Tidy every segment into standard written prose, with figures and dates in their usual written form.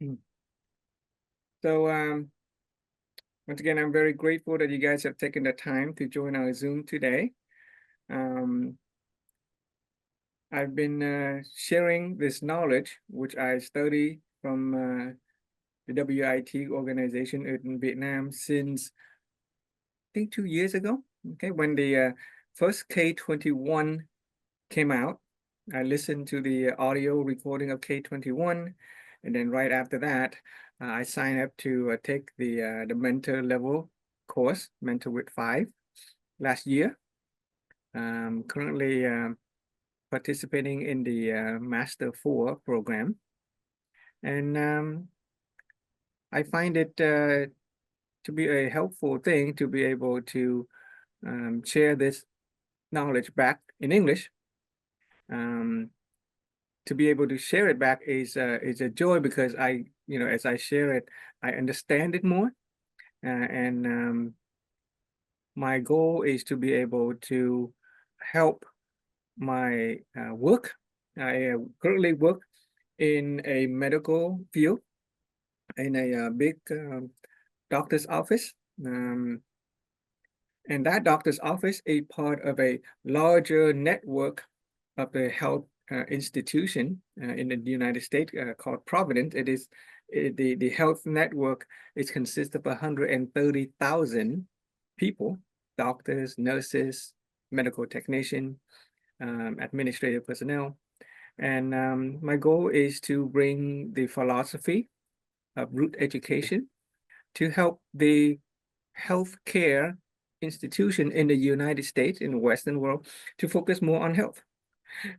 Mm. So once again, I'm very grateful that you guys have taken the time to join our Zoom today. I've been sharing this knowledge, which I study from the WIT organization in Vietnam since I think 2 years ago. Okay, when the first K21 came out, I listened to the audio recording of K21, and then right after that, I signed up to take the mentor level course, Mentor with 5, last year. Currently participating in the Master 4 program, and I find it to be a helpful thing to be able to share this knowledge back in English. To be able to share it back is a joy because as I share it, I understand it more, and my goal is to be able to help my work. I currently work in a medical field in a big doctor's office. And that doctor's office is part of a larger network of the health institution in the United States called Providence. The health network is consists of 130,000 people, doctors, nurses, medical technician, administrative personnel. And my goal is to bring the philosophy of root education to help the healthcare institution in the United States, in the Western world, to focus more on health.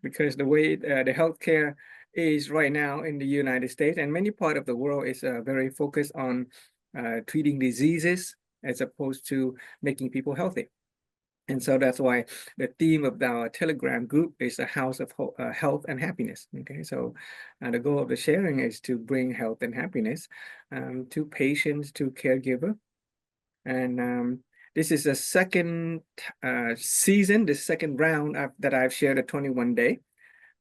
Because the way the healthcare is right now in the United States and many part of the world is very focused on treating diseases as opposed to making people healthy. And so that's why the theme of our Telegram group is a house of health and happiness. Okay, so the goal of the sharing is to bring health and happiness to patients, to caregiver. And this is the second season, the second round that I've shared a 21 day.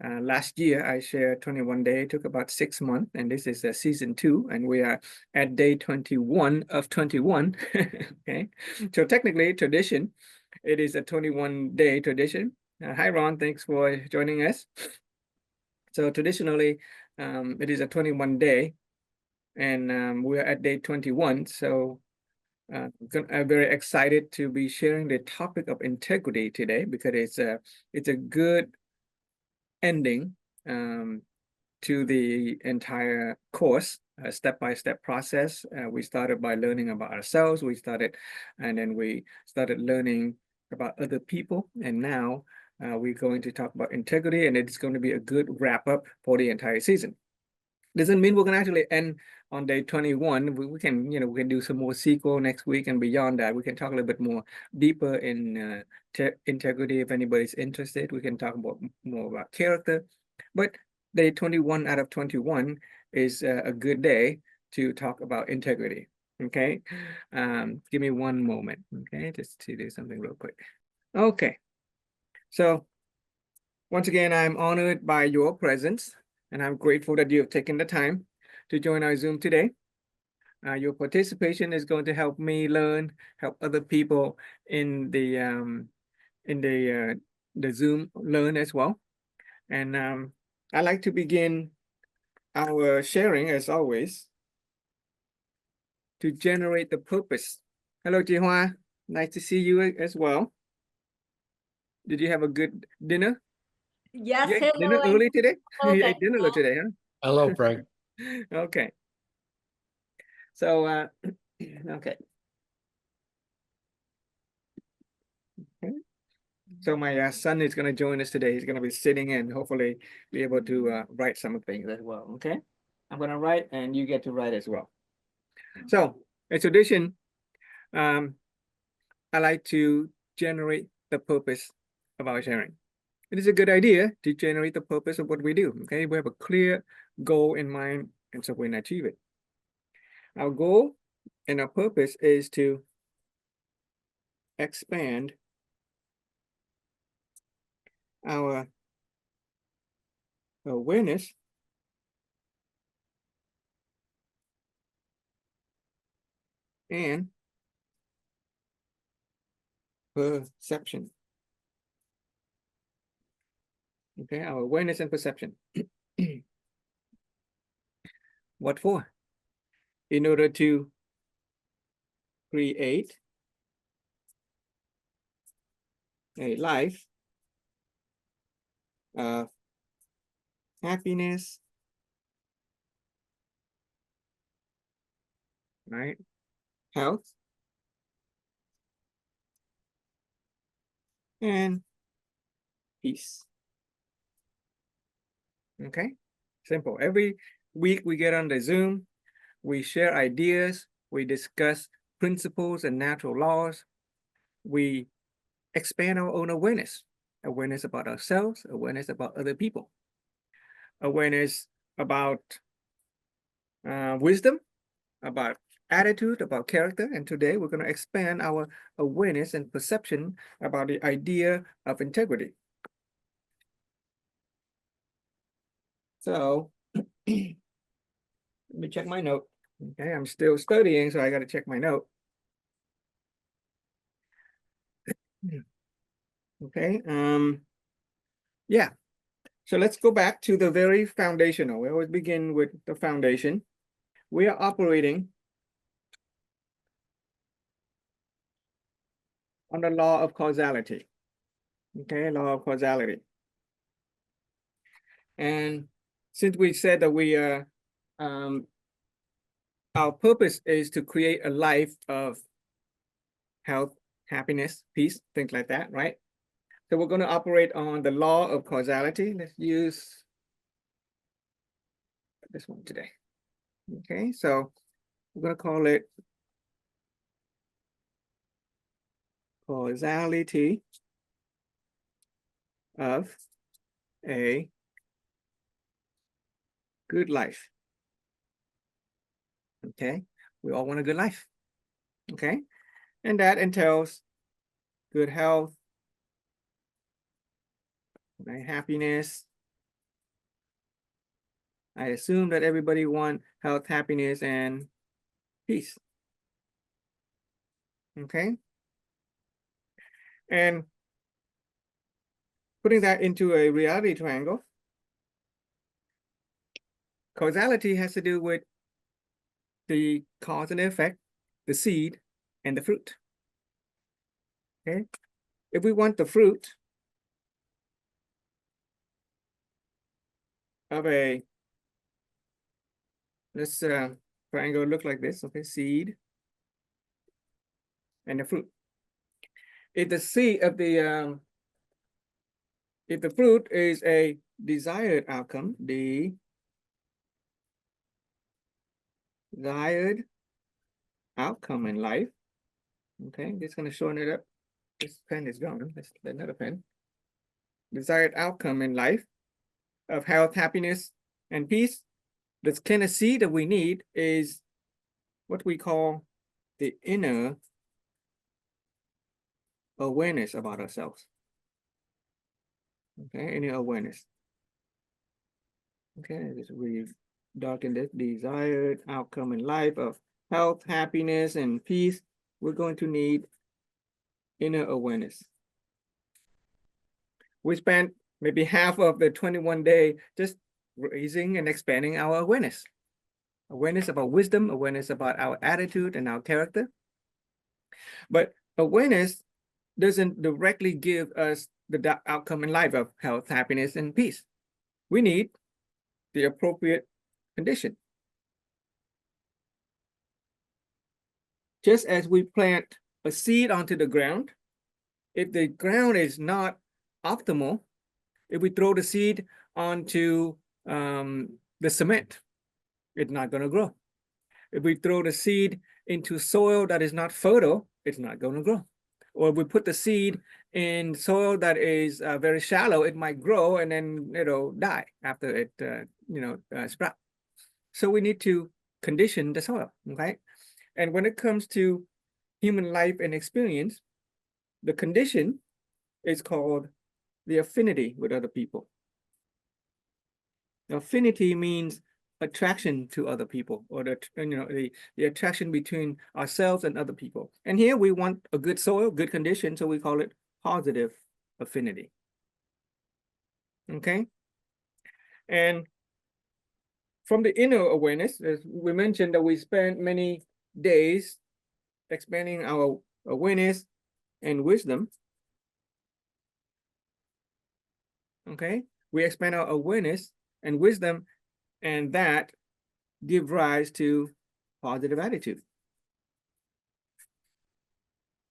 Last year, I shared 21 day, it took about 6 months, and this is season 2, and we are at day 21 of 21. Okay, so technically, tradition, it is a 21 day tradition. Hi, Ron, thanks for joining us. So traditionally, it is a 21 day, and we are at day 21. So I'm very excited to be sharing the topic of integrity today because it's a good ending to the entire course, a step-by-step process. We started by learning about ourselves. And then we started learning about other people. And now we're going to talk about integrity, and it's going to be a good wrap-up for the entire season. Doesn't mean we're going to actually end on day 21. We can, we can do some more sequel next week, and beyond that, we can talk a little bit more deeper in integrity. If anybody's interested, we can talk more about character. But day 21 out of 21 is a good day to talk about integrity. Okay, give me one moment. Okay, just to do something real quick. Okay, so once again, I'm honored by your presence, and I'm grateful that you have taken the time to join our Zoom today. Your participation is going to help me learn, help other people in the Zoom learn as well. And I'd like to begin our sharing, as always, to generate the purpose. Hello, Jihua. Nice to see you as well. Did you have a good dinner? Yes, You ate dinner hello. early today? You Okay. ate dinner today, huh? Hello, Frank. Okay. So, okay. So my son is going to join us today. He's going to be sitting and hopefully be able to write some things as well. Okay. I'm going to write and you get to write as well. So, a tradition, I like to generate the purpose of our sharing. It is a good idea to generate the purpose of what we do. Okay. We have a clear goal in mind, and so we can achieve it. Our goal and our purpose is to expand our awareness and perception. Okay, our awareness and perception. What for? In order to create a life of happiness, right? Health and peace. Okay, simple. Every week we get on the Zoom, we share ideas, we discuss principles and natural laws, we expand our own awareness, awareness about ourselves, awareness about other people, awareness about wisdom, about attitude, about character. And today we're going to expand our awareness and perception about the idea of integrity. So let me check my note. Okay, I'm still studying, so I got to check my note. Okay, yeah. So let's go back to the very foundational. We always begin with the foundation. We are operating on the law of causality. Okay, law of causality. And since we said that we our purpose is to create a life of health, happiness, peace, things like that, right? So we're going to operate on the law of causality. Let's use this one today. Okay, so we're going to call it causality of a good life. Okay, we all want a good life. Okay, and that entails good health, right? Happiness. I assume that everybody wants health, happiness, and peace. Okay, and putting that into a reality triangle, causality has to do with the cause and the effect, the seed, and the fruit. Okay, if we want the fruit of a, this triangle look like this, okay, seed and the fruit. If the seed of the, if the fruit is a desired outcome, the desired outcome in life, okay, just gonna shorten it up. This pen is gone, let's get another pen. Desired outcome in life of health, happiness, and peace. The kind of seed that we need is what we call the inner awareness about ourselves. Okay, inner awareness. Okay, just really darken this. Desired outcome in life of health, happiness, and peace. We're going to need inner awareness. We spent maybe half of the 21-day just raising and expanding our awareness. Awareness about wisdom, awareness about our attitude and our character. But awareness doesn't directly give us the outcome in life of health, happiness, and peace. We need the appropriate condition. Just as we plant a seed onto the ground, if the ground is not optimal, if we throw the seed onto the cement, it's not going to grow. If we throw the seed into soil that is not fertile, it's not going to grow. Or if we put the seed in soil that is very shallow, it might grow and then it'll die after it sprout. So we need to condition the soil, okay? And when it comes to human life and experience, the condition is called the affinity with other people. Affinity means attraction to other people, or the attraction between ourselves and other people. And here we want a good soil, good condition, so we call it positive affinity. Okay. And from the inner awareness, as we mentioned, that we spend many days expanding our awareness and wisdom. Okay, we expand our awareness and wisdom, and that give rise to positive attitude.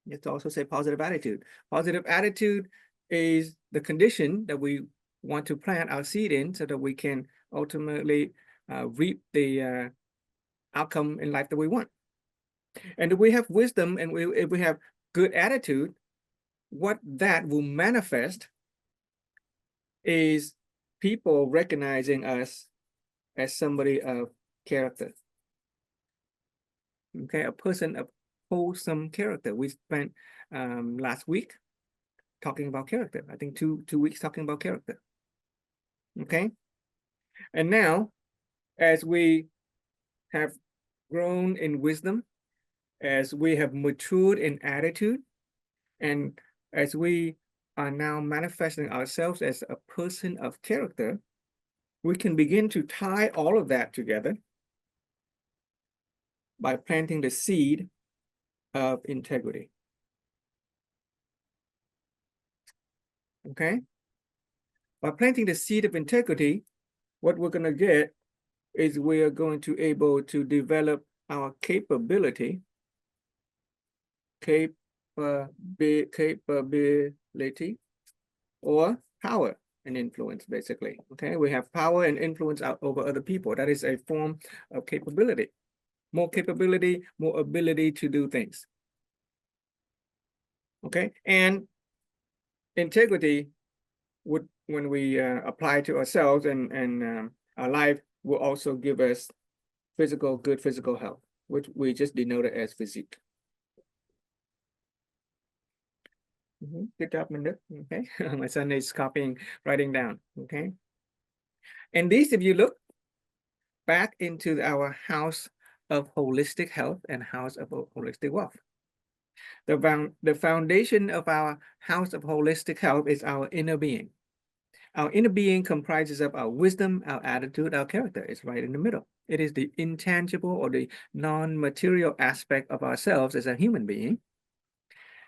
Let's also say positive attitude. Positive attitude is the condition that we want to plant our seed in, so that we can ultimately reap the outcome in life that we want. And if we have wisdom, and if we have good attitude, what that will manifest is people recognizing us as somebody of character. Okay, a person of wholesome character. We spent last week talking about character. I think two weeks talking about character. Okay, and now as we have grown in wisdom, as we have matured in attitude, and as we are now manifesting ourselves as a person of character, we can begin to tie all of that together by planting the seed of integrity. Okay? By planting the seed of integrity, what we're going to get is we are going to able to develop our capability or power and influence, basically. Okay, we have power and influence out over other people. That is a form of capability. More capability, more ability to do things. Okay, and integrity would, when we apply to ourselves and our life, will also give us good physical health, which we just denoted as physique. Good job, Minda. Okay, my son is copying, writing down. Okay, and these, if you look back into our house of holistic health and house of holistic wealth, the foundation of our house of holistic health is our inner being. Our inner being comprises of our wisdom, our attitude, our character. It's right in the middle. It is the intangible or the non-material aspect of ourselves as a human being.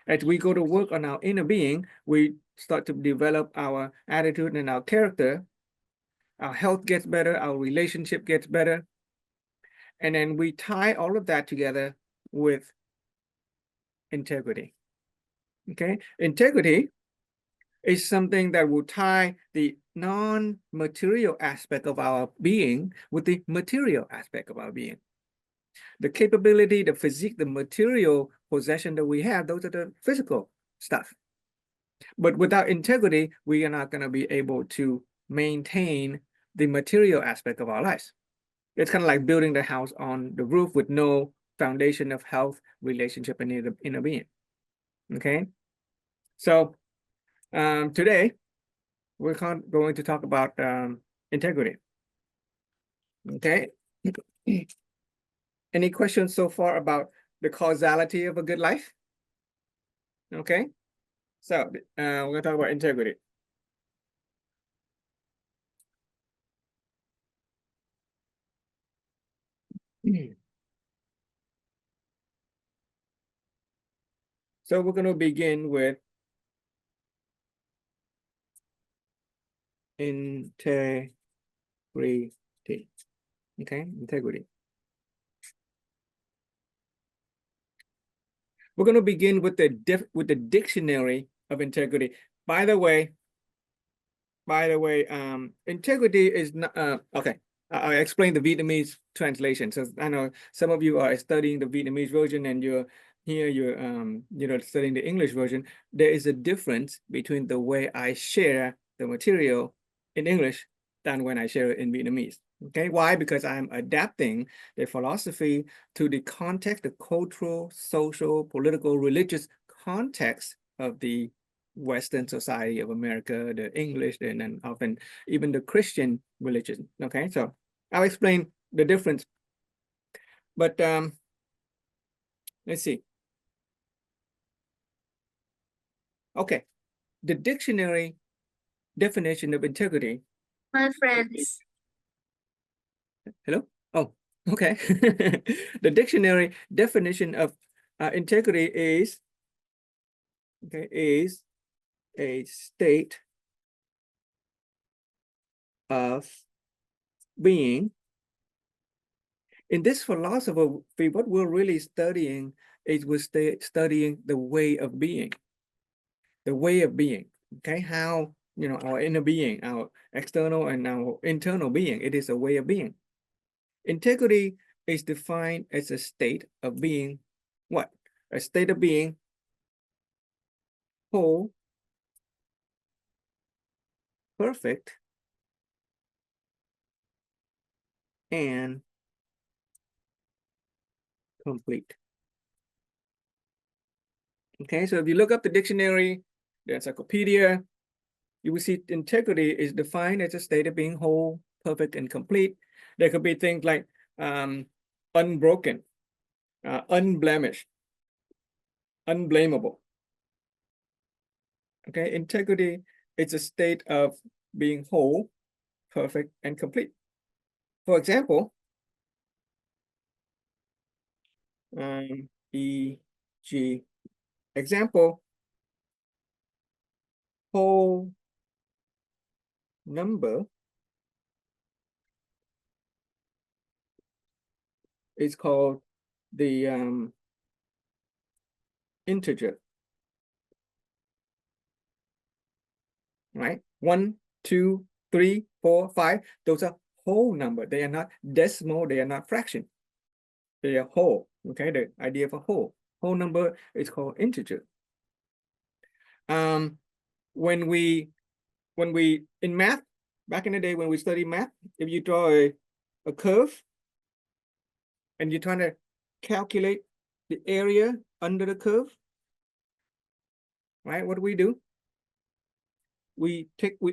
As we go to work on our inner being, we start to develop our attitude and our character. Our health gets better, our relationship gets better. And then we tie all of that together with integrity. Okay, integrity is something that will tie the non-material aspect of our being with the material aspect of our being. The capability, the physique, the material possession that we have, those are the physical stuff. But without integrity, we are not going to be able to maintain the material aspect of our lives. It's kind of like building the house on the roof with no foundation of health, relationship, and inner being. Okay, so today we're going to talk about integrity. Okay, any questions so far about the causality of a good life? Okay, so we're going to talk about integrity. So we're going to begin with integrity. Okay, integrity. We're going to begin with the dictionary of integrity. By the way, integrity is not okay. I explained the Vietnamese translation. So I know some of you are studying the Vietnamese version, and you're studying the English version. There is a difference between the way I share the material in English than when I share it in Vietnamese. Okay, why? Because I'm adapting the philosophy to the context, the cultural, social, political, religious context of the Western society of America, the English, and then often even the Christian religion. Okay, so I'll explain the difference. But let's see. Okay, the dictionary definition of integrity. My friends. Hello? Oh, okay. The dictionary definition of integrity is a state of being. In this philosophy, what we're really studying is we're studying the way of being. The way of being. Okay, how our inner being, our external and our internal being. It is a way of being. Integrity is defined as a state of being what? A state of being whole, perfect, and complete. Okay, so if you look up the dictionary, the encyclopedia, you will see integrity is defined as a state of being whole, perfect, and complete. There could be things like unbroken, unblemished, unblameable. Okay, integrity is a state of being whole, perfect, and complete. For example, e.g. example, whole number is called the integer, right? 1, 2, 3, 4, 5. Those are whole number. They are not decimal. They are not fraction. They are whole. Okay, the idea of a whole number is called integer. When we in math, back in the day when we studied math, if you draw a curve and you're trying to calculate the area under the curve, right? What do? We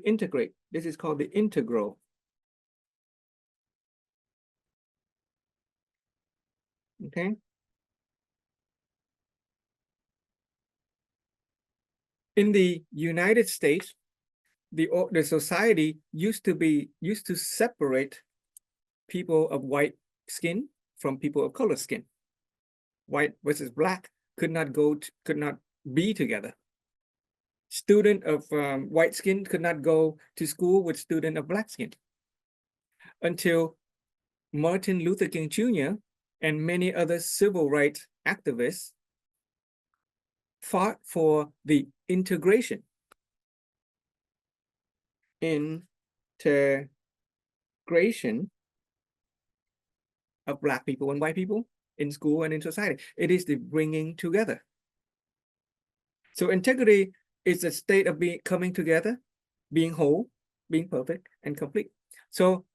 integrate. This is called the integral. Okay. In the United States, the society used to separate people of white skin from people of color skin. White versus black could not be together. Student of white skin could not go to school with student of black skin until Martin Luther King Jr. and many other civil rights activists fought for the integration of black people and white people in school and in society. It is the bringing together. So integrity is a state of being coming together, being whole, being perfect, and complete. So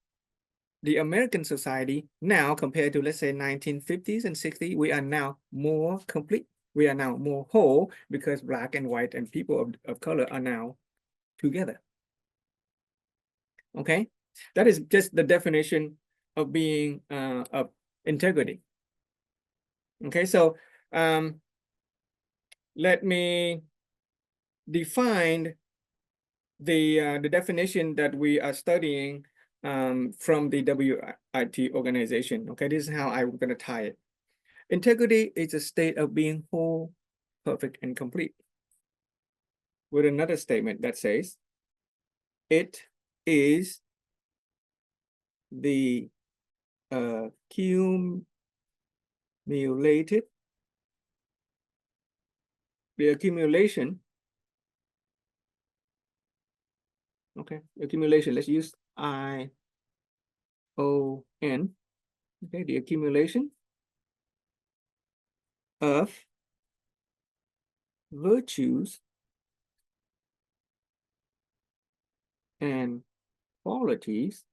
the American society now, compared to, let's say, 1950s and 60s, we are now more complete. We are now more whole because black and white and people of color are now together. Okay, that is just the definition of being of integrity. Okay, so let me define the definition that we are studying from the WIT organization. Okay, this is how I'm going to tie it. Integrity is a state of being whole, perfect, and complete. With another statement that says, it is the accumulated, the accumulation, okay, accumulation, let's use ION, okay, the accumulation of virtues and qualities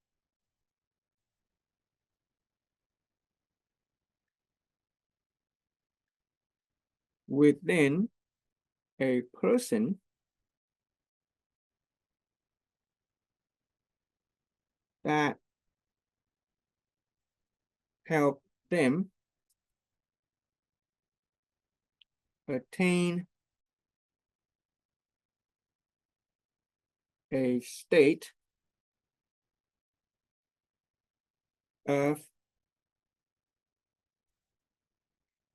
within a person that help them attain a state of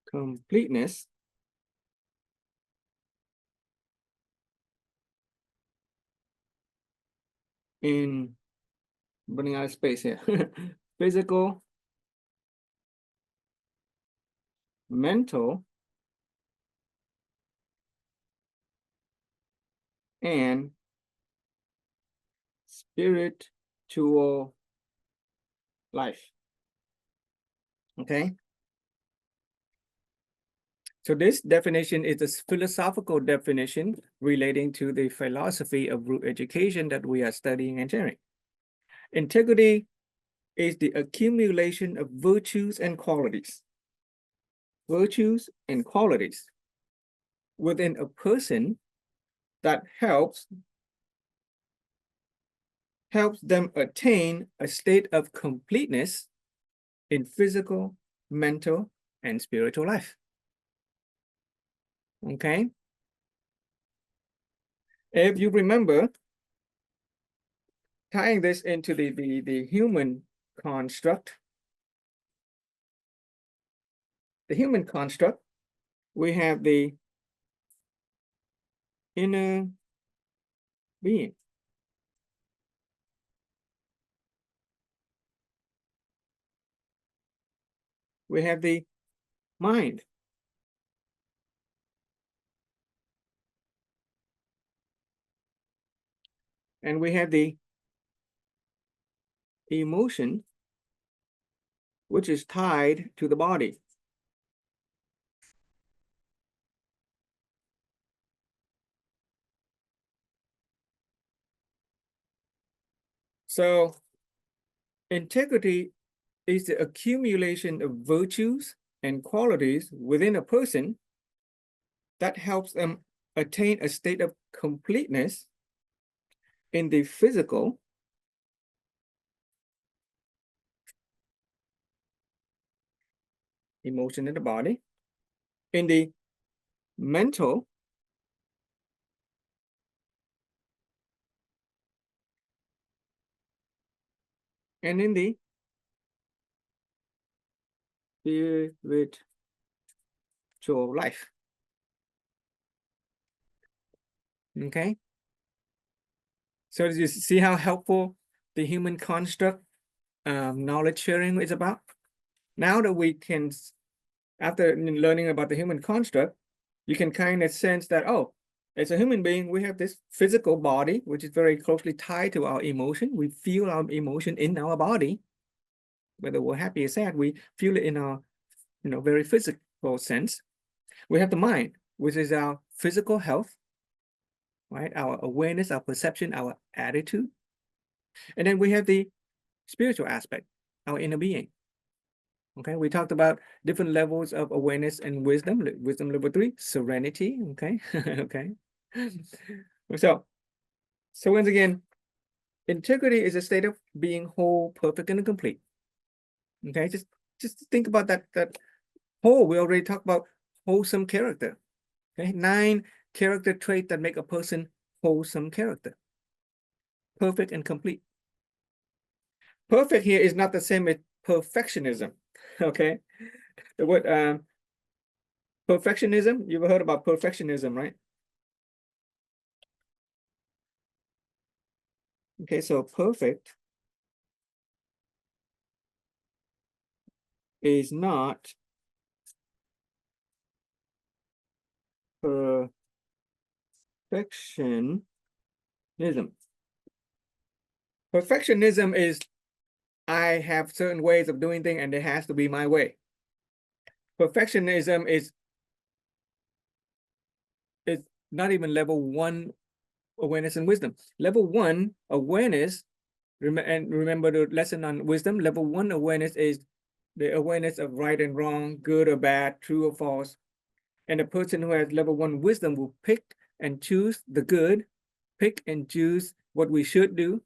completeness in running out of space here. Physical, mental, and spiritual life. Okay. So this definition is a philosophical definition relating to the philosophy of root education that we are studying and sharing. Integrity is the accumulation of virtues and qualities. Virtues and qualities within a person that helps them attain a state of completeness in physical, mental, and spiritual life. Okay? If you remember, tying this into the human construct, we have the inner being. We have the mind. And we have the emotion, which is tied to the body. So integrity is the accumulation of virtues and qualities within a person that helps them attain a state of completeness in the physical, emotion in the body, in the mental, and in the spiritual life. Okay. So do you see how helpful the human construct knowledge sharing is about? Now that we can, after learning about the human construct, you can kind of sense that, oh, as a human being, we have this physical body, which is very closely tied to our emotion. We feel our emotion in our body. Whether we're happy or sad, we feel it in our, very physical sense. We have the mind, which is our physical health, right? Our awareness, our perception, our attitude. And then we have the spiritual aspect, our inner being. Okay, we talked about different levels of awareness and wisdom. Wisdom level 3, serenity. Okay, okay. So once again, integrity is a state of being whole, perfect, and complete. Okay, just think about that whole. We already talked about wholesome character. Okay, 9 character traits that make a person wholesome character. Perfect and complete. Perfect here is not the same as perfectionism. Okay, the word perfectionism, you've heard about perfectionism, right? Okay, so perfect is not perfectionism. Perfectionism is I have certain ways of doing things and it has to be my way. Perfectionism is not even level 1 awareness and wisdom. Level 1 awareness, and remember the lesson on wisdom, level 1 awareness is the awareness of right and wrong, good or bad, true or false. And the person who has level 1 wisdom will pick and choose the good, pick and choose what we should do.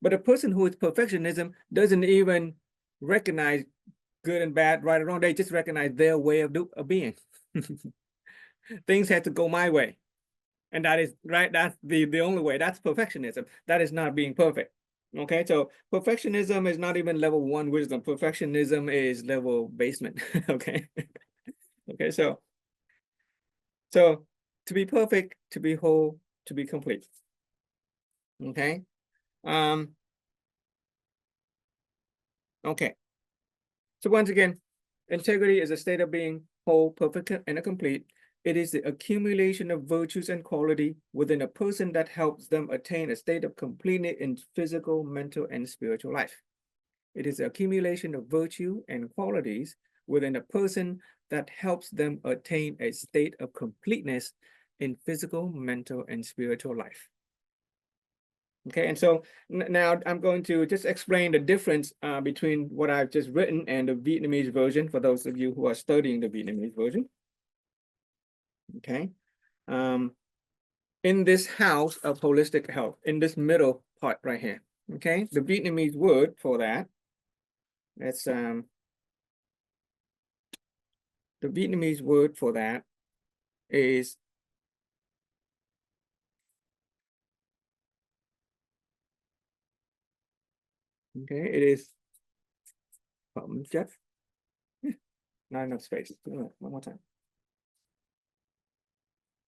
But a person who is perfectionism doesn't even recognize good and bad, right or wrong. They just recognize their way of being. Things have to go my way. And that is right. That's the only way. That's perfectionism. That is not being perfect. Okay, so perfectionism is not even level 1 wisdom. Perfectionism is level basement. Okay. Okay, so to be perfect, to be whole, to be complete. Okay. Okay. So once again, integrity is a state of being whole, perfect, and complete. It is the accumulation of virtues and quality within a person that helps them attain a state of completeness in physical, mental, and spiritual life. It is the accumulation of virtue and qualities within a person that helps them attain a state of completeness in physical, mental, and spiritual life. Okay, and so now I'm going to just explain the difference between what I've just written and the Vietnamese version for those of you who are studying the Vietnamese version. Okay, in this house of holistic health, in this middle part right here. Okay, the Vietnamese word for that, that's the Vietnamese word for that is okay, it is phẩm chất. Not enough space. One more time.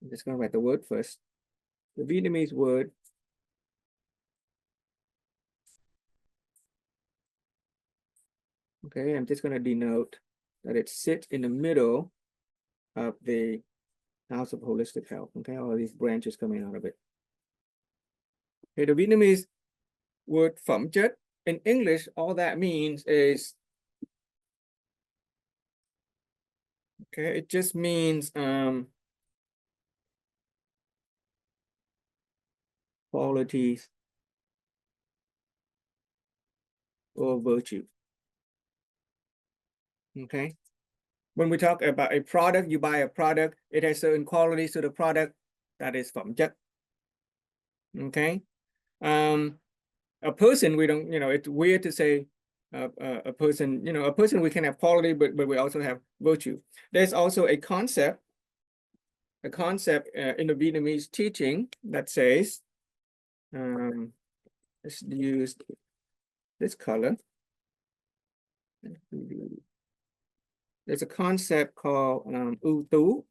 I'm just going to write the word first. The Vietnamese word okay, I'm just going to denote that it sits in the middle of the house of holistic health. Okay, all these branches coming out of it. Okay, the Vietnamese word phẩm chất in English, all that means is okay, it just means qualities or virtue. Okay, when we talk about a product, you buy a product, it has certain qualities to the product, that is phẩm chất. Okay, a person, we don't, it's weird to say a person, a person, we can have quality, but we also have virtue. There's also a concept in the Vietnamese teaching that says, let's use this color. There's a concept called ưu tú.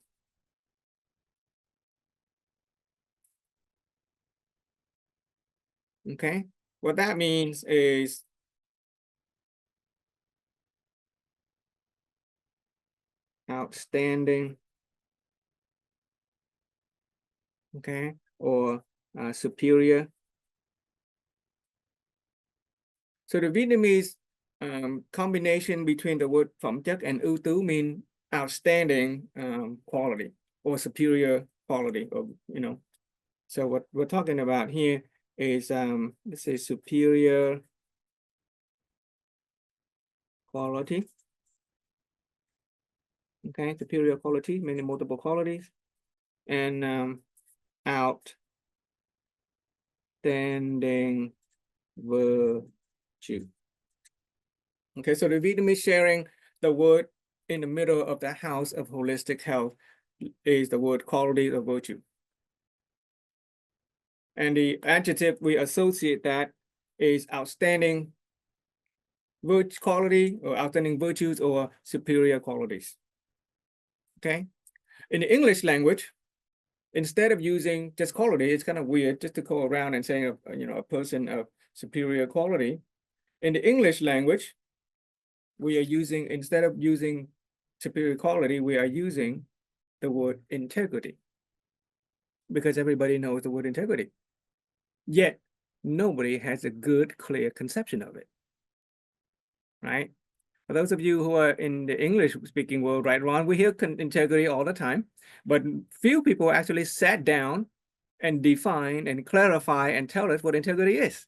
Okay, what that means is outstanding, okay, or superior. So the Vietnamese combination between the word phẩm chất and ưu tú mean outstanding quality or superior quality, or so what we're talking about here is let's say superior quality. Okay, superior quality, many multiple qualities, and outstanding virtue. Okay, so the Vietnamese sharing the word in the middle of the house of holistic health is the word quality or virtue. And the adjective we associate that is outstanding quality or outstanding virtues or superior qualities. Okay, in the English language, instead of using just quality, it's kind of weird just to go around and saying a person of superior quality. In the English language, we are using, instead of using superior quality, we are using the word integrity, because everybody knows the word integrity. Yet nobody has a good, clear conception of it, right? For those of you who are in the English speaking world, right, Ron, we hear integrity all the time, but few people actually sat down and define and clarify and tell us what integrity is.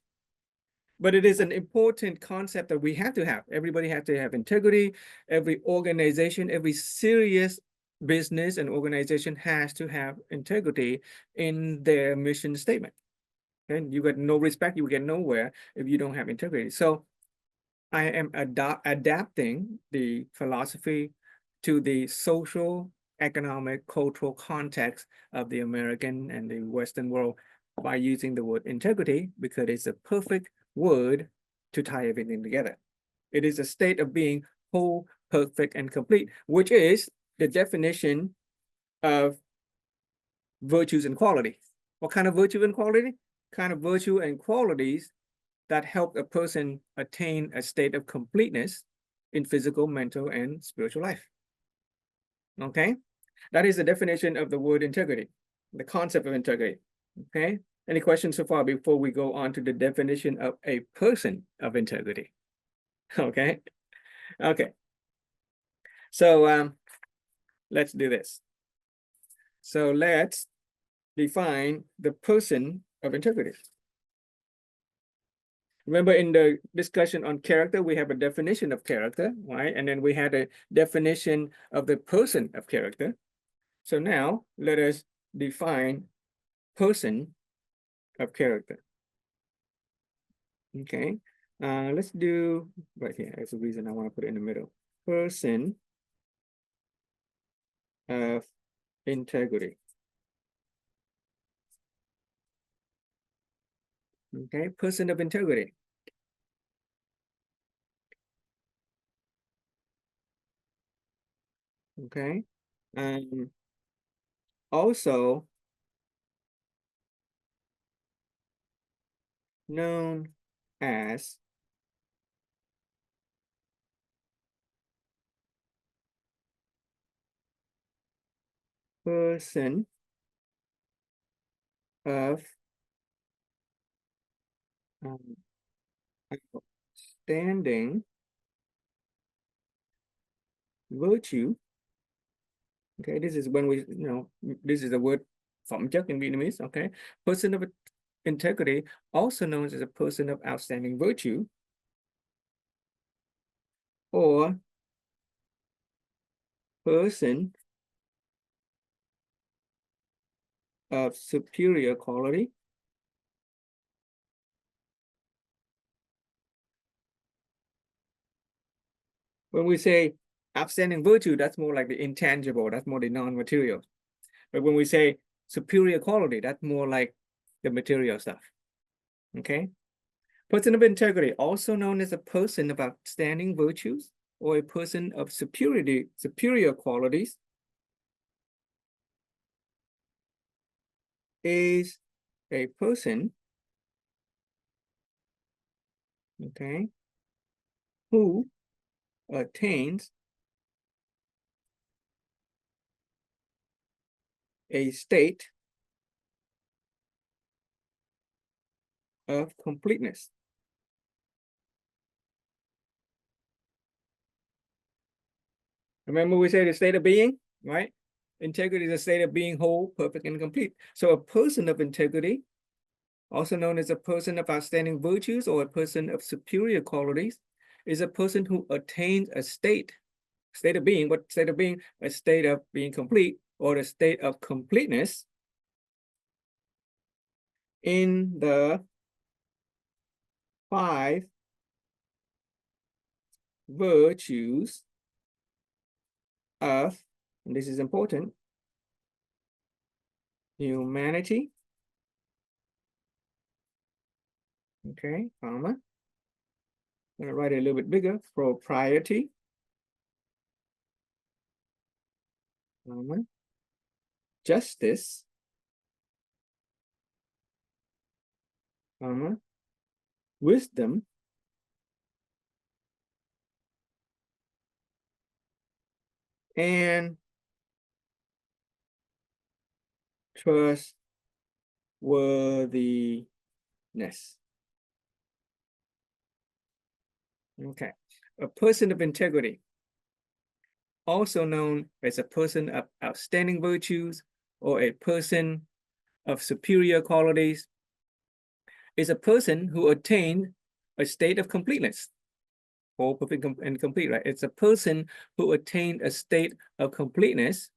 But it is an important concept that we have to have. Everybody has to have integrity. Every organization, every serious business and organization has to have integrity in their mission statement. And you get no respect, you get nowhere if you don't have integrity. So I am adapting the philosophy to the social, economic, cultural context of the American and the Western world by using the word integrity because it's a perfect word to tie everything together. It is a state of being whole, perfect, and complete, which is the definition of virtues and qualities. What kind of virtue and quality? Kind of virtue and qualities that help a person attain a state of completeness in physical, mental, and spiritual life. Okay, that is the definition of the word integrity, the concept of integrity. Okay, any questions so far before we go on to the definition of a person of integrity? Okay, okay. So let's do this. So let's define the person of integrity. Remember in the discussion on character, we have a definition of character, right? And then we had a definition of the person of character. So now let us define person of character. Okay, let's do right here. That's the reason I want to put it in the middle. Person of integrity. Okay, person of integrity. Okay, also known as person of outstanding virtue. Okay, this is when we, this is the word phẩm chất in Vietnamese. Okay, person of integrity, also known as a person of outstanding virtue, or person of superior quality. When we say outstanding virtue, that's more like the intangible, that's more the non-material. But when we say superior quality, that's more like the material stuff. Okay. Person of integrity, also known as a person of outstanding virtues or a person of superior qualities, is a person, okay, who attains a state of completeness. Remember we say the state of being, right? Integrity is a state of being whole, perfect, and complete. So a person of integrity, also known as a person of outstanding virtues or a person of superior qualities, is a person who attains a state of being. What state of being? A state of being complete or a state of completeness in the 5 virtues of, and this is important, humanity, okay, comma, I'm gonna write it a little bit bigger, propriety, comma, justice, comma, wisdom, and trustworthiness. Okay, a person of integrity, also known as a person of outstanding virtues or a person of superior qualities, is a person who attained a state of completeness, whole, perfect, and complete, right? It's a person who attained a state of completeness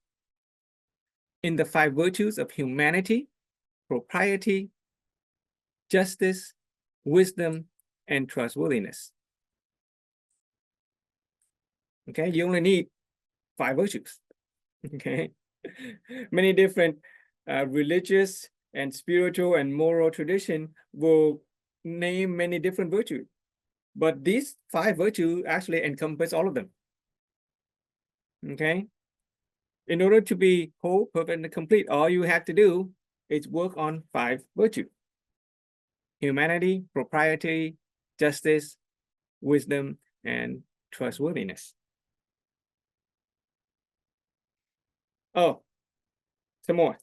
in the 5 virtues of humanity, propriety, justice, wisdom, and trustworthiness. Okay, you only need 5 virtues. Okay, many different religious and spiritual and moral tradition will name many different virtues, but these 5 virtues actually encompass all of them. Okay, in order to be whole, perfect, and complete, all you have to do is work on 5 virtues: humanity, propriety, justice, wisdom, and trustworthiness. Oh, some more.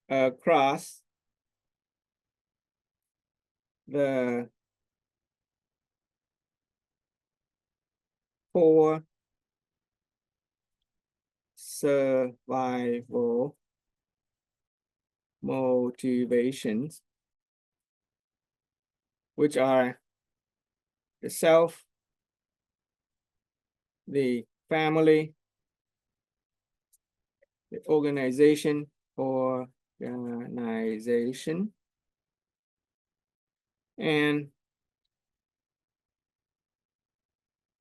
Across the 4 survival motivations, which are the self, the family, the organization, and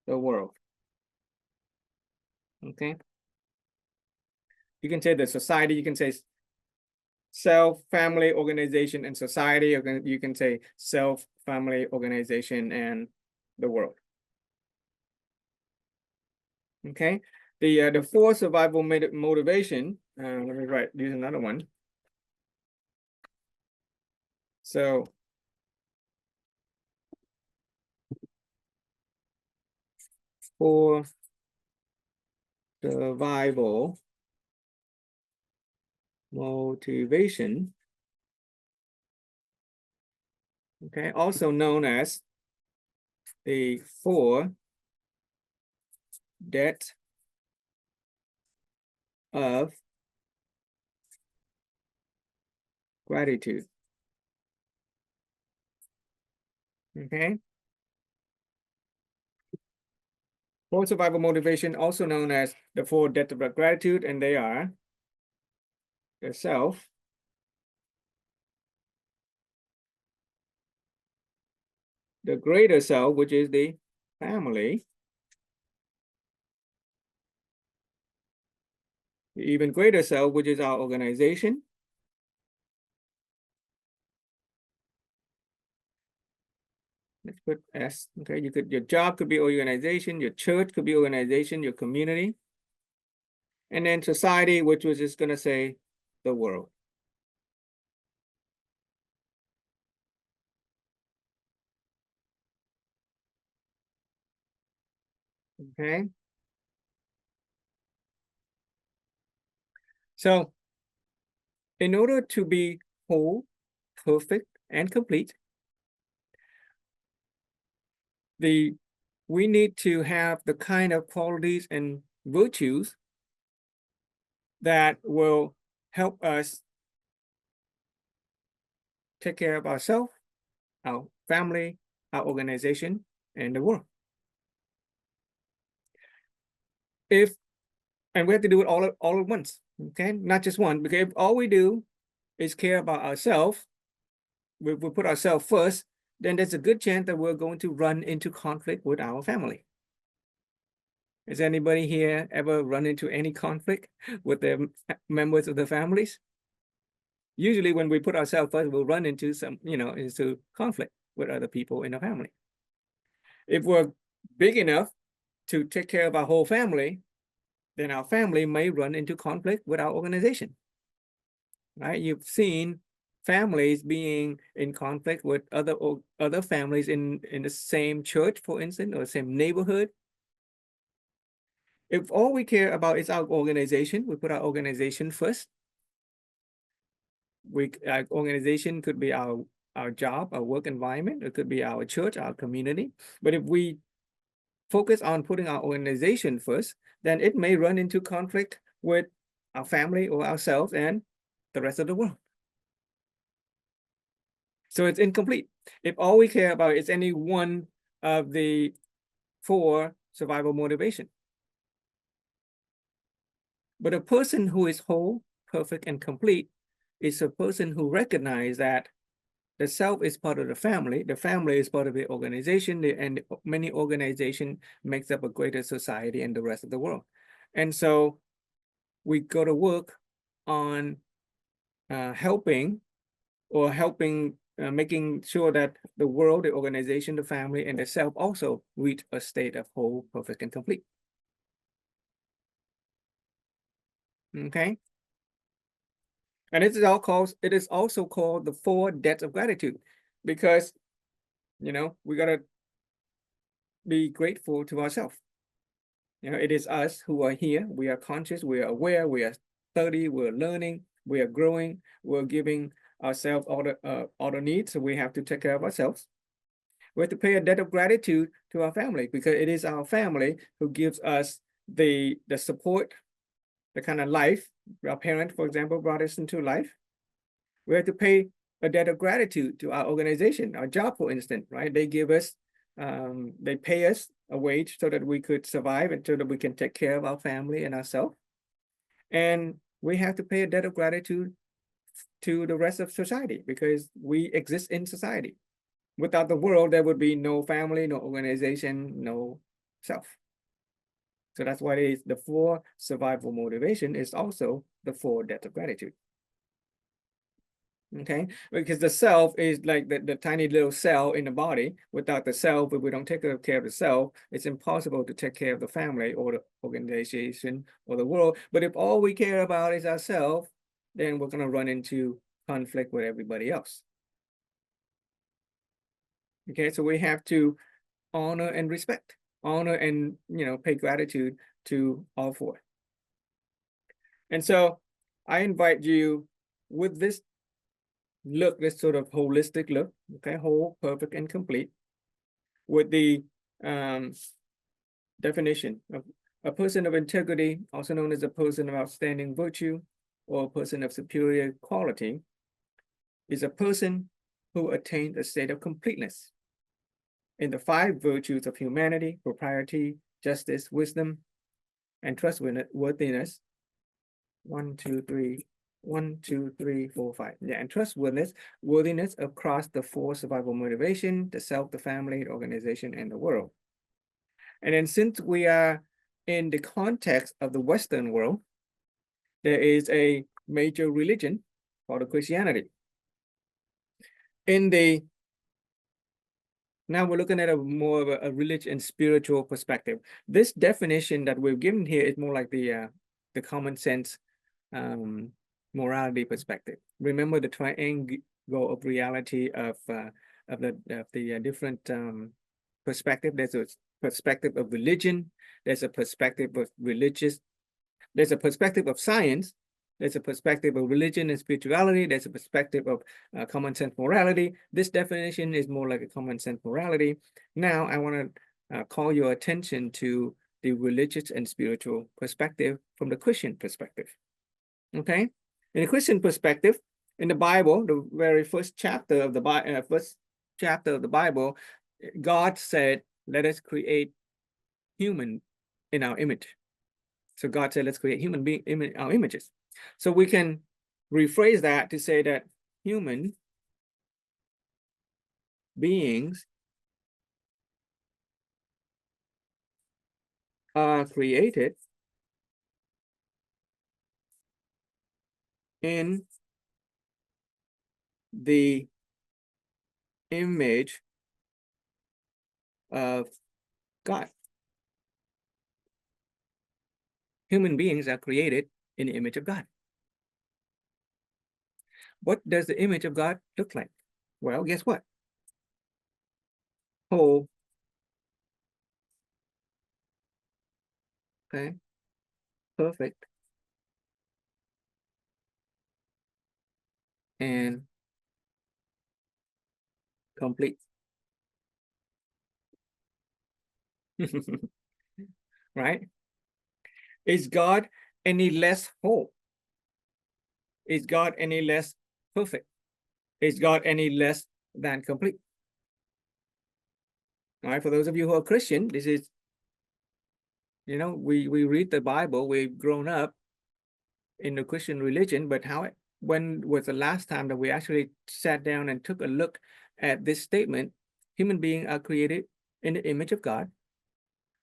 the world. Okay, you can say the society, you can say self, family, organization, and society. You can say self, family, organization, and the world. Okay, the 4 survival motivation. Let me use another one. So for survival motivation, okay, also known as the 4 debt of gratitude. Okay, for survival motivation, also known as the 4 debt of gratitude, and they are the self, the greater self, which is the family, the even greater self, which is our organization, let's put S. Okay, your job could be organization, your church could be organization, your community, and then society, which was just going to say the world. Okay, so in order to be whole, perfect, and complete, we need to have the kind of qualities and virtues that will help us take care of ourselves, our family, our organization, and the world. And we have to do it all at once, okay? Not just one, because if all we do is care about ourselves, we put ourselves first, then there's a good chance that we're going to run into conflict with our family. Has anybody here ever run into any conflict with their members of the families? Usually when we put ourselves first, we'll run into into conflict with other people in the family. If we're big enough to take care of our whole family, then our family may run into conflict with our organization. Right? You've seen families being in conflict with other families in the same church, for instance, or the same neighborhood. If all we care about is our organization, we put our organization first. Our organization could be our job, our work environment. It could be our church, our community. But if we focus on putting our organization first, then it may run into conflict with our family or ourselves and the rest of the world. So it's incomplete. If all we care about is any one of the 4 survival motivation. But a person who is whole, perfect, and complete is a person who recognizes that The self is part of the family is part of the organization, and many organization makes up a greater society and the rest of the world. And so we go to work on helping, making sure that the world, the organization, the family, and the self also reach a state of whole, perfect, and complete. Okay. And it is also called the 4 debts of gratitude, because we gotta be grateful to ourselves. It is us who are here. We are conscious, we are aware, we are studying, we're learning, we are growing, we're giving ourselves all the needs, so we have to take care of ourselves. We have to pay a debt of gratitude to our family, because it is our family who gives us the support, the kind of life. Our parent, for example, brought us into life. We have to pay a debt of gratitude to our organization, our job, for instance, right? They give us, they pay us a wage so that we could survive and so that we can take care of our family and ourselves. And we have to pay a debt of gratitude to the rest of society, because we exist in society. Without the world, there would be no family, no organization, no self. So that's why it is the 4 survival motivation is also the 4 debt of gratitude. Okay, because the self is like the tiny little cell in the body. Without the self, if we don't take care of the self, it's impossible to take care of the family or the organization or the world. But if all we care about is ourselves, then we're going to run into conflict with everybody else. Okay, so we have to honor and respect, honor and pay gratitude to all 4. And so I invite you with this look, this sort of holistic look, okay, whole, perfect, and complete, with the definition of a person of integrity, also known as a person of outstanding virtue or a person of superior quality, is a person who attained a state of completeness in the 5 virtues of humanity, propriety, justice, wisdom, and trustworthiness. 1, 2, 3. 1, 2, 3, 4, 5. Yeah, and worthiness across the 4 survival motivation: the self, the family, the organization, and the world. And then, since we are in the context of the Western world, there is a major religion called Christianity. Now we're looking at a more of a religious and spiritual perspective. This definition that we've given here is more like the common sense morality perspective. Remember the triangle of reality of the different perspective. There's a perspective of religion. There's a perspective of religious. There's a perspective of science. There's a perspective of religion and spirituality. There's a perspective of common sense morality. This definition is more like a common sense morality. Now I want to call your attention to the religious and spiritual perspective from the Christian perspective. Okay, in the Christian perspective, in the Bible, the very first chapter of the Bible, God said, "Let us create human in our image." So God said, "Let's create human being in our images." So we can rephrase that to say that human beings are created in the image of God. Human beings are created in the image of God. What does the image of God look like? Well, guess what? Whole, okay, perfect, and complete. Right? Is God any less whole? Is God any less perfect? Is God any less than complete? All right, for those of you who are Christian, this is, we read the Bible, we've grown up in the Christian religion, but when was the last time that we actually sat down and took a look at this statement? Human beings are created in the image of God,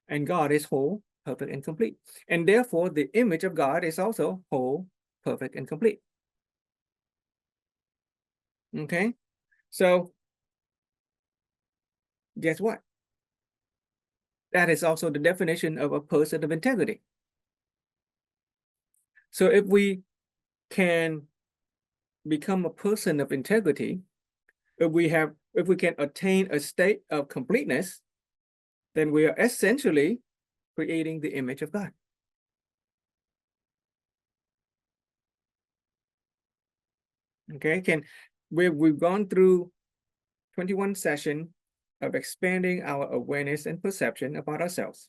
and God is whole, perfect, and complete. And therefore, the image of God is also whole, perfect, and complete. Okay, so guess what? That is also the definition of a person of integrity. So if we can become a person of integrity, if we can attain a state of completeness, then we are essentially creating the image of God. Okay, we've gone through 21 sessions of expanding our awareness and perception about ourselves.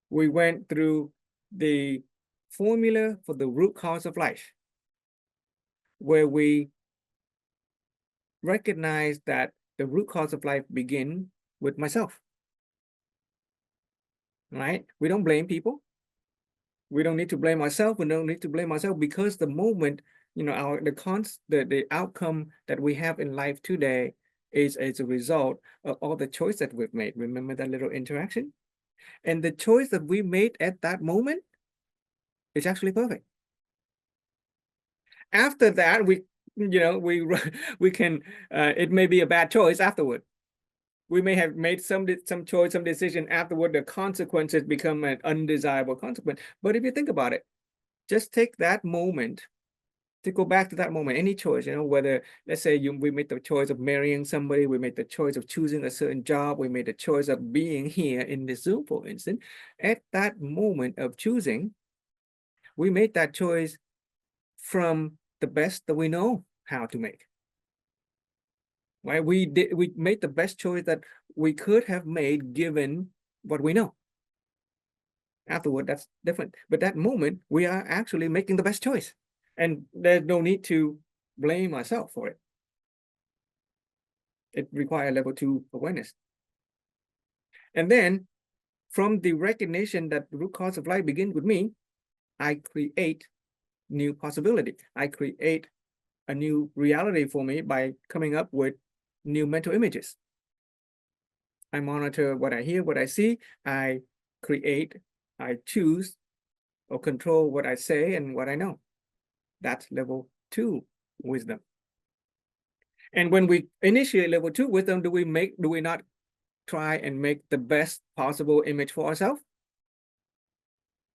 We went through the formula for the root cause of life, where we recognize that the root cause of life begins with myself. Right? We don't blame people. We don't need to blame ourselves. We don't need to blame ourselves because the moment, the outcome that we have in life today is as a result of all the choice that we've made. Remember that little interaction? And the choice that we made at that moment is actually perfect. After that, we can, it may be a bad choice afterward. We may have made some choice, some decision afterward. The consequences become an undesirable consequence. But if you think about it, just take that moment to go back to that moment, any choice, whether, let's say we made the choice of marrying somebody, we made the choice of choosing a certain job, we made the choice of being here in this Zoom, for instance. At that moment of choosing, we made that choice from the best that we know how to make. Right? We made the best choice that we could have made given what we know. Afterward, that's different. But that moment, we are actually making the best choice. And there's no need to blame ourselves for it. It requires level 2 awareness. And then from the recognition that the root cause of life begins with me, I create new possibility. I create a new reality for me by coming up with new mental images. I monitor what I hear, what I see. I create, I choose or control what I say and what I know. That's level 2 wisdom. And when we initiate level 2 wisdom, do we not try and make the best possible image for ourselves?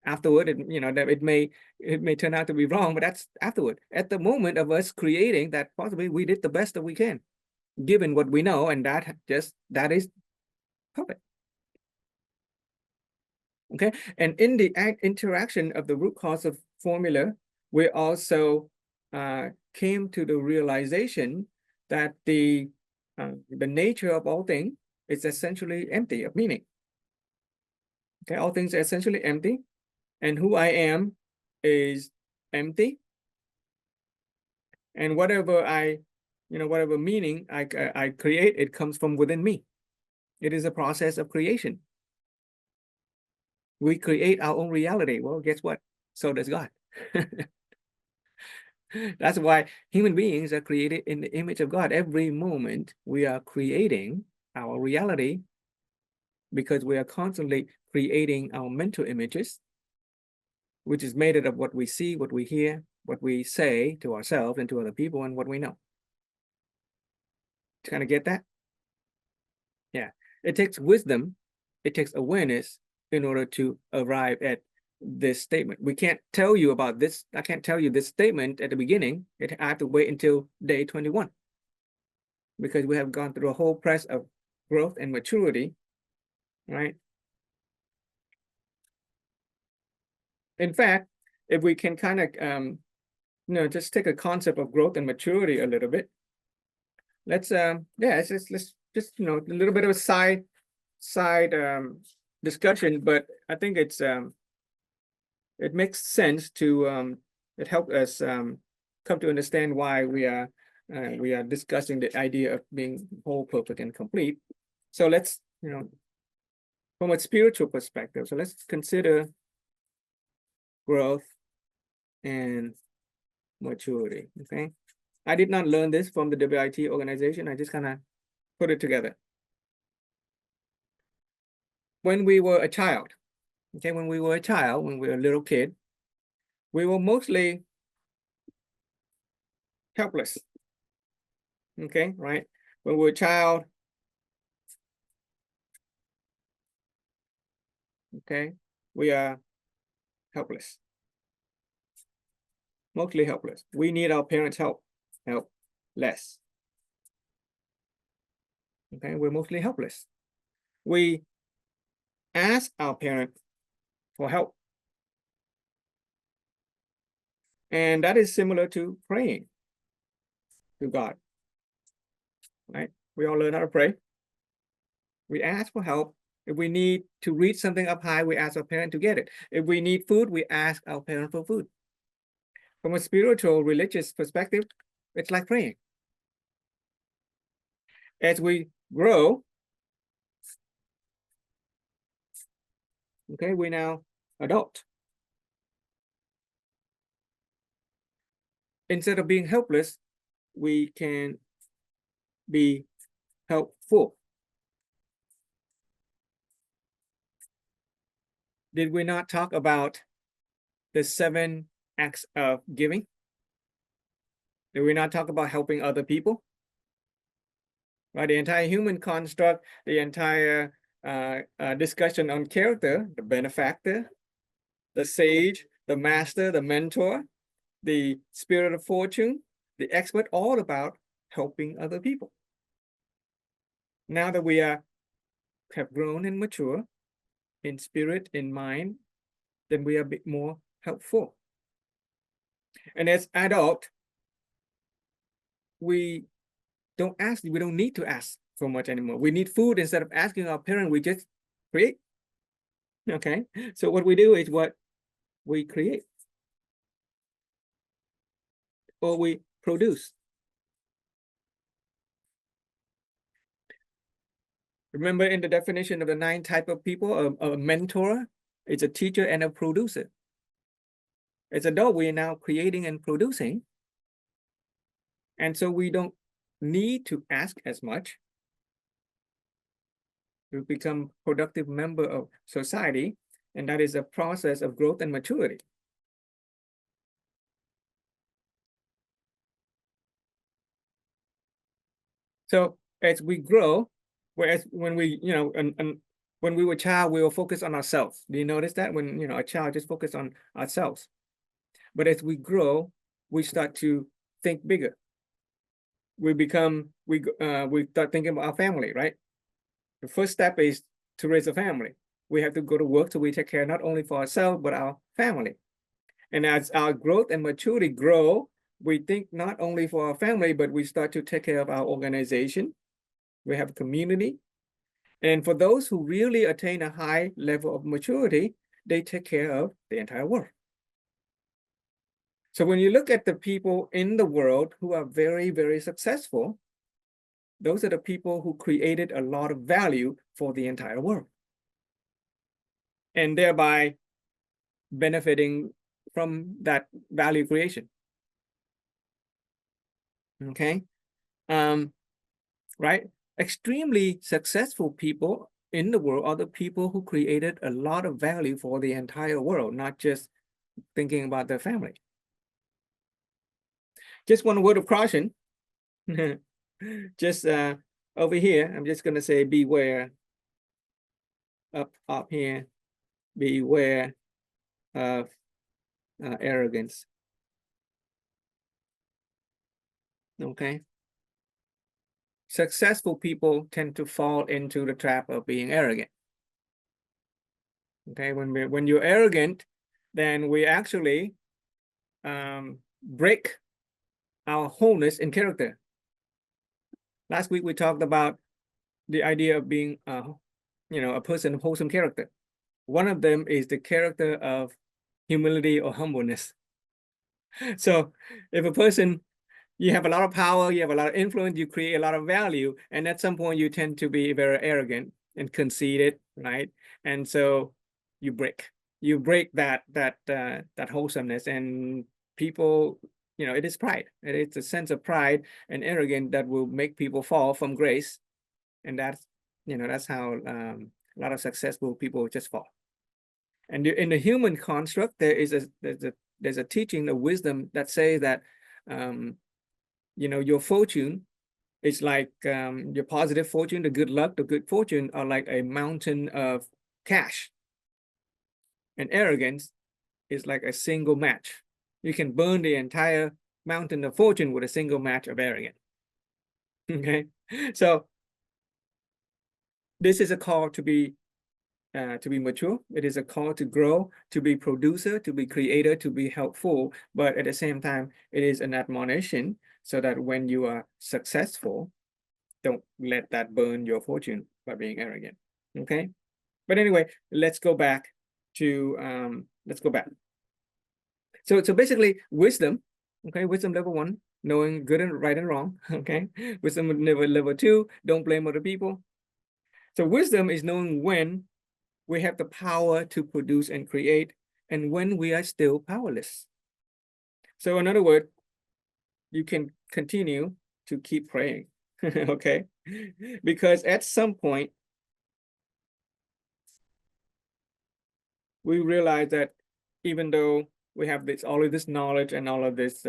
Afterward, it may turn out to be wrong, but that's afterward. At the moment of us creating that, possibly we did the best that we can, given what we know, and that is perfect. Okay, and in the interaction of the root cause of formula, we also came to the realization that the nature of all things is essentially empty of meaning. Okay, all things are essentially empty, and who I am is empty. And whatever whatever meaning I create, it comes from within me. It is a process of creation. We create our own reality. Well, guess what? So does God. That's why human beings are created in the image of God. Every moment we are creating our reality because we are constantly creating our mental images, which is made up of what we see, what we hear, what we say to ourselves and to other people, and what we know. Kind of get that? Yeah. It takes wisdom, it takes awareness in order to arrive at this statement. We can't tell you about this. I can't tell you this statement at the beginning. I have to wait until day 21 because we have gone through a whole process of growth and maturity, right? In fact, if we can kind of, just take a concept of growth and maturity a little bit, let's just a little bit of a side discussion, but I think it makes sense to it helped us come to understand why we are discussing the idea of being whole, perfect, and complete. So let's from a spiritual perspective. So let's consider growth and maturity. Okay, I did not learn this from the WIT organization. I just kind of put it together. When we were a child, okay, when we were a little kid, we were mostly helpless. Okay, right? When we were a child, okay, we are helpless, mostly helpless. We need our parents' help less. Okay, we're mostly helpless. We ask our parents for help. And that is similar to praying to God, right? We all learn how to pray. We ask for help. If we need to reach something up high, we ask our parent to get it. If we need food, we ask our parent for food. From a spiritual, religious perspective, it's like praying. As we grow, okay, we're now adult. Instead of being helpless, we can be helpful. Did we not talk about the 7 acts of giving? Did we not talk about helping other people? Right, the entire human construct, the entire discussion on character, the benefactor, the sage, the master, the mentor, the spirit of fortune, the expert, all about helping other people. Now that we have grown and mature in spirit, in mind, then we are a bit more helpful. And as adult, we don't need to ask so much anymore. We need food. Instead of asking our parent, we just create. Okay, so what we do is what we create or we produce. Remember, in the definition of the 9 types of people, a mentor is a teacher and a producer. As adult, we are now creating and producing. And so we don't need to ask as much to become productive member of society. And that is a process of growth and maturity. So as we grow, whereas when we, when we were a child, we were focused on ourselves. Do you notice that? When, a child just focused on ourselves. But as we grow, we start to think bigger. We start thinking about our family, right? The first step is to raise a family. We have to go to work, so we take care not only for ourselves, but our family. And as our growth and maturity grow, we think not only for our family, but we start to take care of our organization. We have a community. And for those who really attain a high level of maturity, they take care of the entire world. So when you look at the people in the world who are very, very successful, those are the people who created a lot of value for the entire world, and thereby benefiting from that value creation. Okay, right? Extremely successful people in the world are the people who created a lot of value for the entire world, not just thinking about their family. Just one word of caution. Just over here, I'm just going to say beware. Up here, beware of arrogance. Okay. Successful people tend to fall into the trap of being arrogant. Okay, when you're arrogant, then we actually break our wholeness in character. Last week we talked about the idea of being a person of wholesome character. One of them is the character of humility or humbleness. So if a person, you have a lot of power, you have a lot of influence, you create a lot of value, and at some point you tend to be very arrogant and conceited, right? And so you break that wholesomeness, and people, it is pride. It's a sense of pride and arrogance that will make people fall from grace. And that's how a lot of successful people just fall. And in the human construct, there's a teaching, a wisdom that says that your fortune is like your positive fortune, the good luck, the good fortune are like a mountain of cash. And arrogance is like a single match. You can burn the entire mountain of fortune with a single match of arrogance. Okay, so this is a call to be mature. It is a call to grow, to be producer, to be creator, to be helpful. But at the same time, it is an admonition so that when you are successful, don't let that burn your fortune by being arrogant. Okay. But anyway, let's go back to So basically, wisdom. Okay, wisdom level 1, knowing good and right and wrong. Okay, wisdom level 2, don't blame other people. So wisdom is knowing when we have the power to produce and create, and when we are still powerless. So in other words, you can continue to keep praying, okay? Because at some point, we realize that even though we have all of this knowledge and all of this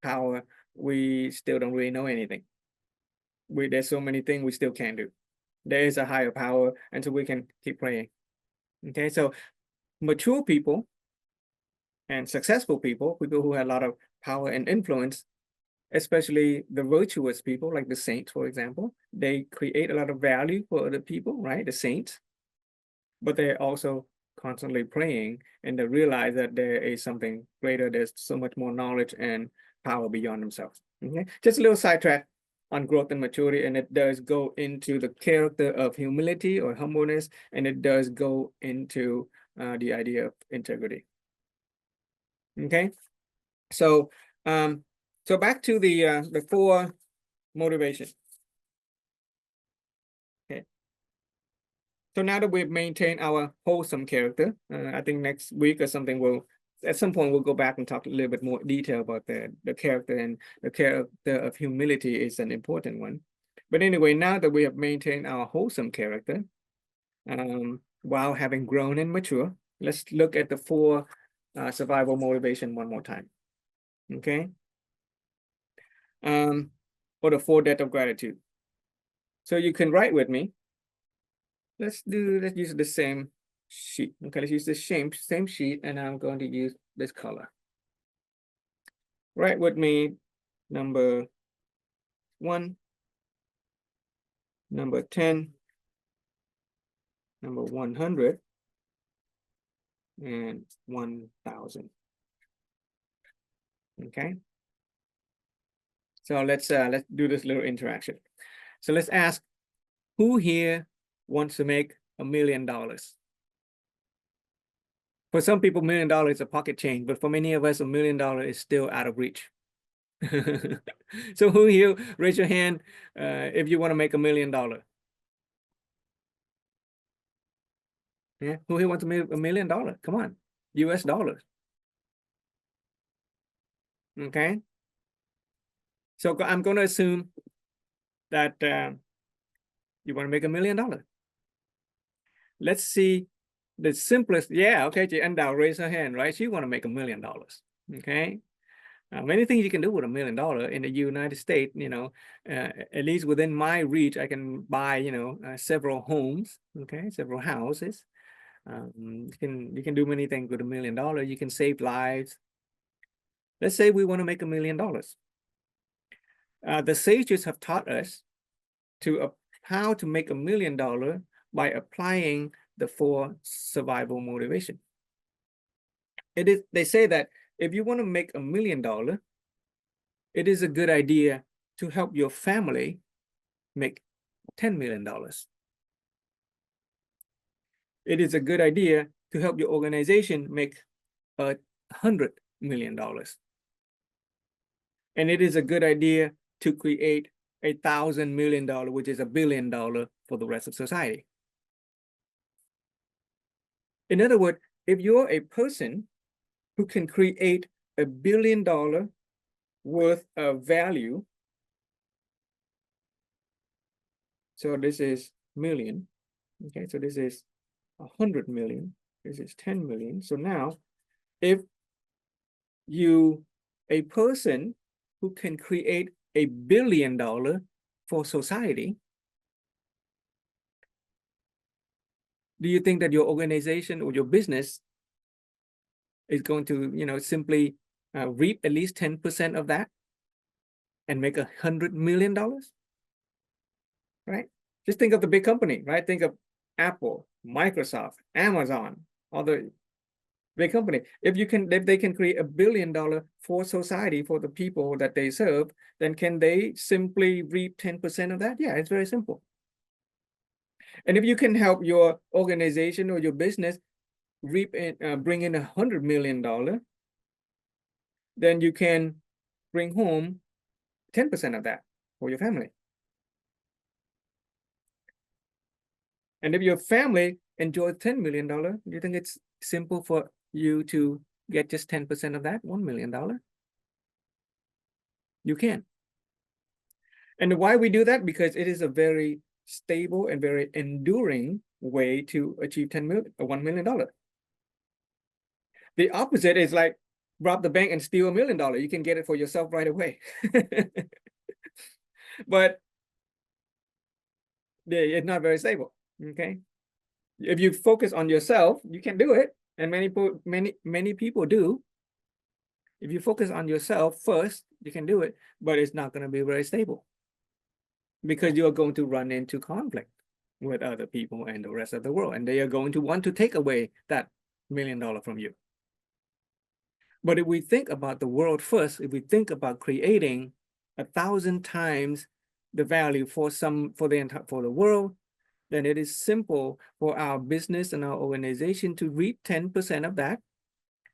power, we still don't really know anything. There's so many things we still can't do. There is a higher power, and so we can keep praying. Okay, so mature people and successful people who have a lot of power and influence, especially the virtuous people like the saints, for example, they create a lot of value for other people, right? The saints, but they're also constantly praying, and they realize that there is something greater. There's so much more knowledge and power beyond themselves. Okay, just a little sidetrack on growth and maturity, and it does go into the character of humility or humbleness, and it does go into the idea of integrity. Okay, so back to the 4 motivation. Okay, so now that we've maintained our wholesome character, I think next week or something at some point we'll go back and talk a little bit more detail about the character, and the character of humility is an important one. But anyway, now that we have maintained our wholesome character, while having grown and mature, let's look at the 4 survival motivation one more time. Okay. Or the 4 debt of gratitude. So you can write with me. Let's use the same sheet. Okay, let's use the same sheet, and I'm going to use this color. Write with me number 1, number 10, number 100, and 1000. Okay. So let's do this little interaction. So let's ask, who here wants to make $1 million? For some people, $1 million is a pocket change, but for many of us, $1 million is still out of reach. So who here, raise your hand if you want to make $1 million. Yeah, who here wants to make $1 million? Come on, US dollars. Okay. So I'm going to assume that you want to make $1 million. Let's see the simplest. Yeah, okay, chị Anh Đào raise her hand, right? She want to make $1 million. Okay. Many things you can do with $1 million in the United States, at least within my reach, I can buy, several homes, okay, several houses. You can do many things with $1 million. You can save lives. Let's say we want to make $1 million. The sages have taught us how to make $1 million by applying the 4 survival motivation. They say that if you want to make $1 million, it is a good idea to help your family make $10 million. It is a good idea to help your organization make $100 million. And it is a good idea to create $1,000 million, which is $1 billion for the rest of society. In other words, if you're a person who can create $1 billion worth of value. So this is million. Okay, so this is 100 million. This is 10 million. So now, if a person who can create $1 billion for society, do you think that your organization or your business is going to, simply reap at least 10% of that and make $100 million? Right? Just think of the big company, right? Think of Apple, Microsoft, Amazon, all the big company. If they can create $1 billion for society, for the people that they serve, then can they simply reap 10% of that? Yeah, it's very simple. And if you can help your organization or your business bring in $100 million, then you can bring home 10% of that for your family. And if your family enjoys $10 million, do you think it's simple for you to get just 10% of that, $1 million? You can. And why we do that? Because it is a very stable and very enduring way to achieve $1 million. The opposite is like rob the bank and steal $1 million. You can get it for yourself right away. But it's not very stable. Okay. If you focus on yourself, you can do it. And many people do. If you focus on yourself first, you can do it, but it's not going to be very stable because you're going to run into conflict with other people and the rest of the world, and they are going to want to take away that $1 million from you. But if we think about the world first, if we think about creating 1,000 times the value for the world, then it is simple for our business and our organization to reap 10% of that.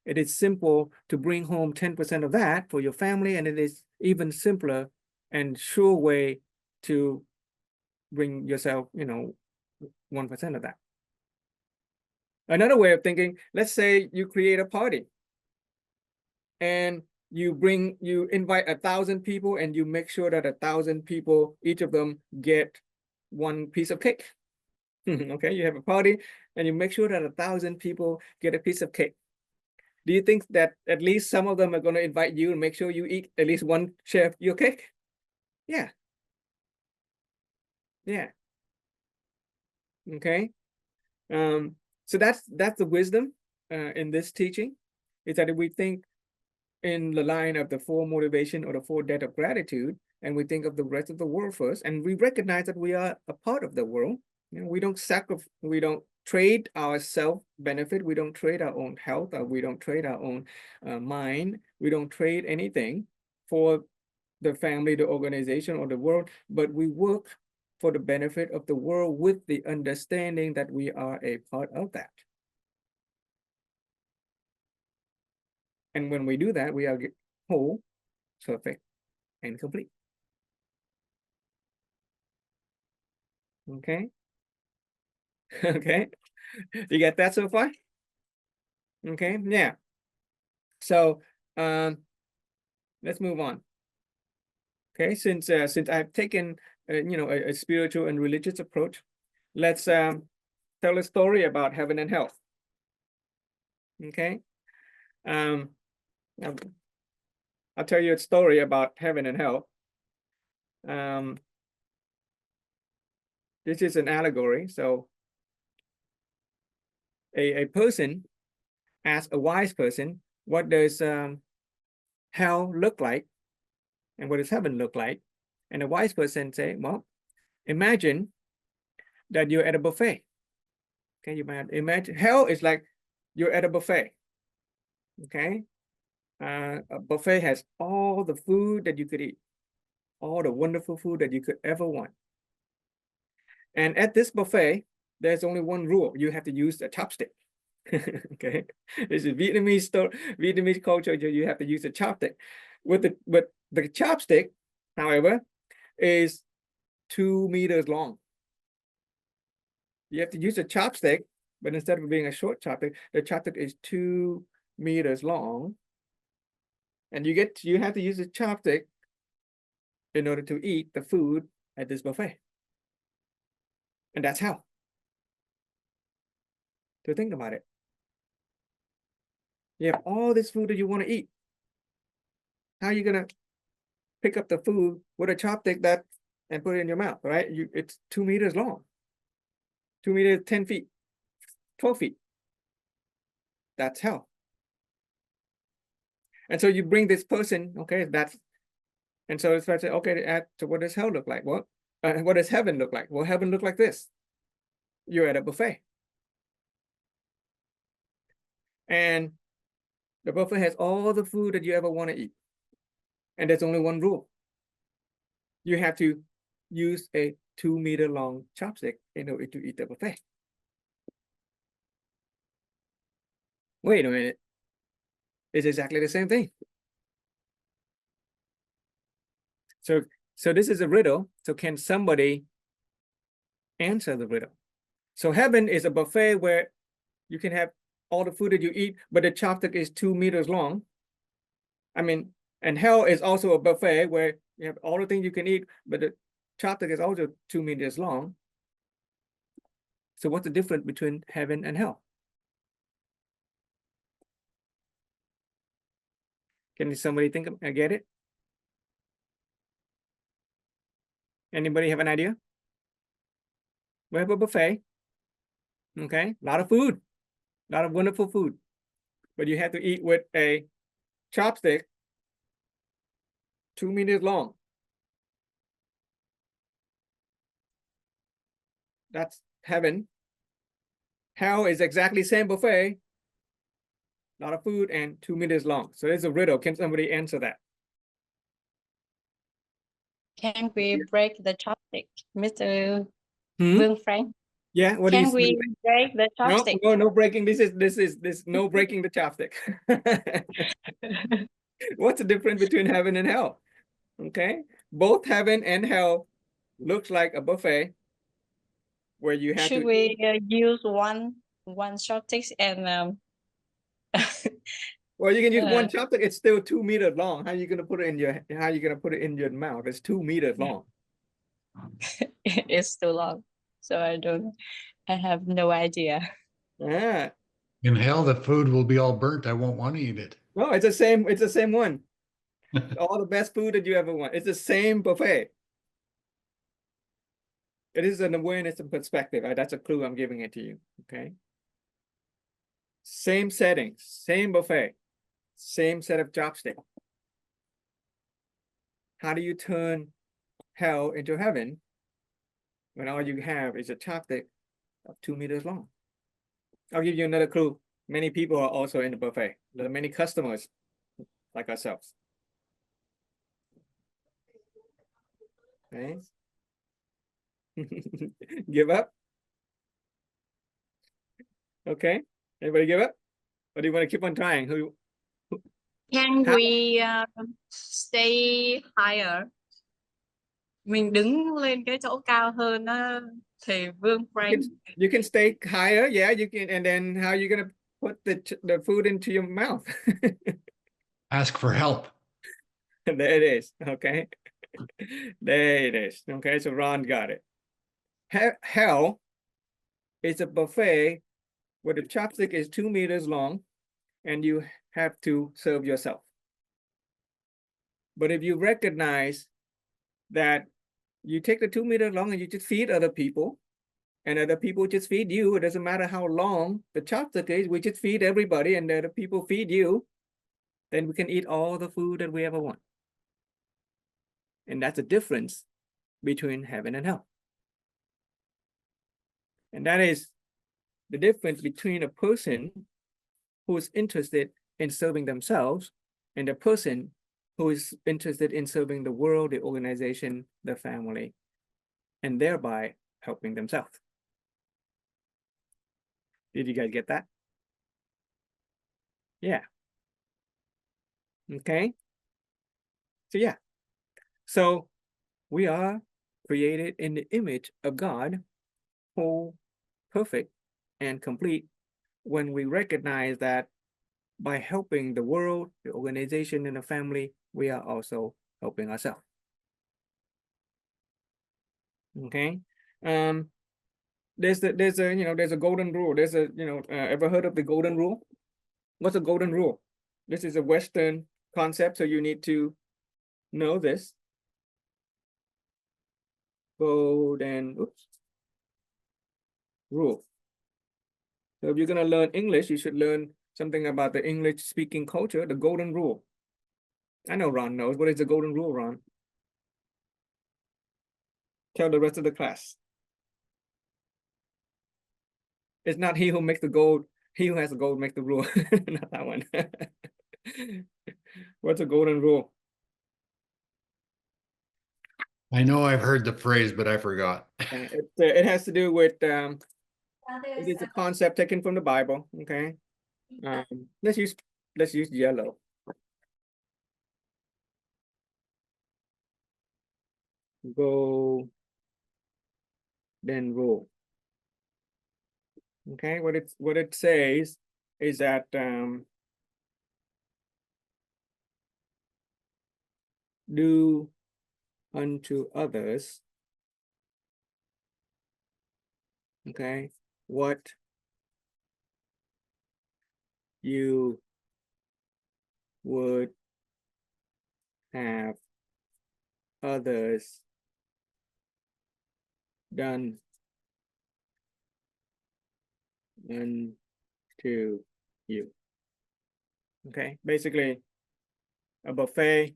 It is simple to bring home 10% of that for your family, and it is even simpler and sure way to bring yourself, 1% of that. Another way of thinking, let's say you create a party and you invite 1,000 people, and you make sure that 1,000 people, each of them get one piece of cake. Okay, you have a party and you make sure that 1,000 people get a piece of cake. Do you think that at least some of them are going to invite you and make sure you eat at least one share of your cake? Yeah. Yeah. Okay. So that's the wisdom in this teaching, is that if we think in the line of the 4 motivation or the 4 debt of gratitude, and we think of the rest of the world first, and we recognize that we are a part of the world, we don't trade our self-benefit, we don't trade our own health, or we don't trade our own mind, we don't trade anything for the family, the organization, or the world, but we work for the benefit of the world with the understanding that we are a part of that. And when we do that, we are whole, perfect, and complete. Okay. Okay. You get that so far? Okay. Yeah. So let's move on. Okay. Since I've taken a spiritual and religious approach, let's tell a story about heaven and hell. Okay. I'll tell you a story about heaven and hell. This is an allegory. So a person asks a wise person, what does hell look like? And what does heaven look like? And a wise person say, well, imagine that you're at a buffet. Okay, you might imagine hell is like you're at a buffet. Okay. A buffet has all the food that you could eat, all the wonderful food that you could ever want. And at this buffet, there's only one rule. You have to use a chopstick. Okay, this is Vietnamese culture. You have to use a chopstick. With the chopstick, however, is 2 meters long. You have to use a chopstick, but instead of being a short chopstick, the chopstick is 2 meters long. And you have to use a chopstick in order to eat the food at this buffet. And that's hell. So think about it. You have all this food that you want to eat. How are you gonna pick up the food with a chopstick and put it in your mouth, right? It's 2 meters long. 2 meters, 10 feet, 12 feet. That's hell. And so you bring this person, okay, and so it's say, okay, so what does hell look like? What does heaven look like? Well, heaven look like this. You're at a buffet. And the buffet has all the food that you ever want to eat. And there's only one rule. You have to use a 2-meter long chopstick in order to eat the buffet. Wait a minute. It's exactly the same thing. So this is a riddle. So can somebody answer the riddle? So heaven is a buffet where you can have all the food that you eat, but the chopstick is 2 meters long. I mean, and hell is also a buffet where you have all the things you can eat, but the chopstick is also 2 meters long. So what's the difference between heaven and hell? Can somebody think of, get it? Anybody have an idea? We have a buffet. Okay, a lot of food, a lot of wonderful food, but you have to eat with a chopstick 2 meters long. That's heaven. Hell is exactly same buffet, a lot of food and 2 meters long. So there's a riddle. Can somebody answer that? Can we break the chopstick, Mr. Hmm? Vương Frank? Yeah, what Can do you we break the chopstick? No breaking. This is no breaking the chopstick. What's the difference between heaven and hell? Okay, both heaven and hell looks like a buffet where you have Should to we use one chopstick and well, you can use one chopstick. It's still 2 meters long. How are you gonna put it in your mouth? It's 2 meters long. it's too long, so I have no idea. Yeah. In hell, the food will be all burnt. I won't want to eat it. No, it's the same one. All the best food that you ever want. It's the same buffet. It is an awareness and perspective. That's a clue I'm giving it to you. Okay. Same setting, same buffet, same set of chopsticks. How do you turn hell into heaven when all you have is a chopstick of 2 meters long? I'll give you another clue. Many people are also in the buffet. There are many customers like ourselves. Okay. Give up? Okay. Anybody give up? Or do you want to keep on trying? Can we stay higher? Mình đứng lên cái chỗ cao hơn á, thì Vương Frank. You can stay higher, yeah. You can, and then how are you gonna put the food into your mouth? Ask for help. There it is. Okay. There it is. Okay, so Ron got it. Hell is a buffet where the chopstick is 2 meters long and you have to serve yourself. But if you recognize that you take the 2 meters long and you just feed other people, and other people just feed you, it doesn't matter how long the chopstick is, we just feed everybody and the other people feed you, then we can eat all the food that we ever want. And that's the difference between heaven and hell. And that is the difference between a person who is interested in serving themselves and a person who is interested in serving the world, the organization, the family, and thereby helping themselves. Did you guys get that? Yeah. Okay. So yeah. So we are created in the image of God, whole, perfect, and complete, when we recognize that by helping the world, the organization, and the family, we are also helping ourselves. Okay. There's a golden rule. Ever heard of the golden rule? What's a golden rule? This is a Western concept, so you need to know this. Golden rule. So if you're gonna learn English, you should learn something about the English speaking culture, the golden rule. I know Ron knows. What is the golden rule, Ron? Tell the rest of the class. It's not he who makes the gold, he who has the gold makes the rule. Not that one. What's a golden rule? I know I've heard the phrase, but I forgot. It has to do with it is a concept taken from the Bible. Okay. Let's use yellow. Golden rule. Okay, what it says is that do unto others, okay, what you would have others done unto you. Okay, basically a buffet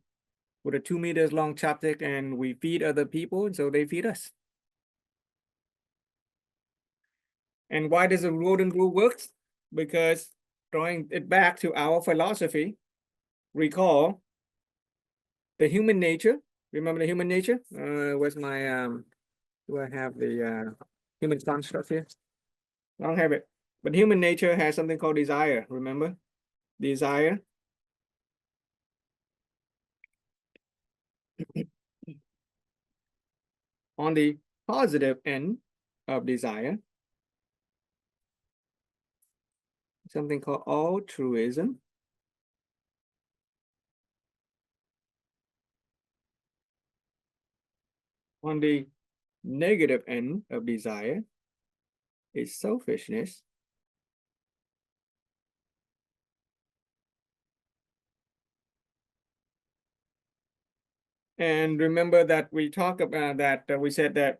with a 2 meters long chopstick, and we feed other people, so they feed us. And why does the golden rule work? Because drawing it back to our philosophy, recall the human nature. Remember the human nature? Where's my do I have the human construct here? I don't have it. But human nature has something called desire, remember? Desire. On the positive end of desire, something called altruism. On the negative end of desire is selfishness. And remember that we talk about that, we said that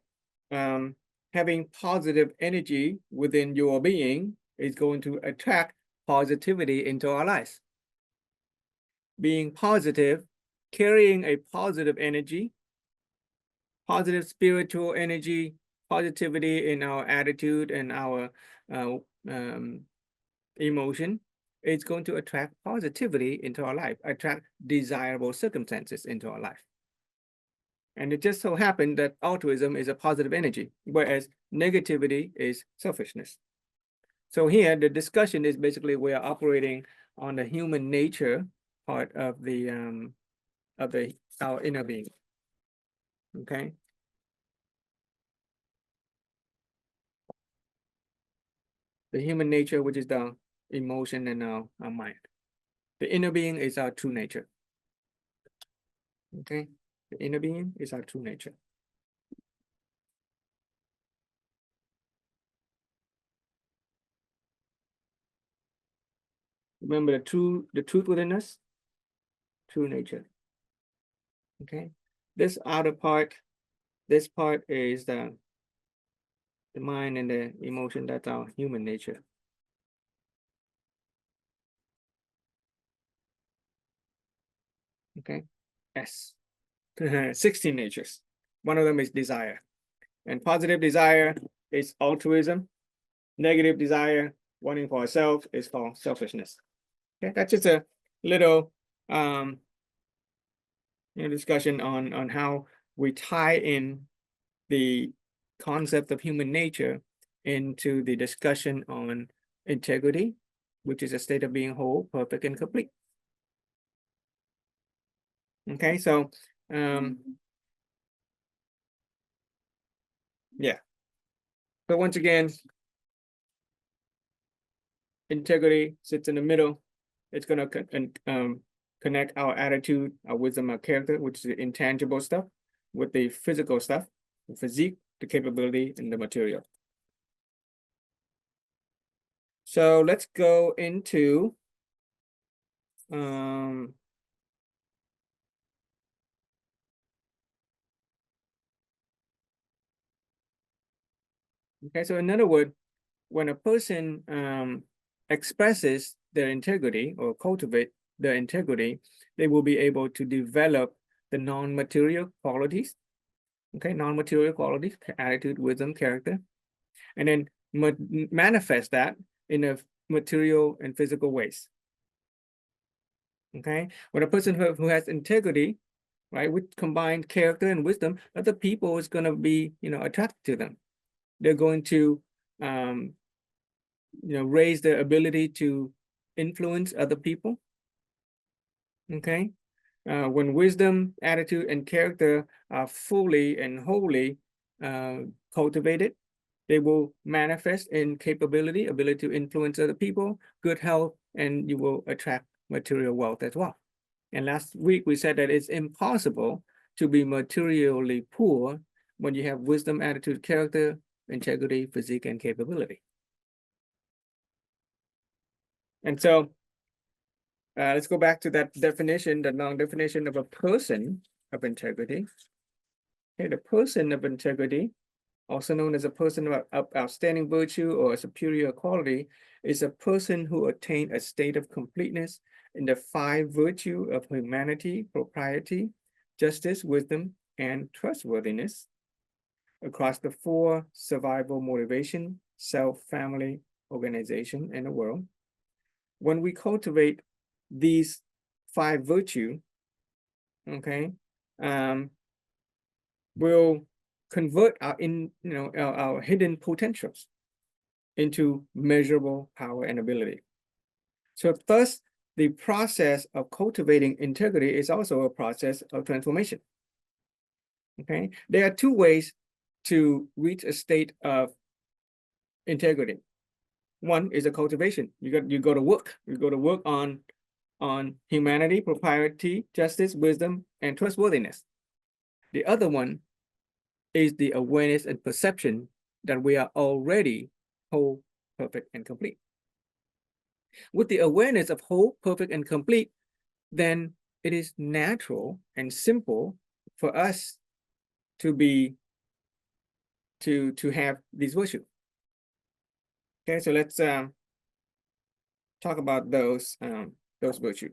having positive energy within your being is going to attract positivity into our lives. Being positive, carrying a positive energy, positive spiritual energy, positivity in our attitude and our emotion, it's going to attract positivity into our life, attract desirable circumstances into our life. And it just so happened that altruism is a positive energy, whereas negativity is selfishness. So here, the discussion is basically we are operating on the human nature part of our inner being. Okay. The human nature, which is the emotion and our mind. The inner being is our true nature. Okay. The inner being is our true nature. Remember the truth within us, true nature. Okay. This outer part, this part is the mind and the emotion. That's our human nature. Okay. S. 16 natures. One of them is desire. And positive desire is altruism. Negative desire, wanting for ourselves, is called selfishness. Okay, that's just a little discussion on how we tie in the concept of human nature into the discussion on integrity, which is a state of being whole, perfect, and complete. Okay, so yeah. So once again, integrity sits in the middle. It's going to connect our attitude, our wisdom, our character, which is the intangible stuff, with the physical stuff, the physique, the capability, and the material. So let's go into okay, so in other words, when a person expresses their integrity or cultivate their integrity, they will be able to develop the non-material qualities, okay, non-material qualities, attitude, wisdom, character, and then manifest that in a material and physical ways. Okay, when a person who has integrity, right, with combined character and wisdom, other people is going to be, attracted to them. They're going to, raise their ability to influence other people. Okay, when wisdom, attitude, and character are fully and wholly cultivated, they will manifest in capability, ability to influence other people, good health, and you will attract material wealth as well. And last week we said that it's impossible to be materially poor when you have wisdom, attitude, character, integrity, physique, and capability. And so let's go back to that definition, the non-definition of a person of integrity. Okay, the person of integrity, also known as a person of outstanding virtue or a superior quality, is a person who attained a state of completeness in the 5 virtues of humanity, propriety, justice, wisdom, and trustworthiness across the 4 survival motivation, self, family, organization, and the world. When we cultivate these 5 virtues, okay, we'll convert our hidden potentials into measurable power and ability. So thus, the process of cultivating integrity is also a process of transformation. Okay, there are 2 ways to reach a state of integrity. One is a cultivation. You go to work. You go to work on humanity, propriety, justice, wisdom, and trustworthiness. The other one is the awareness and perception that we are already whole, perfect, and complete. With the awareness of whole, perfect, and complete, then it is natural and simple for us to have these virtues. Okay, so let's talk about those virtues.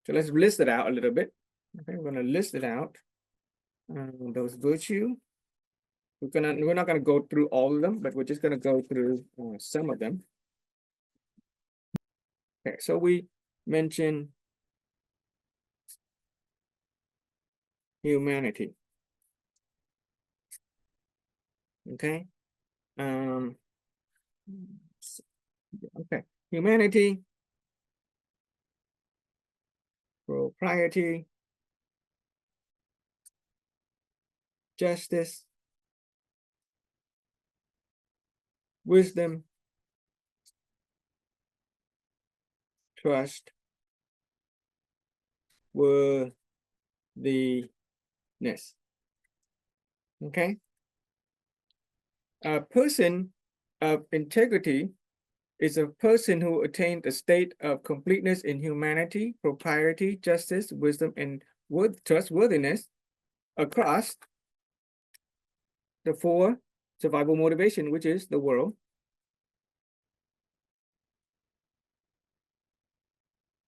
So let's list it out a little bit. Okay, we're going to list it out. Those virtues. We're not gonna go through all of them, but we're just gonna go through some of them. Okay, so we mentioned humanity. Okay. Okay, humanity, propriety, justice, wisdom, trust, worthiness. Okay. A person of integrity is a person who attained a state of completeness in humanity, propriety, justice, wisdom, and trustworthiness across the 4 survival motivation, which is the world,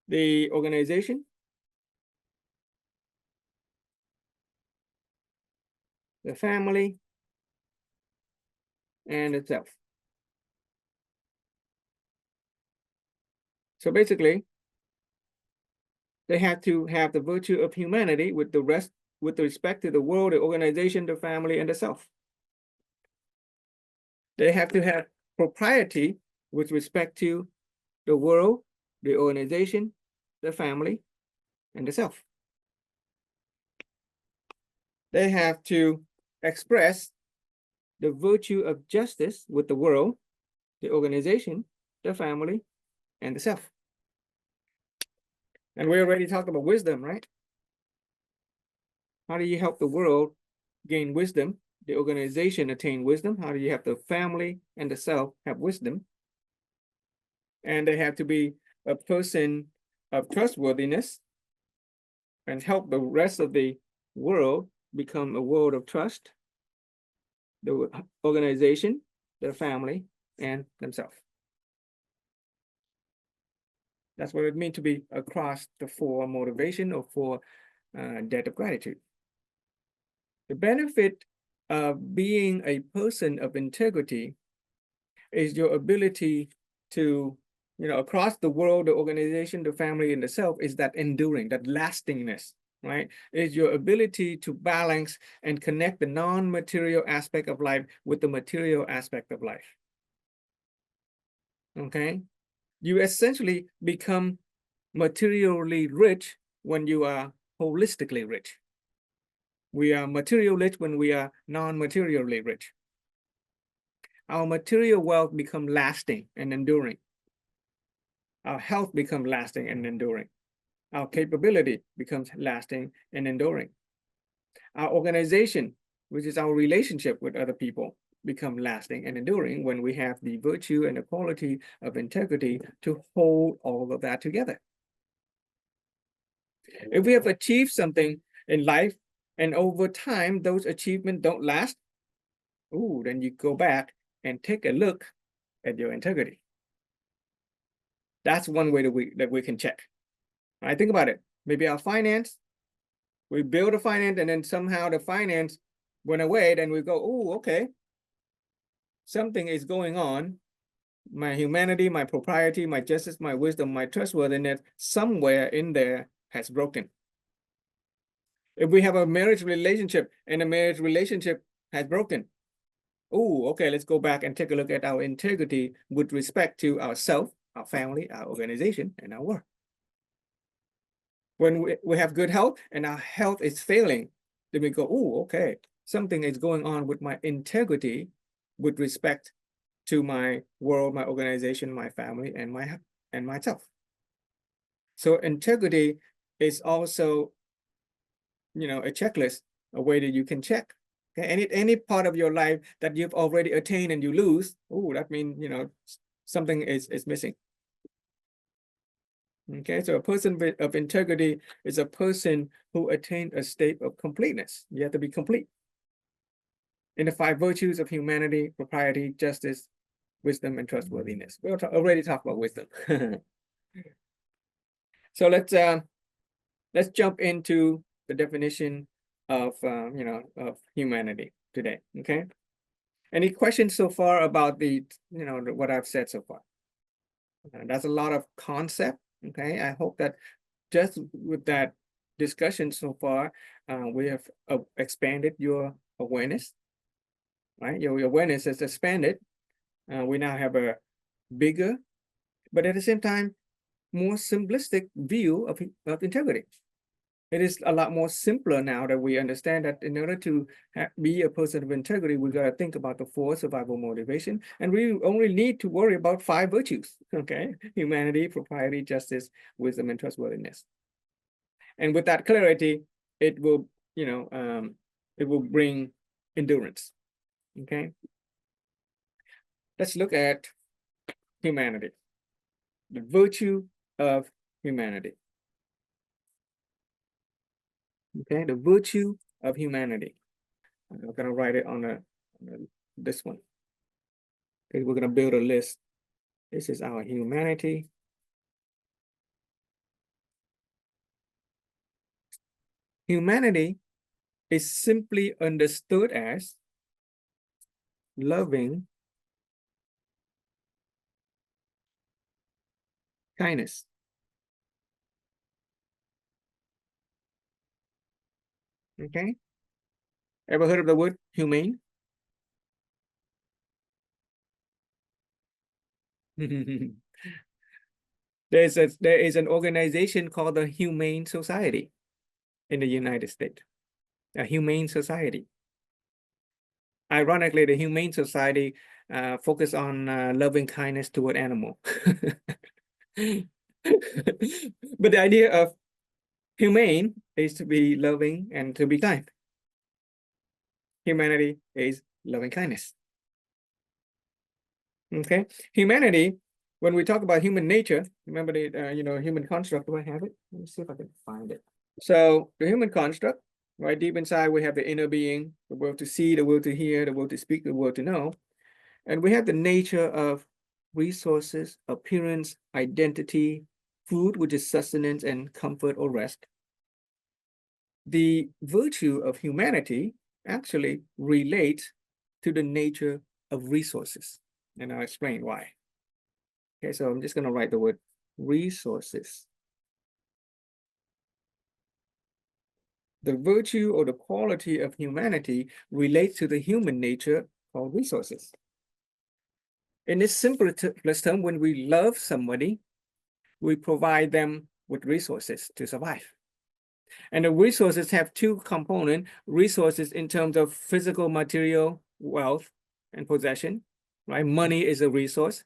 the organization, the family, and itself. So basically, they have to have the virtue of humanity with respect to the world, the organization, the family, and the self. They have to have propriety with respect to the world, the organization, the family, and the self. They have to express the virtue of justice with the world, the organization, the family, and the self. And we already talked about wisdom, right? How do you help the world gain wisdom? The organization attain wisdom. How do you have the family and the self have wisdom? And they have to be a person of trustworthiness and help the rest of the world become a world of trust, the organization, their family, and themselves. That's what it means to be across the four motivation or four debt of gratitude. The benefit of being a person of integrity is your ability to, across the world, the organization, the family, and the self is that enduring, that lastingness, right? Is your ability to balance and connect the non-material aspect of life with the material aspect of life. Okay? You essentially become materially rich when you are holistically rich. We are material rich when we are non-materially rich. Our material wealth becomes lasting and enduring. Our health becomes lasting and enduring. Our capability becomes lasting and enduring. Our organization, which is our relationship with other people, become lasting and enduring when we have the virtue and the quality of integrity to hold all of that together. If we have achieved something in life and over time those achievements don't last, then you go back and take a look at your integrity. That's one way that we can check. I think about it. Maybe our finance, we build a finance and then somehow the finance went away, then we go, okay, something is going on. My humanity, my propriety, my justice, my wisdom, my trustworthiness, somewhere in there has broken. If we have a marriage relationship and the marriage relationship has broken, okay, let's go back and take a look at our integrity with respect to ourselves, our family, our organization, and our work. When we have good health and our health is failing, then we go, okay, something is going on with my integrity with respect to my world, my organization, my family, and myself. So integrity is also, a checklist, a way that you can check. Okay, any part of your life that you've already attained and you lose, that means something is missing. Okay, so a person of integrity is a person who attained a state of completeness. You have to be complete in the five virtues of humanity, propriety, justice, wisdom, and trustworthiness. We already talked about wisdom. So let's jump into the definition of of humanity today. Okay. Any questions so far about what I've said so far? That's a lot of concept. Okay, I hope that just with that discussion so far, we have expanded your awareness, right? Your awareness has expanded. We now have a bigger, but at the same time, more simplistic view of integrity. It is a lot more simpler now that we understand that in order to be a person of integrity, we got to think about the four survival motivation, and we only need to worry about five virtues, okay? Humanity, propriety, justice, wisdom, and trustworthiness. And with that clarity, it will, it will bring endurance, okay? Let's look at humanity, the virtue of humanity. Okay, the virtue of humanity. I'm going to write it on this one. Okay, we're going to build a list. This is our humanity. Humanity is simply understood as loving kindness. Okay. Ever heard of the word humane? There is an organization called the Humane Society in the United States. A humane society. Ironically, the Humane Society focus on loving kindness toward animal. But the idea of humane is to be loving and to be kind. Humanity is loving kindness. Okay, humanity, when we talk about human nature, remember the human construct. Do I have it? Let me see if I can find it. So the human construct, right, deep inside we have the inner being, the will to see, the will to hear, the will to speak, the will to know. And we have the nature of resources, appearance, identity, food, which is sustenance and comfort or rest. The virtue of humanity actually relates to the nature of resources. And I'll explain why. Okay, so I'm just going to write the word resources. The virtue or the quality of humanity relates to the human nature called resources. In this simplest term, when we love somebody, we provide them with resources to survive. And the resources have two components: resources in terms of physical, material, wealth, and possession, right? Money is a resource.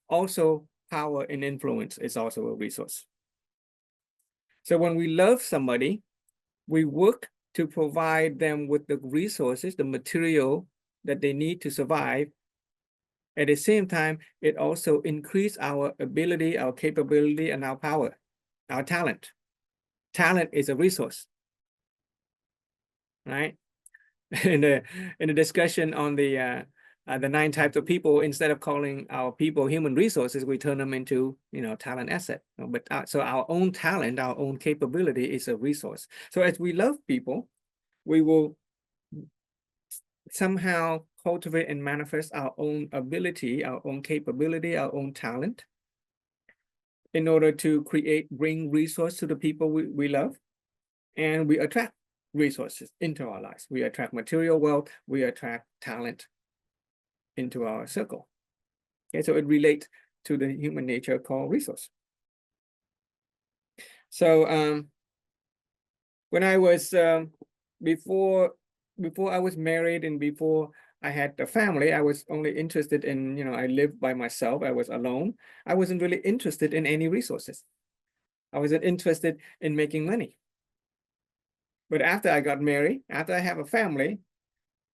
Also, power and influence is also a resource. So when we love somebody, we work to provide them with the resources, the material that they need to survive. At the same time, it also increases our ability, our capability, and our power, our talent. Talent is a resource, right? In the discussion on the 9 types of people, instead of calling our people human resources, we turn them into talent asset. But so our own talent, our own capability is a resource. So as we love people, we will somehow cultivate and manifest our own ability, our own capability, our own talent, in order to bring resource to the people we love, and we attract resources into our lives. We attract material wealth, we attract talent into our circle. Okay, so it relates to the human nature called resource. So when I was before I was married and before I had a family, I was only interested in, I lived by myself, I was alone. I wasn't really interested in any resources. I wasn't interested in making money. But after I got married, after I have a family,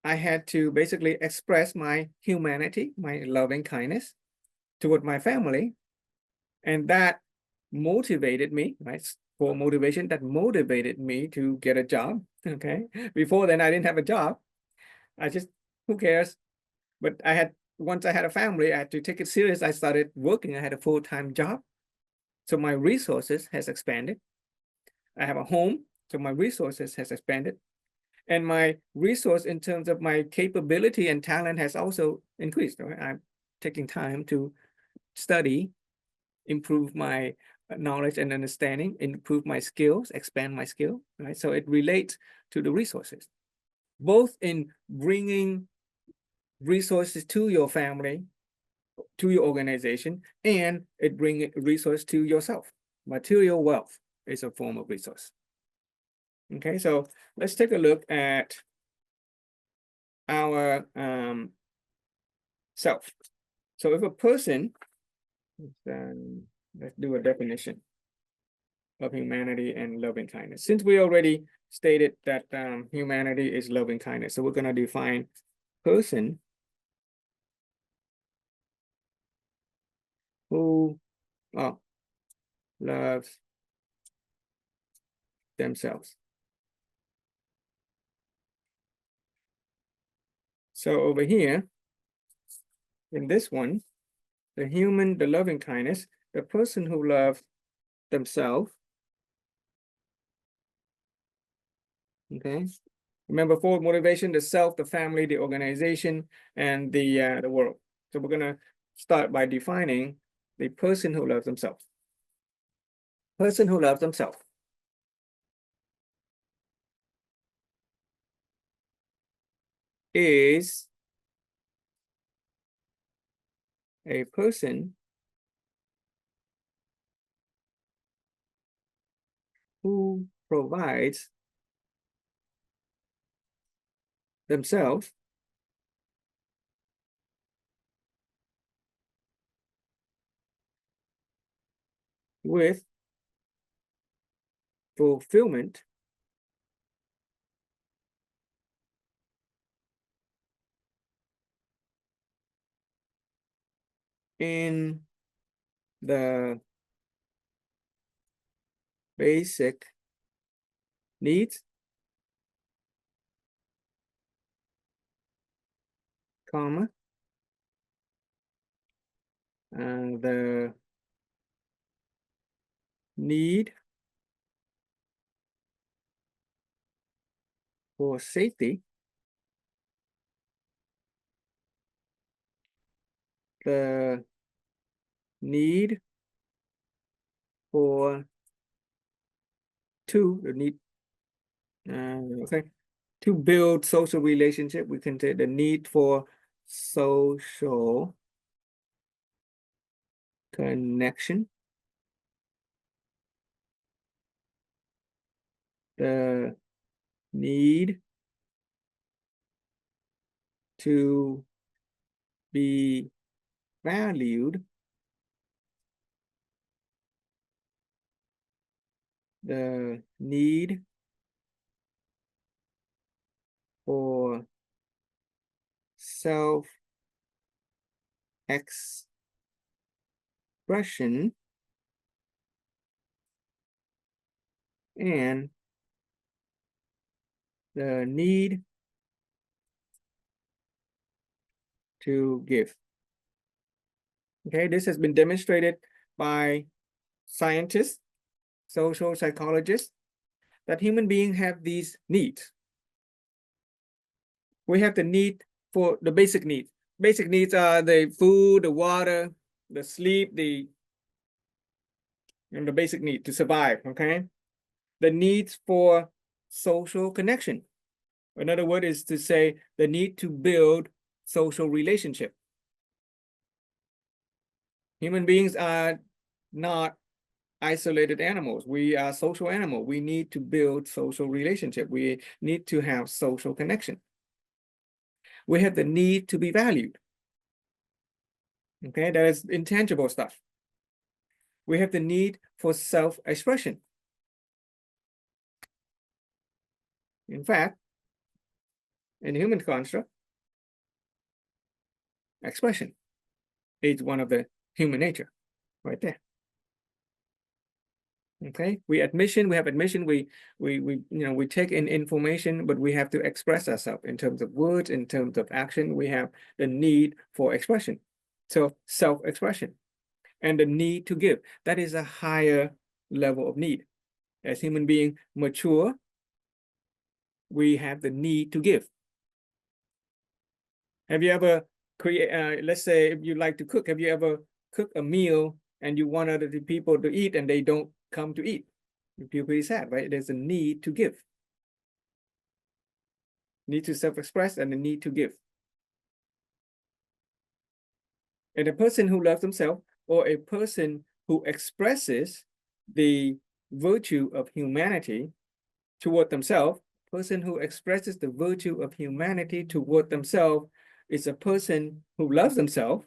I had to basically express my humanity, my loving kindness toward my family. And that motivated me, right? For motivation, that motivated me to get a job. Okay. Before then, I didn't have a job. I just, who cares? But once I had a family, I had to take it serious. I started working. I had a full-time job. So my resources has expanded. I have a home. So my resources has expanded. And my resource in terms of my capability and talent has also increased. Right? I'm taking time to study, improve my knowledge and understanding, improve my skills, expand my skill, right? So it relates to the resources, both in bringing resources to your family, to your organization, and it brings resource to yourself. Material wealth is a form of resource. Okay, so let's take a look at our self. So if a person, then let's do a definition of humanity and loving kindness. Since we already stated that humanity is loving kindness, so we're going to define person who loves themselves. So over here, in this one, the loving kindness, the person who loves themselves. Okay. Remember, forward motivation: the self, the family, the organization, and the world. So we're gonna start by defining the person who loves themselves. Person who loves themselves is a person who provides themselves with fulfillment in the basic needs, comma, the need for safety, the need for the need okay, to build social relationship. We can say the need for social connection, the need to be valued, the need for self-expression, and the need to give. Okay, this has been demonstrated by scientists, social psychologists, that human beings have these needs. We have the need for the basic needs. Basic needs are the food, the water, the sleep, the basic need to survive, okay? The needs for social connection. Another word is to say the need to build social relationship. Human beings are not isolated animals. We are social animals. We need to build social relationship. We need to have social connection. We have the need to be valued. Okay, that is intangible stuff. We have the need for self-expression. In fact, in the human construct, expression is one of the human nature right there. Okay, we have admission, we take in information, but we have to express ourselves in terms of words, in terms of action. We have the need for expression. So self-expression and the need to give. That is a higher level of need. As human beings mature, we have the need to give. Have you ever let's say if you like to cook, have you ever cooked a meal and you want other people to eat and they don't come to eat? You feel pretty sad, right? There's a need to give. Need to self-express and the need to give. And a person who loves themselves, or a person who expresses the virtue of humanity toward themselves, person who expresses the virtue of humanity toward themselves is a person who loves themselves.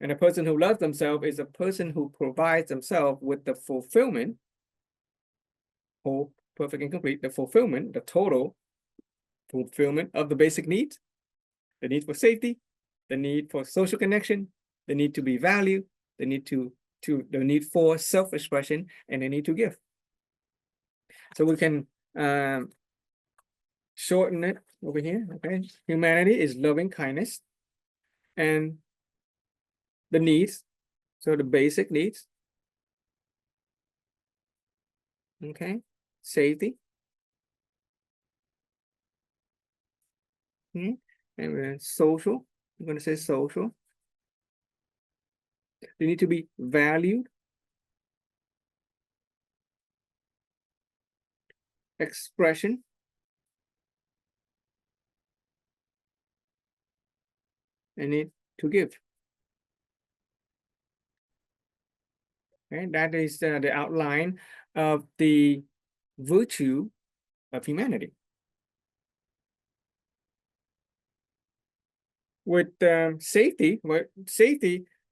And a person who loves themselves is a person who provides themselves with the fulfillment, whole, perfect and complete, the fulfillment, the total fulfillment of the basic needs, the need for safety, the need for social connection, the need to be valued, the need the need for self-expression, and the need to give. So we can shorten it over here. Okay, humanity is loving kindness, and the needs, so the basic needs. Okay, safety. And social. I'm going to say social. They need to be valued, expression, and need to give. Okay, that is the outline of the virtue of humanity. With safety,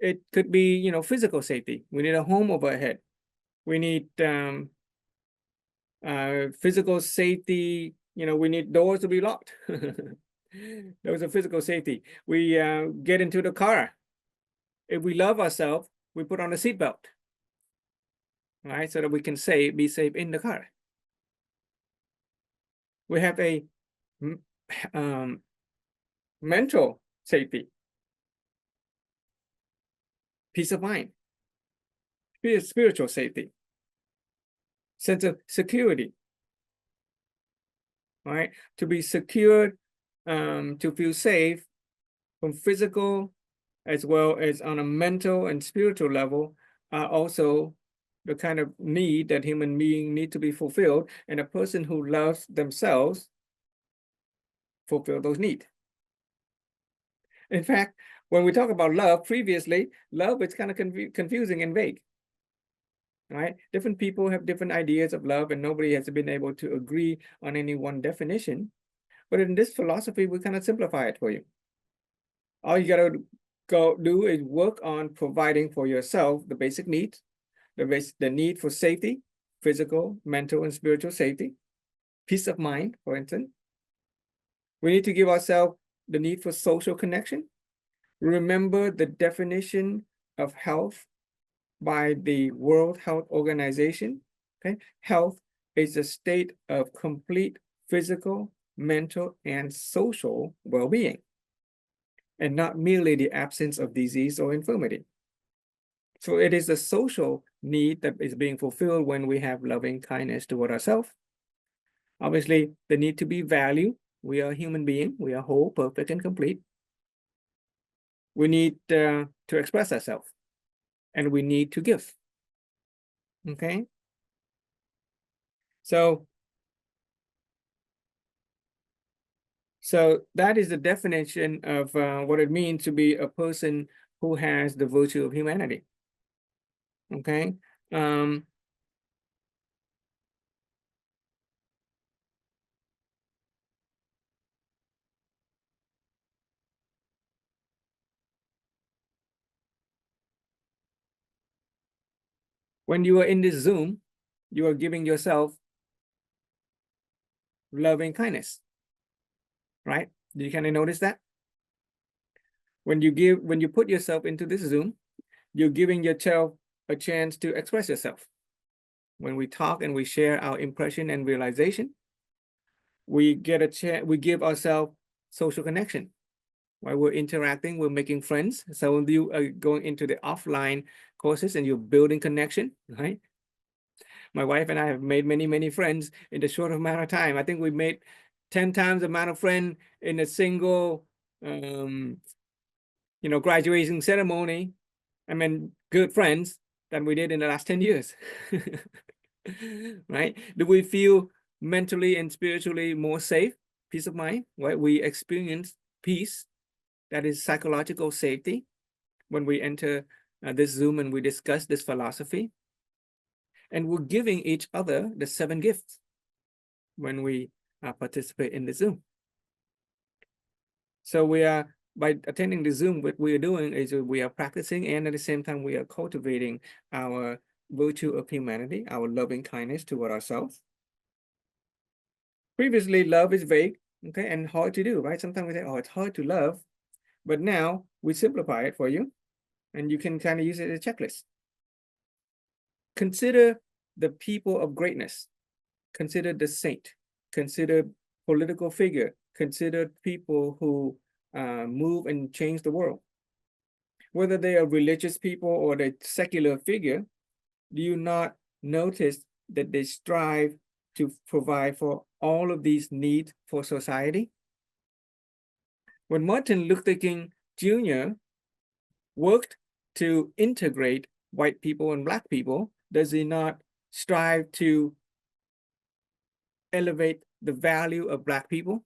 it could be, physical safety. We need a home over our head. We need physical safety. You know, we need doors to be locked. Those are physical safety. We get into the car. If we love ourselves, we put on a seatbelt, right? So that we can be safe in the car. We have a mental safety, peace of mind, spiritual safety, sense of security, right? To be secured, to feel safe from physical as well as on a mental and spiritual level are also the kind of need that human beings need to be fulfilled. And a person who loves themselves fulfill those needs. In fact, when we talk about love previously, love is kind of confusing and vague. Right? Different people have different ideas of love, and nobody has been able to agree on any one definition. But in this philosophy, we kind of simplify it for you. All you gotta go do is work on providing for yourself the basic needs, the need for safety, physical, mental, and spiritual safety, peace of mind, for instance. We need to give ourselves the need for social connection. Remember the definition of health by the World Health Organization. Okay, health is a state of complete physical, mental, and social well-being, and not merely the absence of disease or infirmity. So it is the social need that is being fulfilled when we have loving kindness toward ourselves. Obviously, the need to be valued. We are human beings. We are whole, perfect, and complete. We need to express ourselves, and we need to give. Okay. So that is the definition of what it means to be a person who has the virtue of humanity. Okay. When you are in this Zoom, you are giving yourself loving kindness, right? Do you kind of notice that? When you put yourself into this Zoom, you're giving yourself a chance to express yourself. When we talk and we share our impression and realization, we get a chance, we give ourselves social connection. While we're interacting, we're making friends. Some of you are going into the offline courses and you're building connection, right? My wife and I have made many, many friends in a short amount of time. I think we made 10 times the amount of friends in a single, graduation ceremony. I mean, good friends than we did in the last 10 years, right? Do we feel mentally and spiritually more safe, peace of mind, right? We experience peace, that is psychological safety, when we enter this Zoom and we discuss this philosophy. And we're giving each other the 7 gifts when we participate in the Zoom. So by attending the Zoom, what we are doing is we are practicing, and at the same time, we are cultivating our virtue of humanity, our loving kindness toward ourselves. Previously, love is vague, okay, and hard to do, right? Sometimes we say, oh, it's hard to love, but now we simplify it for you, and you can kind of use it as a checklist. Consider the people of greatness. Consider the saint. Consider political figure. Consider people who move and change the world. Whether they are religious people or the secular figure, do you not notice that they strive to provide for all of these needs for society? When Martin Luther King Jr. worked to integrate white people and Black people, does he not strive to elevate the value of Black people?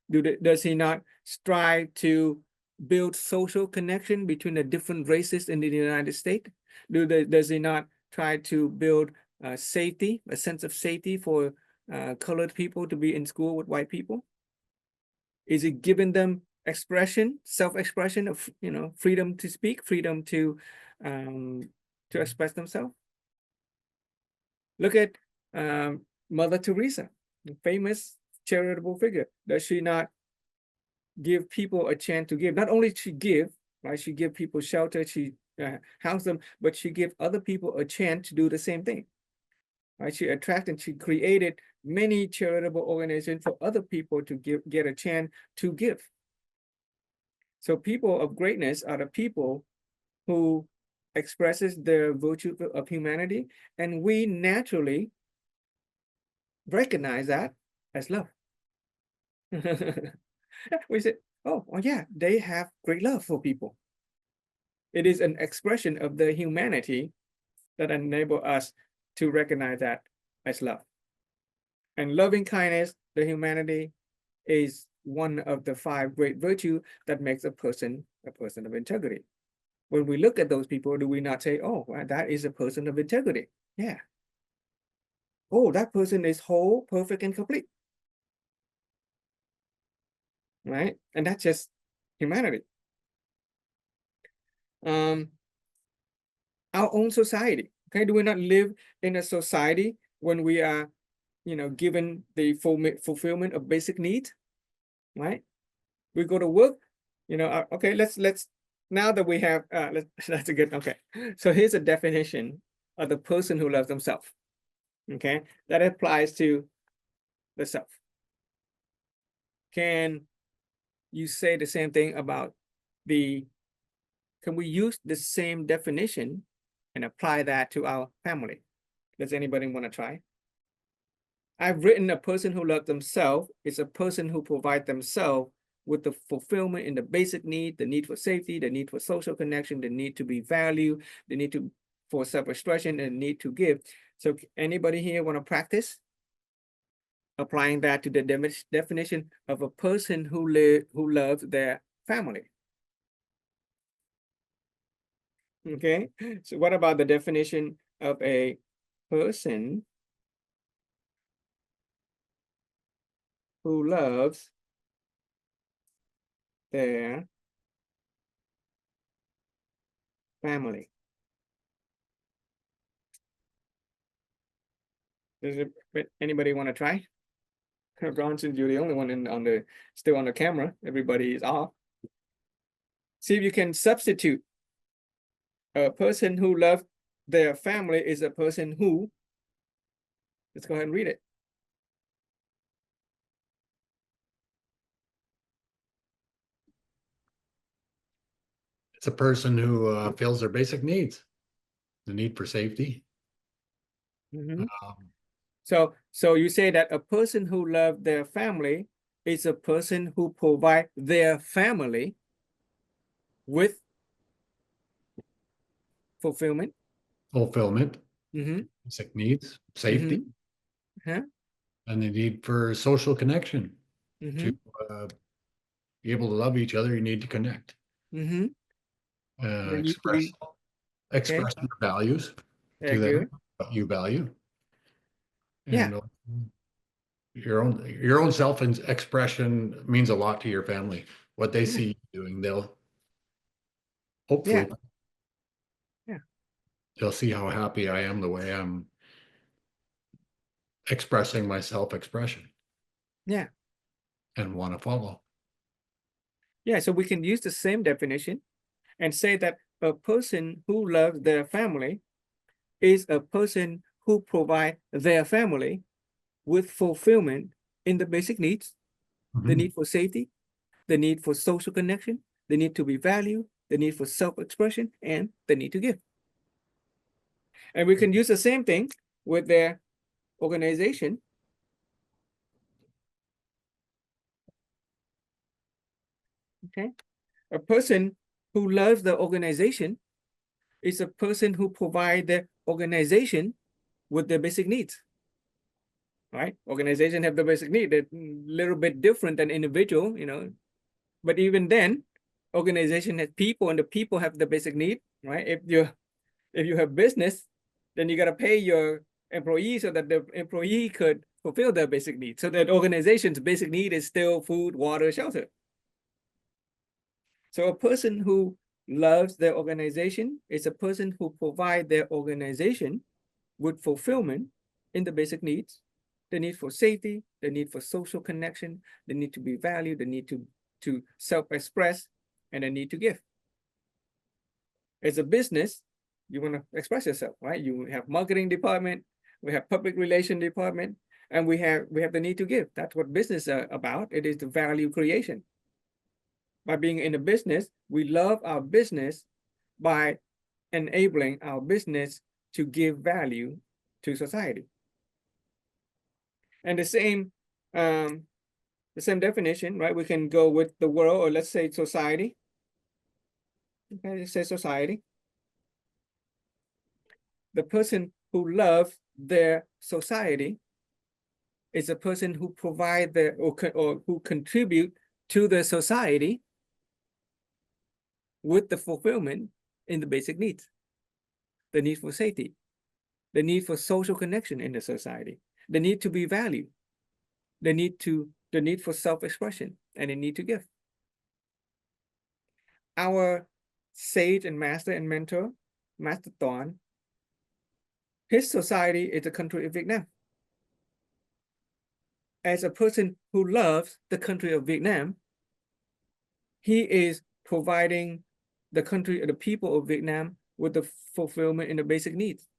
Does he not strive to build social connection between the different races in the United States? Does he not try to build safety, a sense of safety for colored people to be in school with white people? Is he giving them expression, self-expression of, freedom to speak, freedom to express themselves? Look at Mother Teresa, the famous charitable figure. Does she not give people a chance to give? Not only she give, right? She give people shelter, she house them, but she give other people a chance to do the same thing. Right? She attracted, she created many charitable organizations for other people to get a chance to give. So people of greatness are the people who expresses the virtue of humanity, and we naturally recognize that as love. We say, oh, well, yeah, they have great love for people. It is an expression of the humanity that enable us to recognize that as love. And loving kindness, the humanity, is one of the 5 great virtues that makes a person of integrity. When we look at those people, do we not say, oh, well, that is a person of integrity? Yeah. Oh, that person is whole, perfect, and complete. Right? And that's just humanity. Our own society. Okay, do we not live in a society when we are, given the fulfillment of basic needs? Right? We go to work, okay, let's now that we have that's a good, okay. So here's a definition of the person who loves themselves. Okay, that applies to the self. Can you say the same thing about can we use the same definition and apply that to our family? Does anybody want to try? I've written a person who loves themselves is a person who provides themselves with the fulfillment in the basic need, the need for safety, the need for social connection, the need to be valued, the need for self-expression, and the need to give. So anybody here want to practice applying that to the definition of a person who loves their family? Okay, so what about the definition of a person who loves their family? Does anybody want to try? Bronson, you're the only one still on the camera. Everybody is off. See if you can substitute. A person who loves their family is a person who, let's go ahead and read it. It's a person who fills their basic needs, the need for safety. Mm-hmm. So you say that a person who loves their family is a person who provides their family with fulfillment, mm-hmm. Basic needs, safety, mm-hmm. and the need for social connection. Mm-hmm. To be able to love each other, you need to connect. Mm-hmm. Express your values to them, what you value. And your own self expression means a lot to your family. What they see you doing, they'll hopefully they'll see how happy I am the way I'm expressing my self-expression. Yeah. And want to follow. Yeah, so we can use the same definition and say that a person who loves their family is a person who provides their family with fulfillment in the basic needs, the need for safety, the need for social connection, the need to be valued, the need for self-expression, and the need to give. And we can use the same thing with their organization. Okay, a person who loves the organization is a person who provides the organization with their basic needs. Right? Organization have the basic need. They're a little bit different than individual, but even then, organization has people, and the people have the basic need, right? If you have business, then you got to pay your employees so that the employee could fulfill their basic needs. So that organization's basic need is still food, water, shelter. So a person who loves their organization is a person who provides their organization with fulfillment in the basic needs, the need for safety, the need for social connection, the need to be valued, the need to self-express, and the need to give. As a business, you want to express yourself, right? You have marketing department, we have public relation department, and we have the need to give. That's what business is about. It is the value creation. By being in a business, we love our business by enabling our business to give value to society. And the same definition, right? We can go with the world, or let's say society. Okay, let's say society. The person who loves their society is a person who provide the or who contribute to the society with the fulfillment in the basic needs, the need for safety, the need for social connection in the society, the need to be valued, the need for self-expression, and the need to give. Our sage and master and mentor, Master Thorn, his society is the country of Vietnam. As a person who loves the country of Vietnam, he is providing the country, the people of Vietnam with the fulfillment in the basic needs.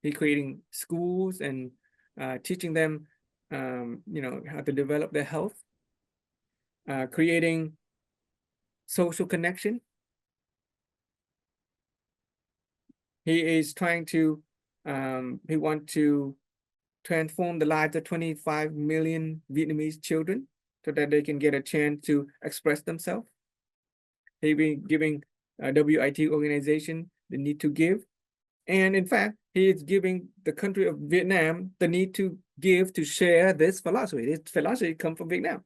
He's creating schools and teaching them, how to develop their health, creating social connection. He is trying to, he wants to transform the lives of 25 million Vietnamese children so that they can get a chance to express themselves. He's been giving WIT organization the need to give. And in fact, he is giving the country of Vietnam the need to give, to share this philosophy. This philosophy comes from Vietnam.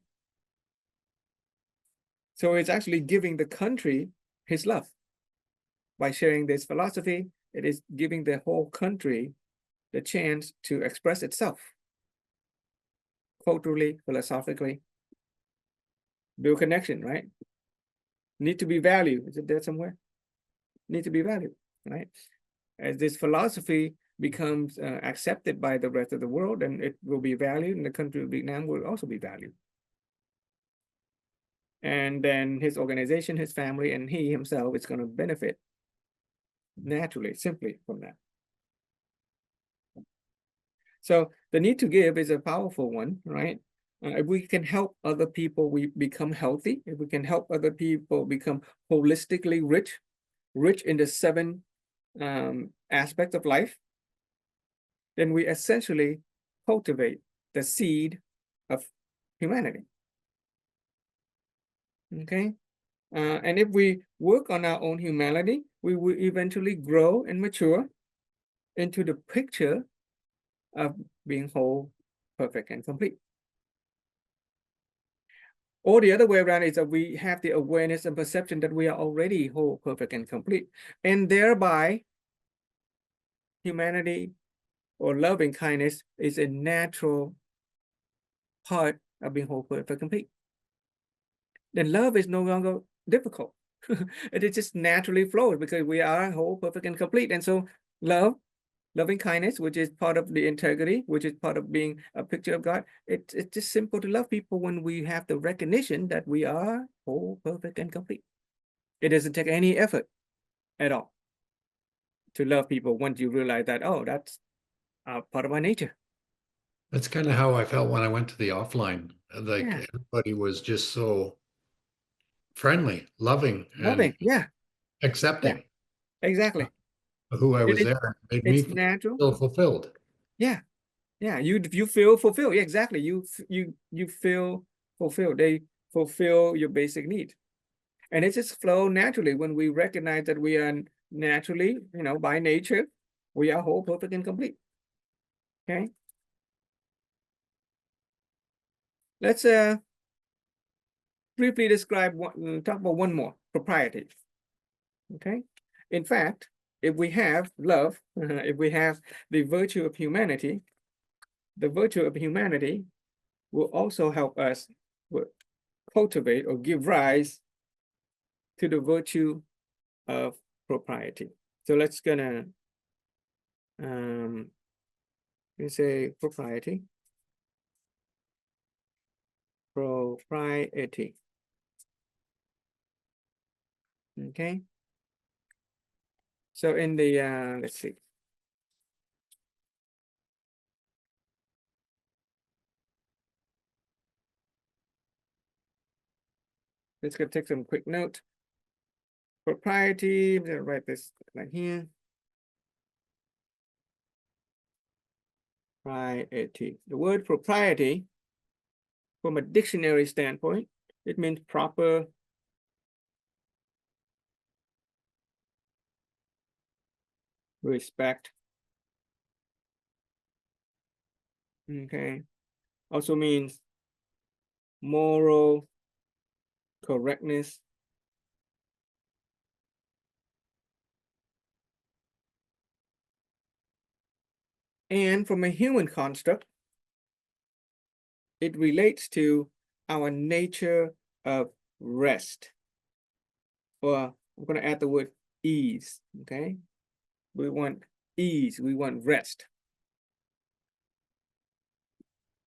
So it's actually giving the country his love. By sharing this philosophy, it is giving the whole country the chance to express itself culturally, philosophically, build connection, right? Need to be valued. Is it there somewhere? Need to be valued, right? As this philosophy becomes accepted by the rest of the world, and it will be valued, and the country of Vietnam will also be valued. And then his organization, his family, and he himself is going to benefit naturally, simply from that. So the need to give is a powerful one, right? If we can help other people, we become healthy. If we can help other people become holistically rich in the 7 aspects of life, then we essentially cultivate the seed of humanity. Okay, and if we work on our own humanity, we will eventually grow and mature into the picture of being whole, perfect, and complete. Or the other way around is that we have the awareness and perception that we are already whole, perfect, and complete, and thereby humanity or loving kindness is a natural part of being whole, perfect, complete. Then love is no longer difficult. It just naturally flows because we are whole, perfect, and complete. And so loving kindness, which is part of the integrity, which is part of being a picture of God, it's just simple to love people when we have the recognition that we are whole, perfect, and complete. It doesn't take any effort at all to love people once you realize that, oh, that's part of our nature. That's kind of how I felt when I went to the offline. Like everybody was just so friendly, loving, and accepting. Yeah, exactly. Who I was there made me feel fulfilled. Yeah, you feel fulfilled. Yeah, exactly. You feel fulfilled. They fulfill your basic need, and it just flow naturally when we recognize that we are naturally, by nature, we are whole, perfect, and complete. Okay. Let's briefly describe talk about one more, propriety. Okay. In fact, if we have love, if we have the virtue of humanity, the virtue of humanity will also help us cultivate or give rise to the virtue of propriety. So let's gonna We say propriety. Propriety. Okay. So in the let's see. Let's go take some quick note. Propriety, I'm gonna write this right here. Propriety. The word propriety, from a dictionary standpoint, it means proper, respect. Okay. Also means moral correctness. And from a human construct, it relates to our nature of rest. Or I'm going to add the word ease, okay? We want ease, we want rest.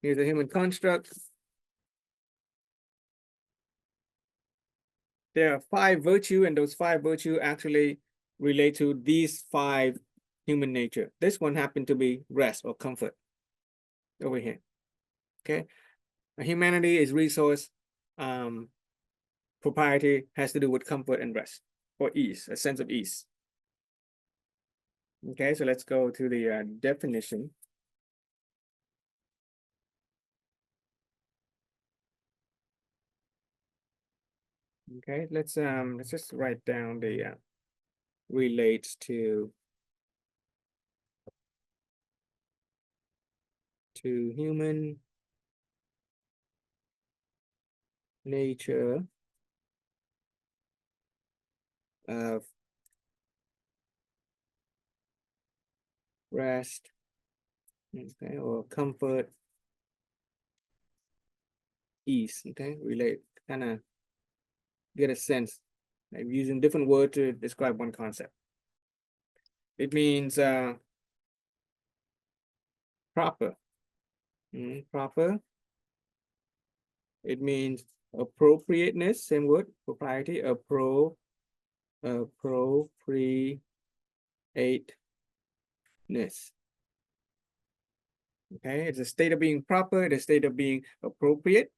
Here's a human construct. There are 5 virtues, and those 5 virtues actually relate to these 5 human nature. This one happened to be rest or comfort over here, okay? Humanity is resource. Propriety has to do with comfort and rest, or ease, a sense of ease. Okay, so let's go to the definition. Okay, let's just write down the relates to human nature of rest, okay, or comfort, ease. Okay, relate, kind of get a sense. I'm using different words to describe one concept. It means proper. Proper. It means appropriateness, same word, propriety, appropriateness. Okay, it's a state of being proper, the state of being appropriate.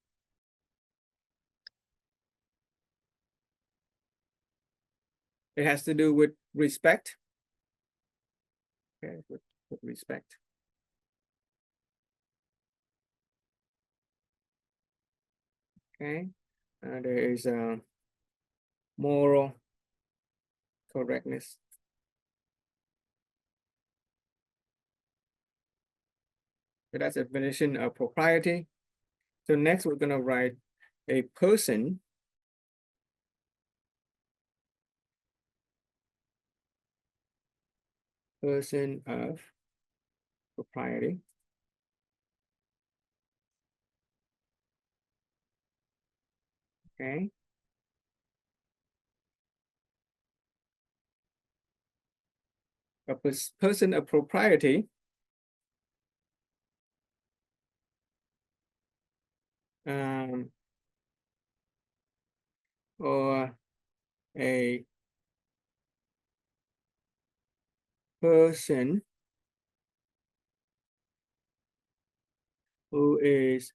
It has to do with respect. Okay, with respect. Okay, there is moral correctness. So that's a definition of propriety. So next we're gonna write a person of propriety. Okay. A person of propriety or a person who is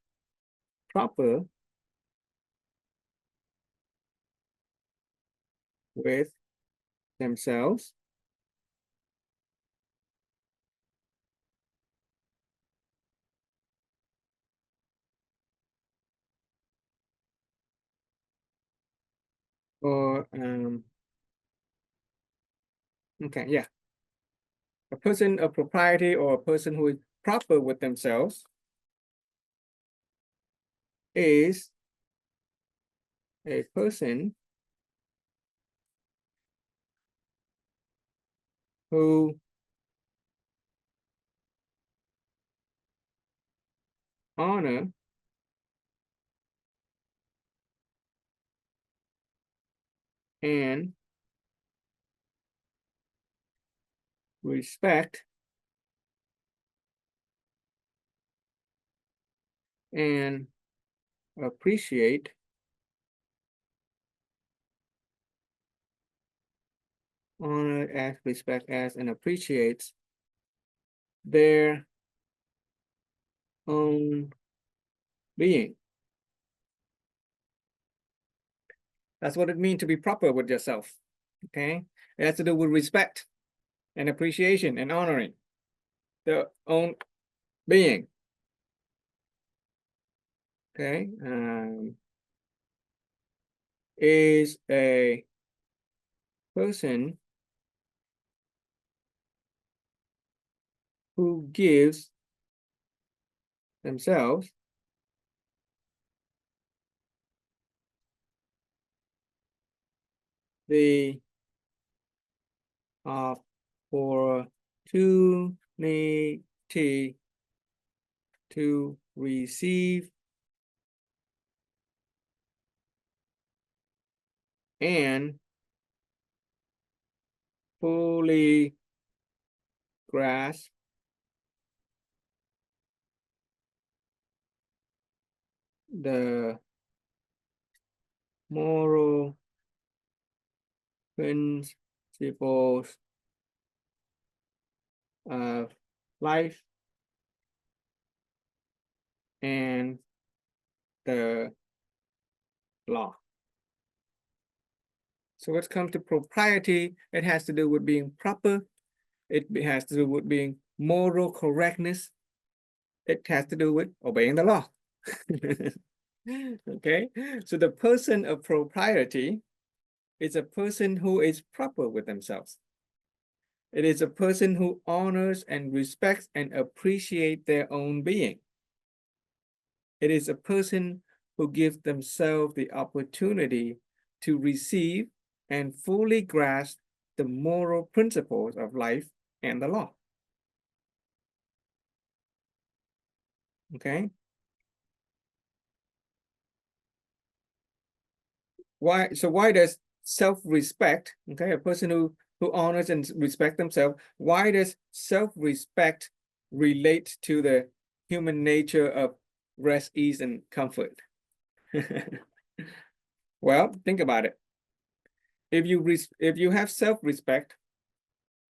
proper with themselves or okay, yeah, a person of propriety or a person who is proper with themselves is a person who honor and respect and appreciate honor as respect as and appreciates their own being. That's what it means to be proper with yourself. Okay, it has to do with respect and appreciation and honoring their own being. Okay, is a person who gives themselves the opportunity to receive and fully grasp the moral principles of life and the law. So when it comes to propriety, it has to do with being proper. It has to do with being moral correctness. It has to do with obeying the law. Okay, so the person of propriety is a person who is proper with themselves. It is a person who honors and respects and appreciates their own being. It is a person who gives themselves the opportunity to receive and fully grasp the moral principles of life and the law. Okay. Why does self-respect, okay, a person who honors and respects themselves, why does self-respect relate to the human nature of rest, ease, and comfort? Well, think about it. If you have self-respect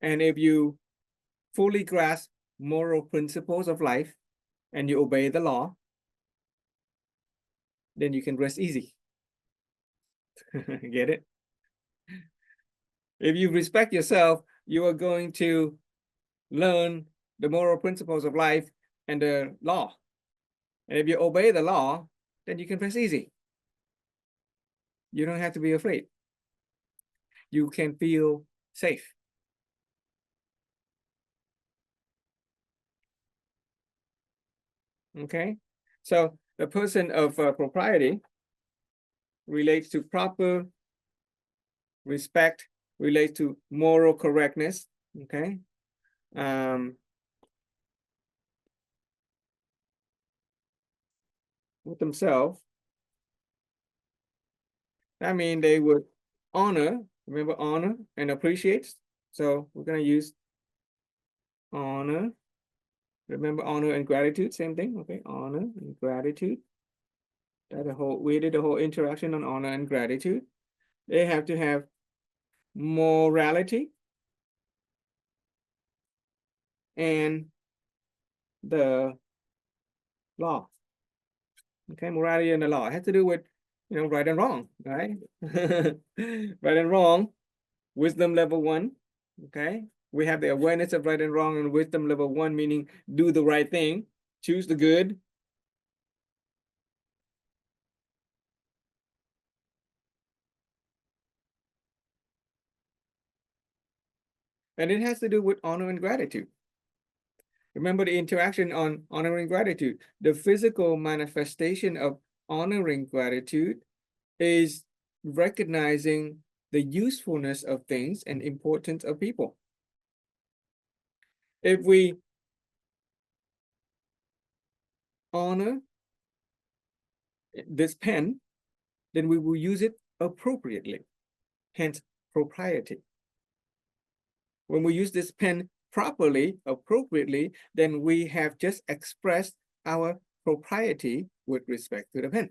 and if you fully grasp moral principles of life and you obey the law, then you can rest easy. Get it? If you respect yourself, you are going to learn the moral principles of life and the law. And if you obey the law, then you can rest easy. You don't have to be afraid. You can feel safe. Okay, so the person of propriety relates to proper respect, relates to moral correctness. Okay, with themselves. That means they would honor, remember honor and appreciate. So we're going to use honor. Remember honor and gratitude, same thing. Okay, honor and gratitude. We did the whole interaction on honor and gratitude. They have to have morality and the law. Okay, morality and the law. It has to do with, right and wrong, right? Right and wrong, wisdom level 1. Okay, we have the awareness of right and wrong and wisdom level 1, meaning do the right thing, choose the good. And it has to do with honor and gratitude. Remember the interaction on honoring gratitude. The physical manifestation of honoring gratitude is recognizing the usefulness of things and importance of people. If we honor this pen, then we will use it appropriately, hence propriety. When we use this pen properly, appropriately, then we have just expressed our propriety with respect to the pen.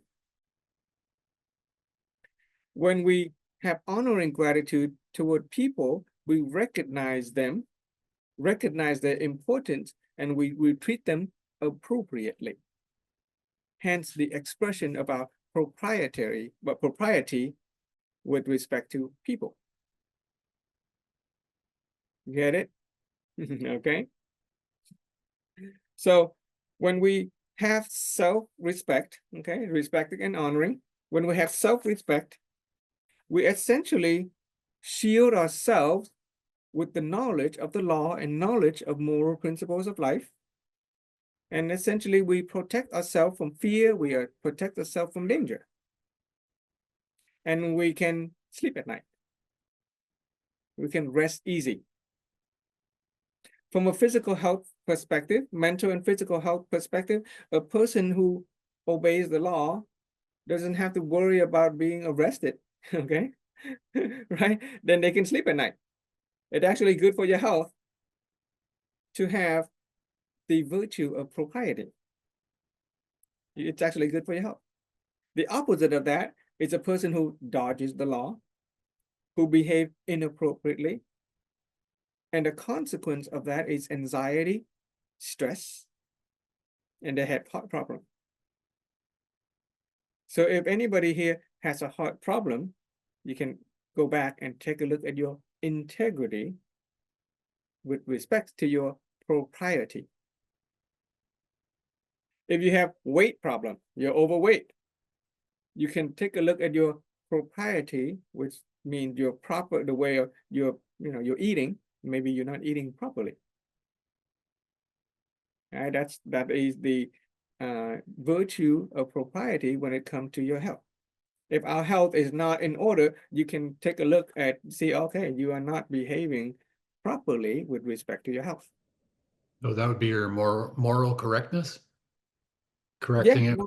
When we have honor and gratitude toward people, we recognize them, recognize their importance, and we treat them appropriately. Hence the expression of our propriety with respect to people. Get it? Okay. So when we have self-respect, okay, respecting and honoring, when we have self-respect, we essentially shield ourselves with the knowledge of the law and knowledge of moral principles of life. And essentially we protect ourselves from fear, we protect ourselves from danger. And we can sleep at night. We can rest easy. From a physical health perspective, mental and physical health perspective, a person who obeys the law doesn't have to worry about being arrested, okay? Right? Then they can sleep at night. It's actually good for your health to have the virtue of propriety. It's actually good for your health. The opposite of that is a person who dodges the law, who behaves inappropriately. And the consequence of that is anxiety, stress, and they have heart problem. So if anybody here has a heart problem, you can go back and take a look at your integrity with respect to your propriety. If you have weight problem, you're overweight, you can take a look at your propriety, which means your proper, the way of your, you're eating. Maybe you're not eating properly. Right? That is the virtue of propriety when it comes to your health. If our health is not in order, you can take a look at, see, okay, you are not behaving properly with respect to your health. So that would be your moral correctness? Correcting it?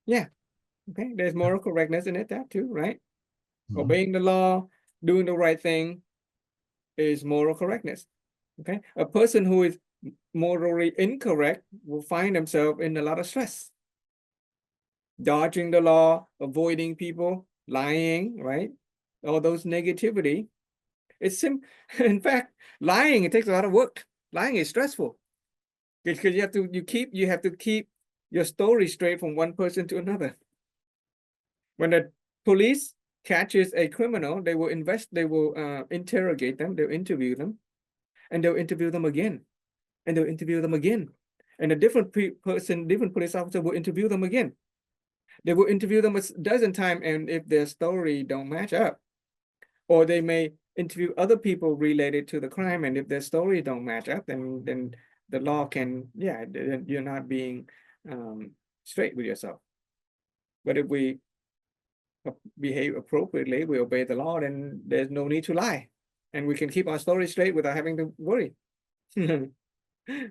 Yeah. Okay, there's moral correctness in it, that too, right? Mhm. Obeying the law, doing the right thing is moral correctness. Okay, a person who is morally incorrect will find themselves in a lot of stress. Dodging the law, avoiding people, lying, right? All those negativity. It's in fact, lying, it takes a lot of work. Lying is stressful because you have to keep your story straight from one person to another. When the police catches a criminal, they will interrogate them, they'll interview them, and they'll interview them again, and they'll interview them again. And a different different police officer will interview them again. They will interview them a dozen times, and if their story don't match up, or they may interview other people related to the crime, and if their story don't match up, then the law can, yeah, you're not being straight with yourself. But if we behave appropriately, we obey the law, then there's no need to lie, and we can keep our story straight without having to worry.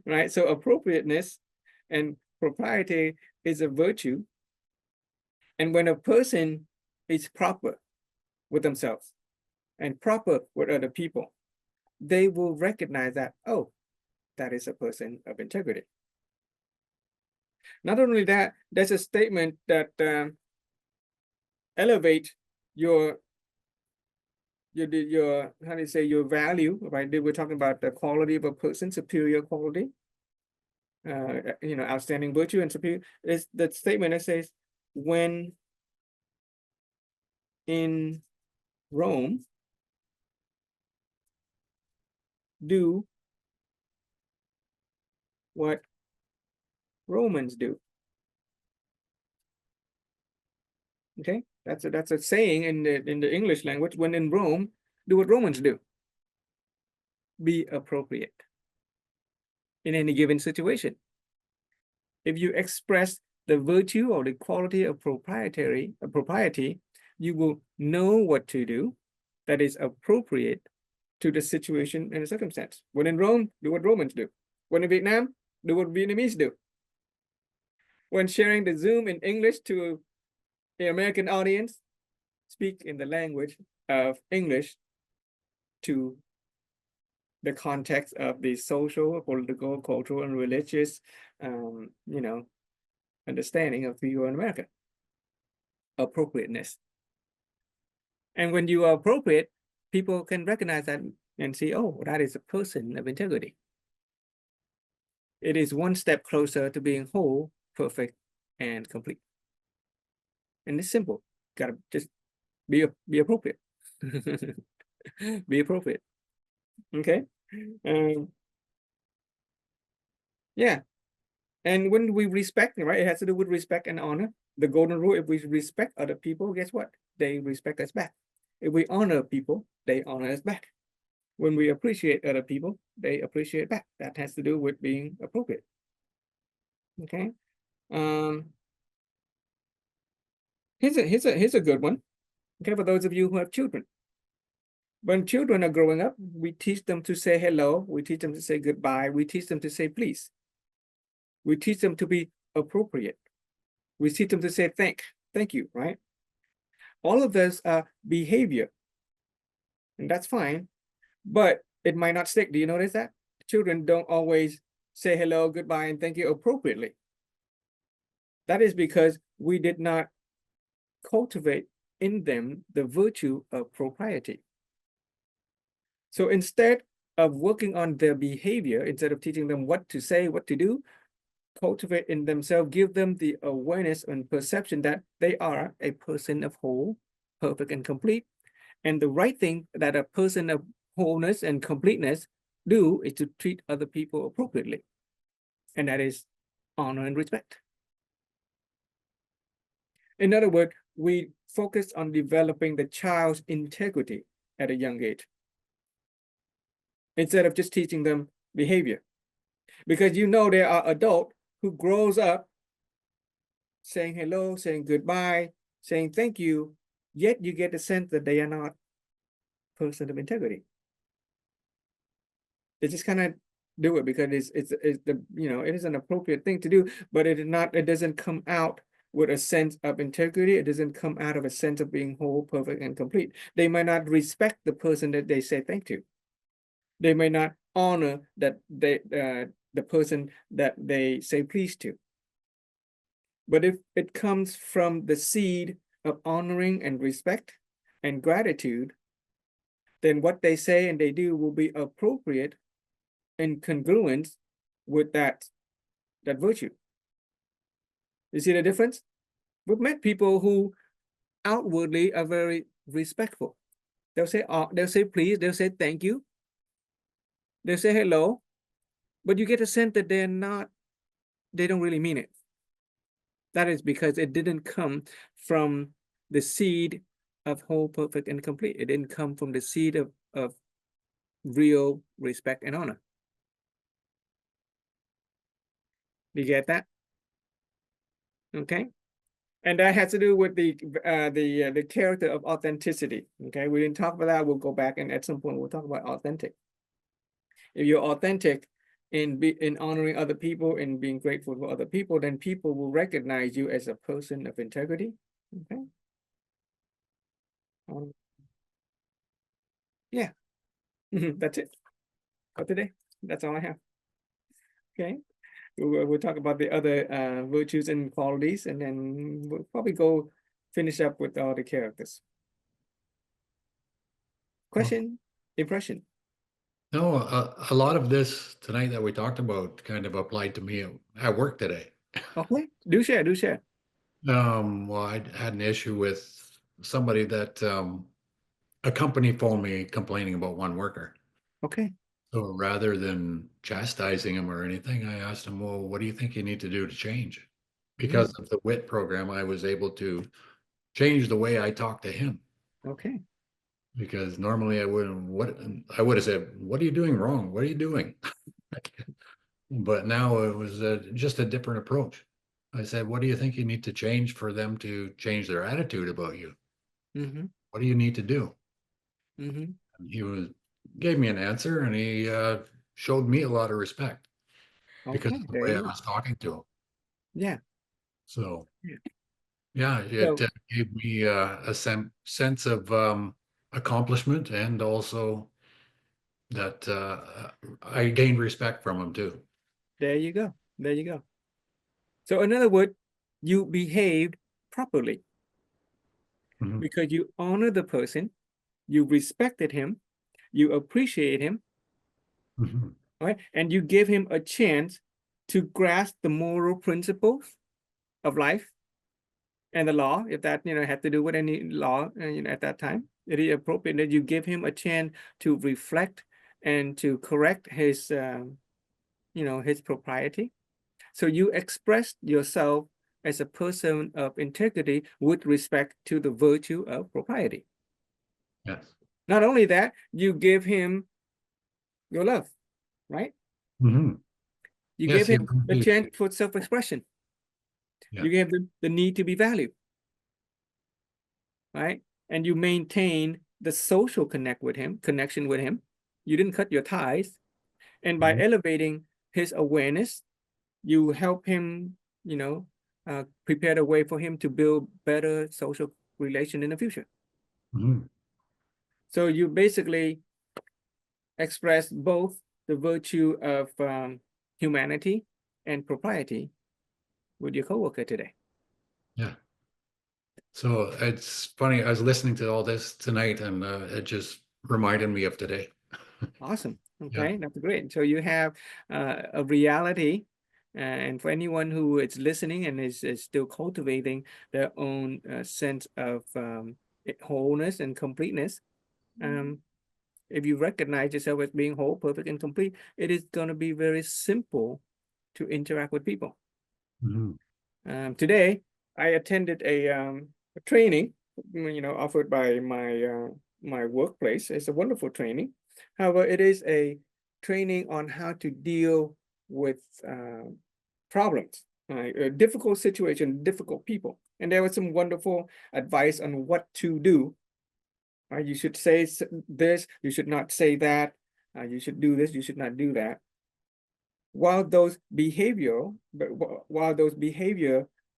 Right? So appropriateness and propriety is a virtue. And when a person is proper with themselves and proper with other people, they will recognize that, oh, that is a person of integrity. Not only that, there's a statement that elevate your how do you say, your value, right? We're talking about the quality of a person, superior quality, outstanding virtue and superior. Is the statement that says, when in Rome, do what Romans do. Okay, that's a saying in the English language. When in Rome, do what Romans do. Be appropriate in any given situation. If you express the virtue or the quality of propriety, you will know what to do that is appropriate to the situation and the circumstance. When in Rome, do what Romans do. When in Vietnam, do what Vietnamese do. When sharing the Zoom in English to the American audience, speak in the language of English to the context of the social, political, cultural, and religious, understanding of people in America. Appropriateness. And when you are appropriate, people can recognize that and see, oh, that is a person of integrity. It is one step closer to being whole, perfect, and complete. And it's simple. Gotta just be appropriate. Be appropriate. Okay. Yeah. And when we respect, right, it has to do with respect and honor. The golden rule, if we respect other people, guess what? They respect us back. If we honor people, they honor us back. When we appreciate other people, they appreciate back. That has to do with being appropriate. Okay. Here's a good one. Okay, for those of you who have children. When children are growing up, we teach them to say hello, we teach them to say goodbye, we teach them to say please. We teach them to be appropriate. We teach them to say thank you, right? All of those are behavior, and that's fine, but it might not stick. Do you notice that? Children don't always say hello, goodbye, and thank you appropriately. That is because we did not cultivate in them the virtue of propriety. So instead of working on their behavior, instead of teaching them what to say, what to do, cultivate in themselves, give them the awareness and perception that they are a person of whole, perfect and complete. And the right thing that a person of wholeness and completeness do is to treat other people appropriately. And that is honor and respect. In other words, we focus on developing the child's integrity at a young age, instead of just teaching them behavior. Because you know there are adults who grows up saying hello, saying goodbye, saying thank you, yet you get the sense that they are not a person of integrity. They just kind of do it because it's the, you know, it is an appropriate thing to do, but it doesn't come out with a sense of integrity. It doesn't come out of a sense of being whole, perfect, and complete. They might not respect the person that they say thank you. They may not honor that the person that they say please to. But if it comes from the seed of honoring and respect and gratitude, then what they say and they do will be appropriate in congruence with that virtue. You see the difference? We've met people who outwardly are very respectful. They'll say please, they'll say thank you, they'll say hello, but you get a sense that they don't really mean it. That is because it didn't come from the seed of whole, perfect, and complete. It didn't come from the seed of real respect and honor. You get that? Okay. And that has to do with the character of authenticity. Okay, we didn't talk about that. We'll go back and at some point we'll talk about authentic. If you're authentic in honoring other people and being grateful for other people, then people will recognize you as a person of integrity. Okay. Yeah. That's it for today. That's all I have. Okay. We'll talk about the other virtues and qualities, and then we'll probably go finish up with all the characters. Question, impression? No, a lot of this tonight that we talked about kind of applied to me at work today. Okay, do share, do share. Well, I had an issue with somebody that a company phoned me complaining about one worker. Okay. So rather than chastising him or anything, I asked him, well, what do you think you need to do to change? Because of the WIT program, I was able to change the way I talk to him. Okay. Because normally I would have said, what are you doing wrong? What are you doing? But now it was just a different approach. I said, what do you think you need to change for them to change their attitude about you? What do you need to do? He gave me an answer, and he showed me a lot of respect because of the way I was talking to him. Yeah. So yeah, it gave me a sense of accomplishment, and also that I gained respect from him too. There you go. There you go. So in other words, you behaved properly because you honor the person, you respected him, you appreciate him, right? And you give him a chance to grasp the moral principles of life and the law, if that, had to do with any law, at that time. It is appropriate that you give him a chance to reflect and to correct his, his propriety. So you express yourself as a person of integrity with respect to the virtue of propriety. Yes. Not only that, you give him your love, right? You Yes, give him a chance for self-expression. Yeah. You give him the need to be valued, right? And you maintain the social connection with him. You didn't cut your ties. And by elevating his awareness, you help him, prepare the way for him to build better social relation in the future. So you basically express both the virtue of humanity and propriety with your coworker today. Yeah. So it's funny, I was listening to all this tonight and it just reminded me of today. Awesome. Okay, that's great. So you have a reality, and for anyone who is listening and is still cultivating their own sense of wholeness and completeness, if you recognize yourself as being whole, perfect, and complete, it is going to be very simple to interact with people. Today, I attended a training, offered by my workplace. It's a wonderful training. However, it is a training on how to deal with problems, a difficult situation, difficult people. And there was some wonderful advice on what to do. You should say this, you should not say that. You should do this, you should not do that. While those behavior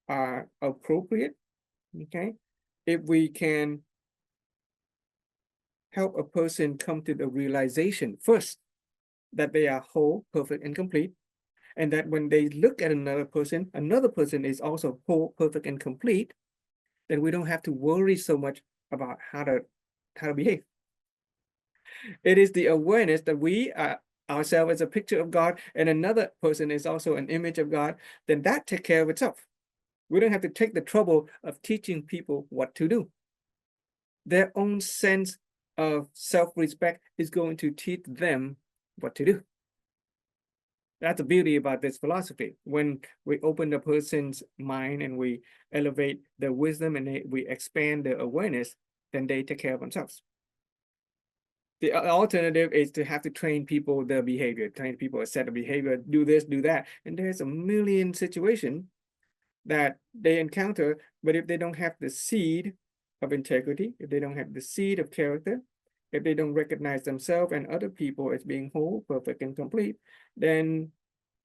are appropriate, okay, if we can help a person come to the realization first that they are whole, perfect, and complete, and that when they look at another person is also whole, perfect, and complete, then we don't have to worry so much about how to behave. It is the awareness that we are ourselves as a picture of God and another person is also an image of God, then that takes care of itself. We don't have to take the trouble of teaching people what to do. Their own sense of self-respect is going to teach them what to do. That's the beauty about this philosophy. When we open a person's mind and we elevate their wisdom and we expand their awareness, then they take care of themselves. The alternative is to have to train people their behavior, train people a set of behavior, do this, do that. And there's a million situations that they encounter, but if they don't have the seed of integrity, if they don't have the seed of character, if they don't recognize themselves and other people as being whole, perfect, and complete, then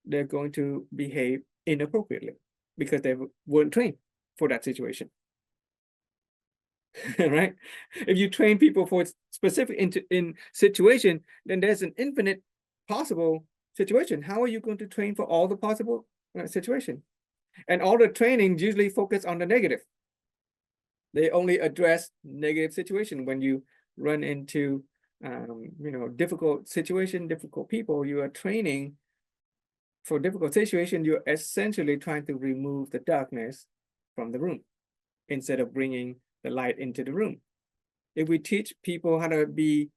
they're going to behave inappropriately because they weren't trained for that situation. Right? If you train people for specific in situation, then there's an infinite possible situation. How are you going to train for all the possible situation? And all the trainings usually focus on the negative. They only address negative situation. When you run into difficult situation, difficult people, you are training for difficult situation. You're essentially trying to remove the darkness from the room instead of bringing the light into the room. If we teach people how to be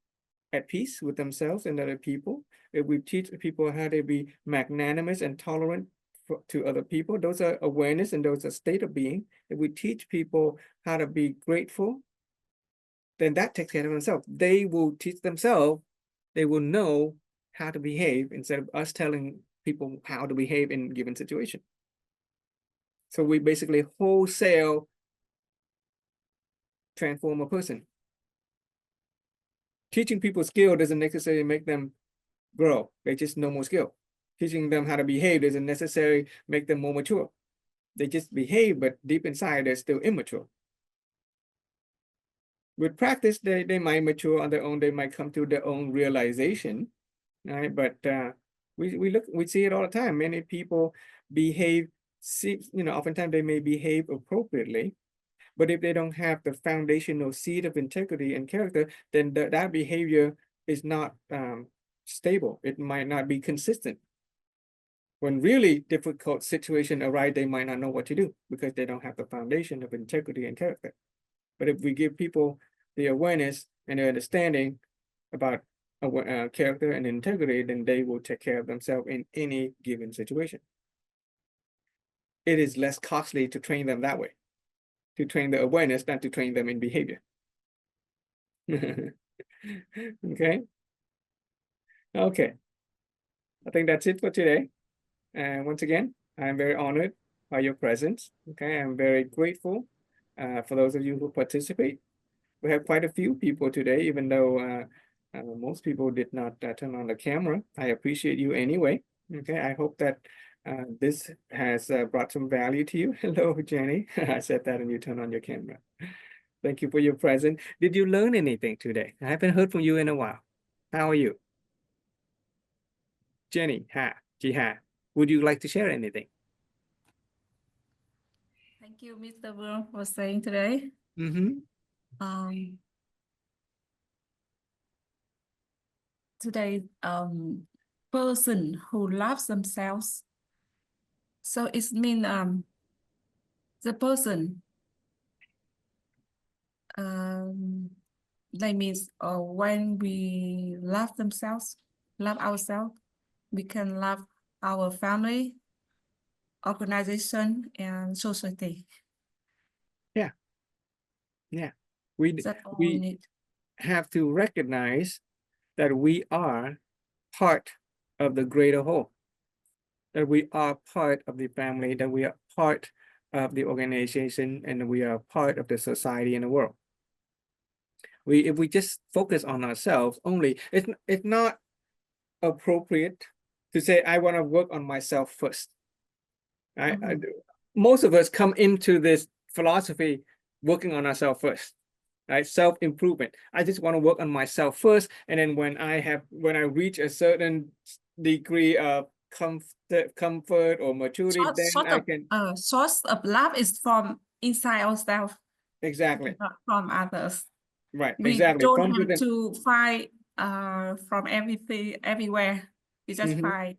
at peace with themselves and other people, if we teach people how to be magnanimous and tolerant to other people, those are awareness and those are state of being. If we teach people how to be grateful, then that takes care of themselves. They will teach themselves, they will know how to behave instead of us telling people how to behave in a given situation. So we basically wholesale transform a person. Teaching people skill doesn't necessarily make them grow. They just know more skill. Teaching them how to behave doesn't necessarily make them more mature. They just behave, but deep inside, they're still immature. With practice, they might mature on their own. They might come to their own realization, right? But we see it all the time. Many people behave see, oftentimes they may behave appropriately, but if they don't have the foundational seed of integrity and character, then that behavior is not stable. It might not be consistent. When really difficult situation arise, they might not know what to do because they don't have the foundation of integrity and character. But if we give people the awareness and the understanding about character and integrity, then they will take care of themselves in any given situation. It is less costly to train them that way, to train the awareness than to train them in behavior. Okay. Okay. I think that's it for today. And once again, I'm very honored by your presence. Okay. I'm very grateful for those of you who participate. We have quite a few people today, even though most people did not turn on the camera. I appreciate you anyway. Okay. I hope that this has brought some value to you. Hello, Jenny. I said that and you turn on your camera. Thank you for your presence. Did you learn anything today? I haven't heard from you in a while. How are you? Jenny, Jiha, would you like to share anything? Thank you, Mr. Vương, for saying today. Today, person who loves themselves. So it means the person that means when we love themselves, love ourselves, we can love our family, organization, and society. Yeah. We need. have to recognize that we are part of the greater whole, that we are part of the family, that we are part of the organization, and we are part of the society and the world. If we just focus on ourselves only, it's not appropriate to say, I want to work on myself first. Most of us come into this philosophy working on ourselves first, right? Self-improvement. I just want to work on myself first, and then when I reach a certain degree of comfort or maturity, Source of love is from inside ourselves. Exactly. Not from others. Right. We exactly. don't have to find from everything, everywhere. We just find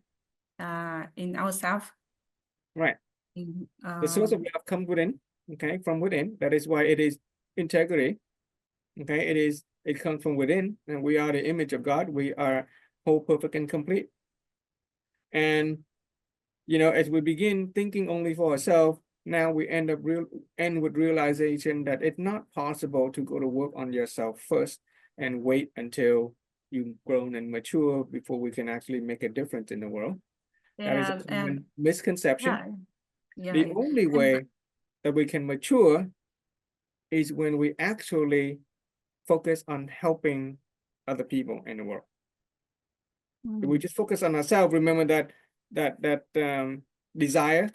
in ourselves. Right. The source of love comes within. Okay, from within. That is why it is integrity. Okay, it comes from within, and we are the image of God. We are whole, perfect, and complete. And as we begin thinking only for ourselves, now we end with realization that it's not possible to go to work on yourself first and wait until you've grown and mature before we can actually make a difference in the world. That is a common misconception. The only way that we can mature is when we actually focus on helping other people in the world. If we just focus on ourselves, remember that desire,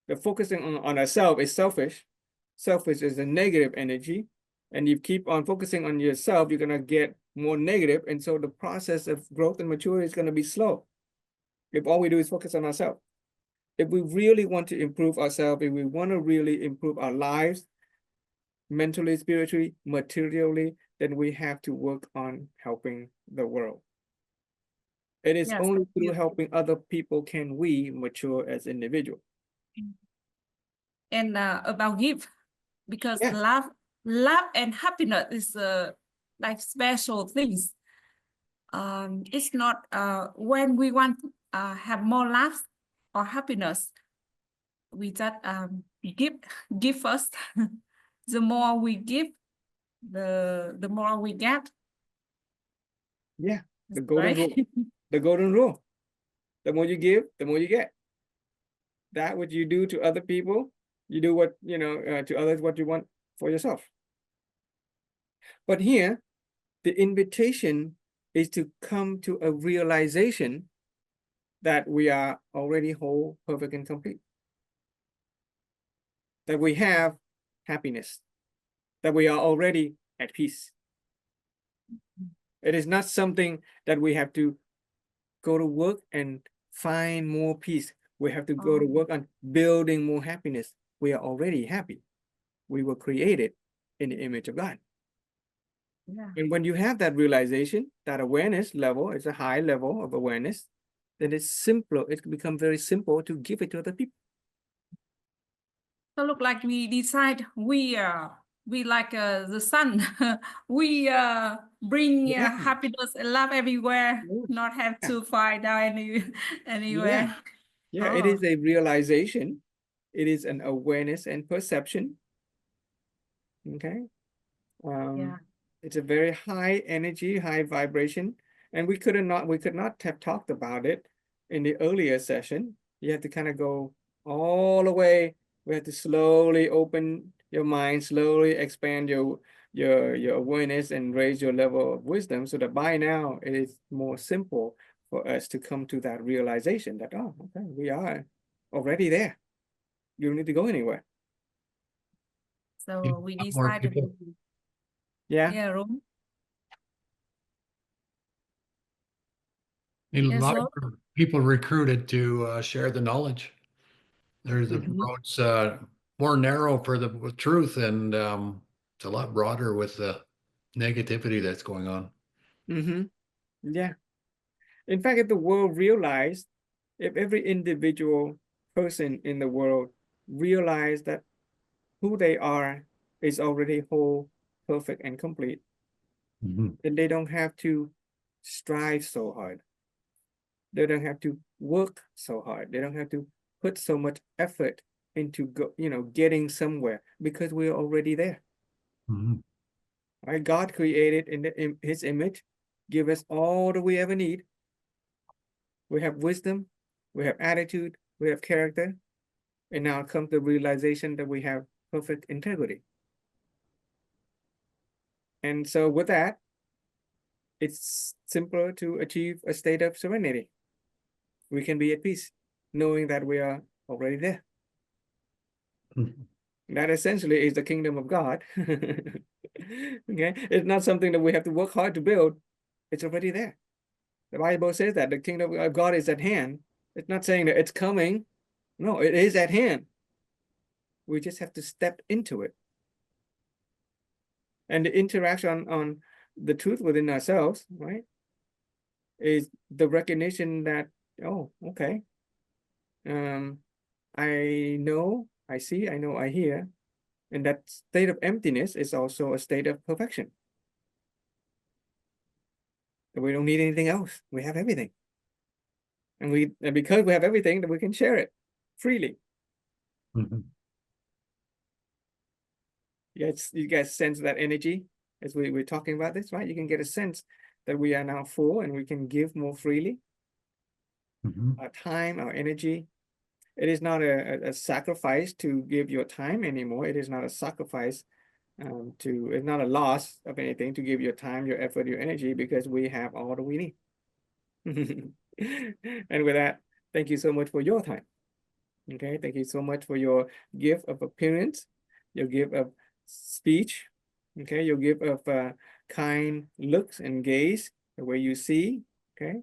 the focusing on ourselves is selfish. Selfish is a negative energy. And you keep on focusing on yourself, you're going to get more negative. And so the process of growth and maturity is going to be slow if all we do is focus on ourselves. If we really want to improve ourselves, if we want to really improve our lives, mentally, spiritually, materially, then we have to work on helping the world. It is only through helping other people can we mature as individuals. And about give, because love and happiness is like special things. It's not when we want to have more love or happiness, we just give first. The more we give, the more we get. Yeah, the golden rule. The golden rule. The more you give, the more you get. That what you do to other people, you do what to others what you want for yourself. But here, the invitation is to come to a realization that we are already whole, perfect, and complete. That we have happiness. That we are already at peace. It is not something that we have to go to work and find more peace. We have to go to work on building more happiness. We are already happy. We were created in the image of God. Yeah. And when you have that realization, that awareness level is a high level of awareness, then it's simpler. It becomes very simple to give it to other people. So look like we decide we like the sun. We bring happiness and love everywhere. Not have to fight down anywhere. Yeah, it is a realization. It is an awareness and perception. Okay. It's a very high energy, high vibration, and we could not have talked about it in the earlier session. You have to kind of go all the way. We have to slowly open your mind, slowly expand your awareness and raise your level of wisdom, so that by now it is more simple for us to come to that realization that, oh, okay, we are already there. You don't need to go anywhere. So we decided. Yeah. Room. A lot of people recruited to share the knowledge. There's the roads more narrow for the truth, and it's a lot broader with the negativity that's going on. Yeah. In fact, if the world realized, if every individual person in the world realized that who they are is already whole, perfect, and complete, then they don't have to strive so hard. They don't have to work so hard. They don't have to put so much effort into getting somewhere, because we're already there. Right? God created in his image, give us all that we ever need. We have wisdom, we have attitude, we have character, and now comes the realization that we have perfect integrity. And so with that, it's simpler to achieve a state of serenity. We can be at peace, knowing that we are already there. That essentially is the kingdom of God. Okay, it's not something that we have to work hard to build. It's already there. The Bible says that the kingdom of God is at hand. It's not saying that it's coming. No, it is at hand. We just have to step into it. And the interaction on the truth within ourselves, right, is the recognition that, oh, okay, I know, I see, I know, I hear. And that state of emptiness is also a state of perfection. We don't need anything else. We have everything. And because we have everything, that we can share it freely. You guys sense that energy as we're talking about this, right? You can get a sense that we are now full and we can give more freely. Our time, our energy. It is not a sacrifice to give your time anymore. It is not a sacrifice it's not a loss of anything to give your time, your effort, your energy, because we have all that we need. And with that, thank you so much for your time. Okay, thank you so much for your gift of appearance, your gift of speech, okay, your gift of kind looks and gaze, the way you see, okay.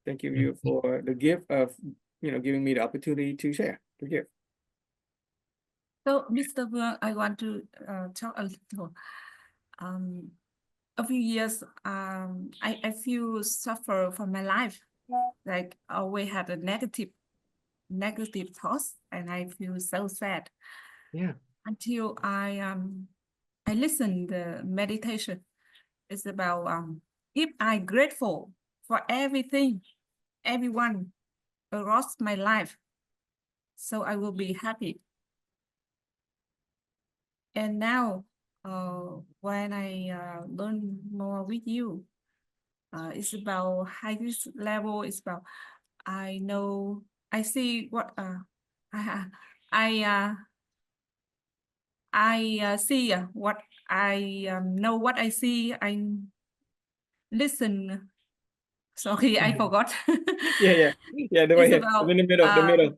Thank you for the gift of giving me the opportunity to share, to give. So, Mr. Vương, I want to talk a little. A few years, I feel suffer from my life. Like I always had a negative thoughts, and I feel so sad. Yeah. Until I listen the meditation. It's about if I grateful for everything, everyone across my life, so I will be happy. And now, when I learn more with you, it's about highest level. It's about I know, I see what I see what I know what I see. I listen. Sorry, I forgot. Yeah. The way here, in the middle.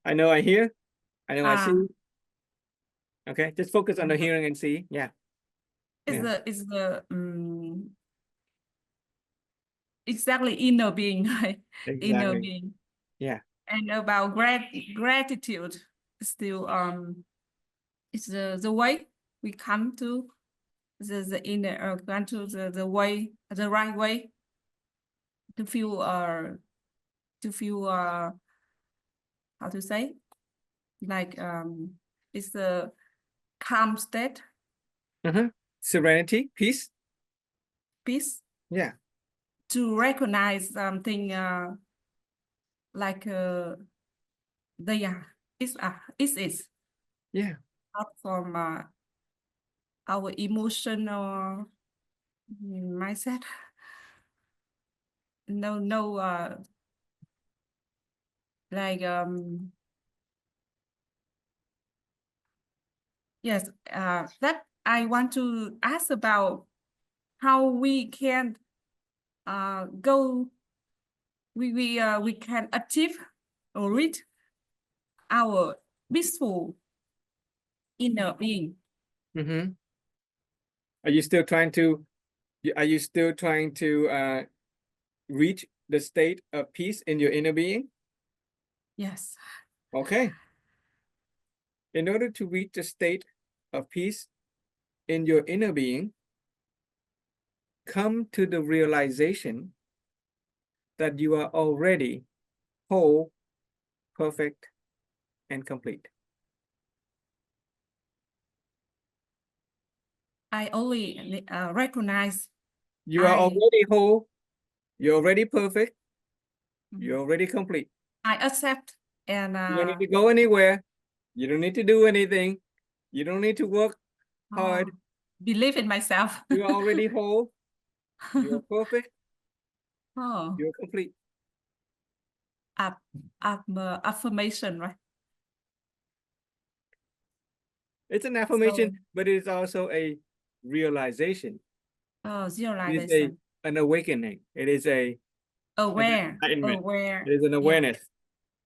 I know, I hear. I know, I see. Okay, just focus on the hearing and see. Yeah. Is the exactly inner being, right? Inner Exactly. being. Yeah. And about gratitude, still it's the way we come to the inner come to the way, the right way to feel how to say, like it's a calm state, Serenity, peace. Yeah, to recognize something like they are, it is Yeah. not from our emotional mindset. No like yes, that I want to ask about how we can go, we can achieve or reach our peaceful inner being. Are you still trying to reach the state of peace in your inner being? Yes. Okay. In order to reach the state of peace in your inner being, come to the realization that you are already whole, perfect, and complete. I only recognize you are already whole, you're already perfect, you're already complete. I accept, and you don't need to go anywhere, you don't need to do anything, you don't need to work hard. Believe in myself. You are already whole, you're perfect, you're complete. Affirmation, right? It's an affirmation, but it is also a realization. Realization. It is an awakening. It is an enlightenment. It is an awareness. Yeah.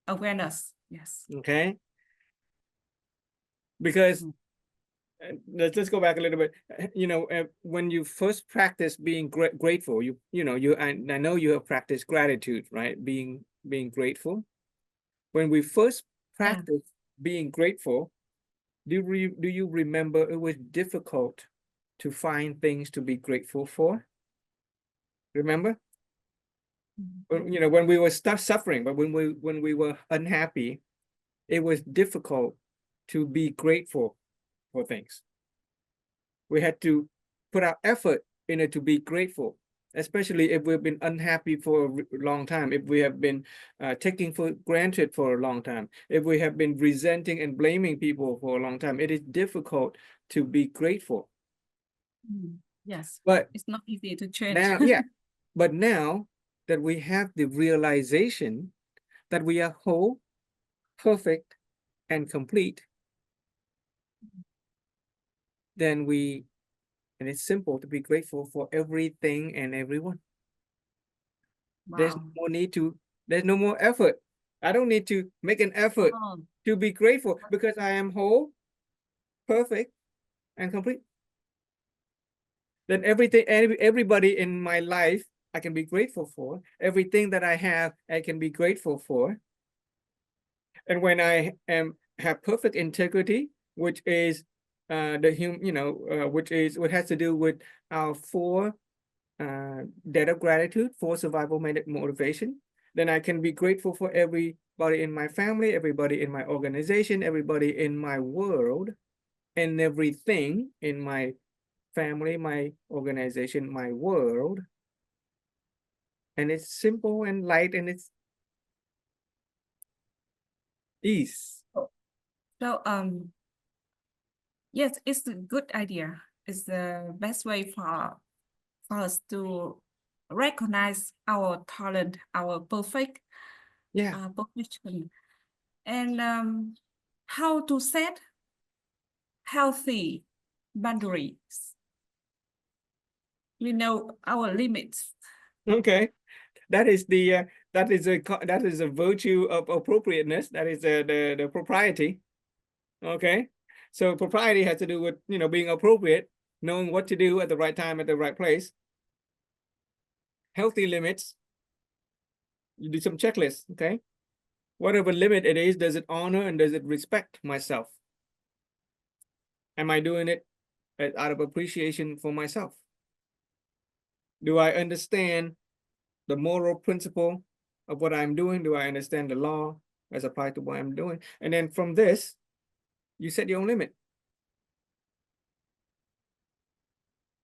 Awareness, yes. Okay. Because let's go back a little bit. You know, when you first practice being grateful, I know you have practiced gratitude, right? Being grateful. When we first practice being grateful, do you remember it was difficult to find things to be grateful for? Remember? You know, when we were suffering, but when we were unhappy, it was difficult to be grateful for things. We had to put our effort in it to be grateful, especially if we've been unhappy for a long time, if we have been taking for granted for a long time, if we have been resenting and blaming people for a long time. It is difficult to be grateful. Yes, but it's not easy to change. Now, but now that we have the realization that we are whole, perfect, and complete, then and it's simple to be grateful for everything and everyone. Wow. There's no more effort. I don't need to make an effort to be grateful because I am whole, perfect, and complete. Then everybody in my life, I can be grateful for. Everything that I have, I can be grateful for. And when I have perfect integrity, which is what has to do with our four debt of gratitude, for survival motivation, then I can be grateful for everybody in my family, everybody in my organization, everybody in my world, and everything in my family, my organization, my world. And it's simple and light, and it's ease. So yes, it's a good idea. It's the best way for us to recognize our talent, our perfection, and how to set healthy boundaries. We know our limits. Okay, that is a virtue of appropriateness. That is the propriety. Okay, so propriety has to do with being appropriate, knowing what to do at the right time at the right place. healthy limits. You do some checklists, okay? Whatever limit it is, does it honor and does it respect myself? Am I doing it out of appreciation for myself? Do I understand the moral principle of what I'm doing? Do I understand the law as applied to what I'm doing? And then from this, you set your own limit.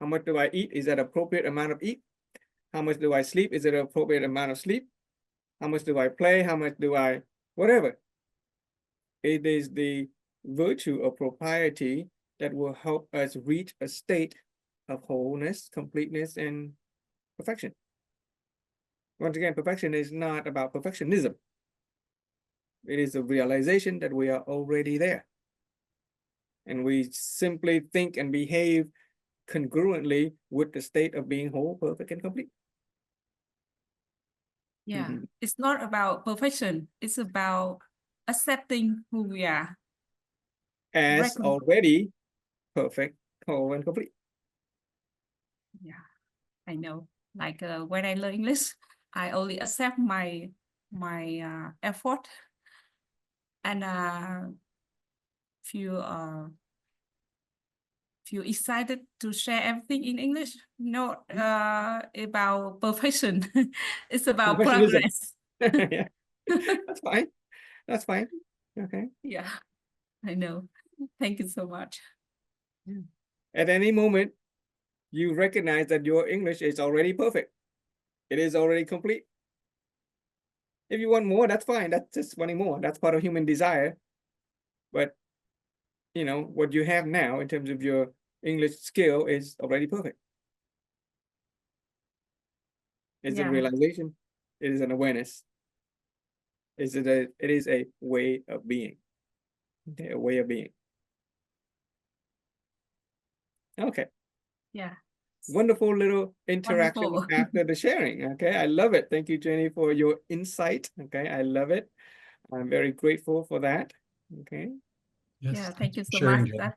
How much do I eat? Is that appropriate amount of eat? How much do I sleep? Is it an appropriate amount of sleep? How much do I play? How much do I, whatever. It is the virtue of propriety that will help us reach a state of wholeness, completeness, and perfection. Once again, perfection is not about perfectionism. It is a realization that we are already there. And we simply think and behave congruently with the state of being whole, perfect, and complete. Yeah, it's not about perfection. It's about accepting who we are. As already perfect, whole, and complete. Yeah, I know. Like when I learn English, I only accept my effort and feel excited to share everything in English. Not about perfection. It's about progress. Yeah, that's fine. That's fine. Okay. Yeah, I know. Thank you so much. Yeah. At any moment, you recognize that your English is already perfect. It is already complete. If you want more, that's fine. That's just wanting more. That's part of human desire. But, you know, what you have now in terms of your English skill is already perfect. It's a realization. It is an awareness. It is a way of being. Okay, a way of being. Okay. Yeah. Wonderful little interaction after the sharing. Okay, I love it. Thank you, Jenny, for your insight. Okay, I love it. I'm very grateful for that. Okay. Yes, yeah, thank you so sharing, much. Jenny. That's